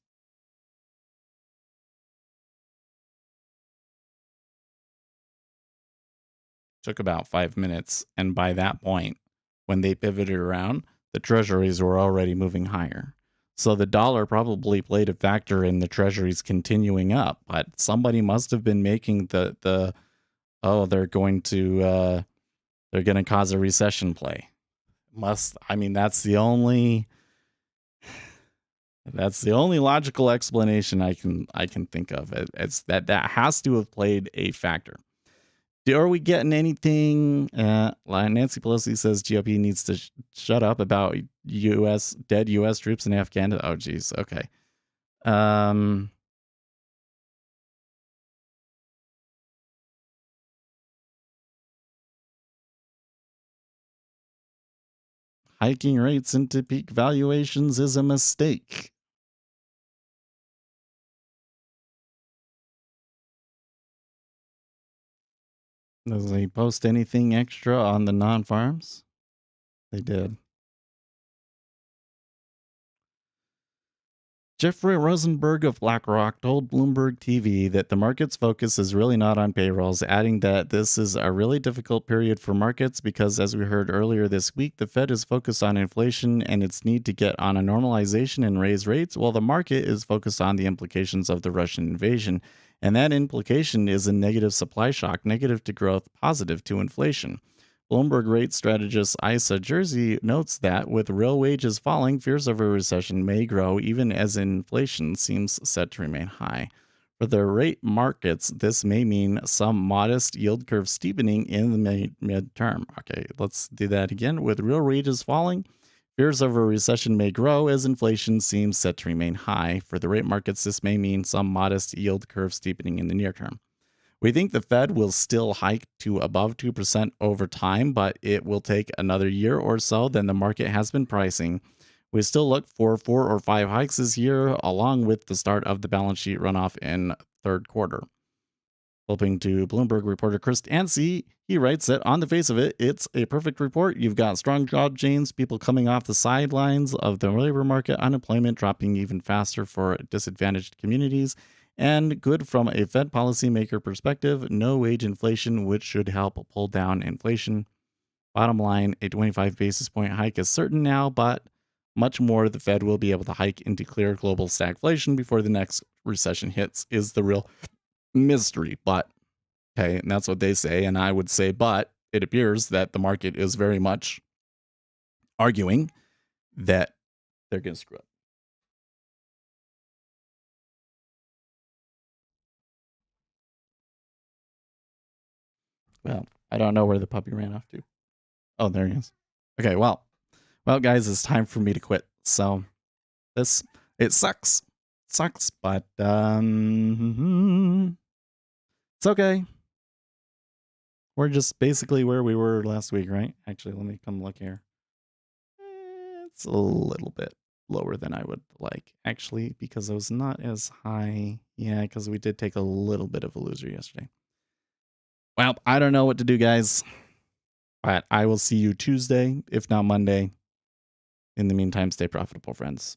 Took about 5 minutes, and by that point, when they pivoted around, the treasuries were already moving higher. So the dollar probably played a factor in the treasuries continuing up, but somebody must have been making the oh, they're going to cause a recession play. I mean, that's the only logical explanation I can think of. It's that has to have played a factor. Are we getting anything? Nancy Pelosi says GOP needs to shut up about dead U.S. troops in Afghanistan. Oh, geez. Okay. Hiking rates into peak valuations is a mistake. Does they post anything extra on the non-farms? They did. Jeffrey Rosenberg of BlackRock told Bloomberg TV that the market's focus is really not on payrolls, adding that this is a really difficult period for markets because, as we heard earlier this week, the Fed is focused on inflation and its need to get on a normalization and raise rates, while the market is focused on the implications of the Russian invasion. And that implication is a negative supply shock, negative to growth, positive to inflation. Bloomberg rate strategist Isa Jersey notes that with real wages falling, fears of a recession may grow even as inflation seems set to remain high. For the rate markets, this may mean some modest yield curve steepening in the midterm. Okay, let's do that again. With real wages falling, fears of a recession may grow as inflation seems set to remain high. For the rate markets, this may mean some modest yield curve steepening in the near term. We think the Fed will still hike to above 2% over time, but it will take another year or so than the market has been pricing. We still look for 4 or 5 hikes this year, along with the start of the balance sheet runoff in third quarter. Flipping to Bloomberg reporter Chris Ansey, he writes that on the face of it, it's a perfect report. You've got strong job gains, people coming off the sidelines of the labor market, unemployment dropping even faster for disadvantaged communities, and good from a Fed policymaker perspective, no wage inflation, which should help pull down inflation. Bottom line, a 25 basis point hike is certain now, but much more the Fed will be able to hike into clear global stagflation before the next recession hits is the real mystery. But, okay, and that's what they say. And I would say, but it appears that the market is very much arguing that they're going to screw up. Well, I don't know where the puppy ran off to. Oh, there he is. Okay, well, guys, it's time for me to quit. So it sucks. It sucks, but it's okay. We're just basically where we were last week, right? Actually, let me come look here. It's a little bit lower than I would like, actually, because I was not as high. Yeah, because we did take a little bit of a loser yesterday. Well, I don't know what to do, guys, but I will see you Tuesday, if not Monday. In the meantime, stay profitable, friends.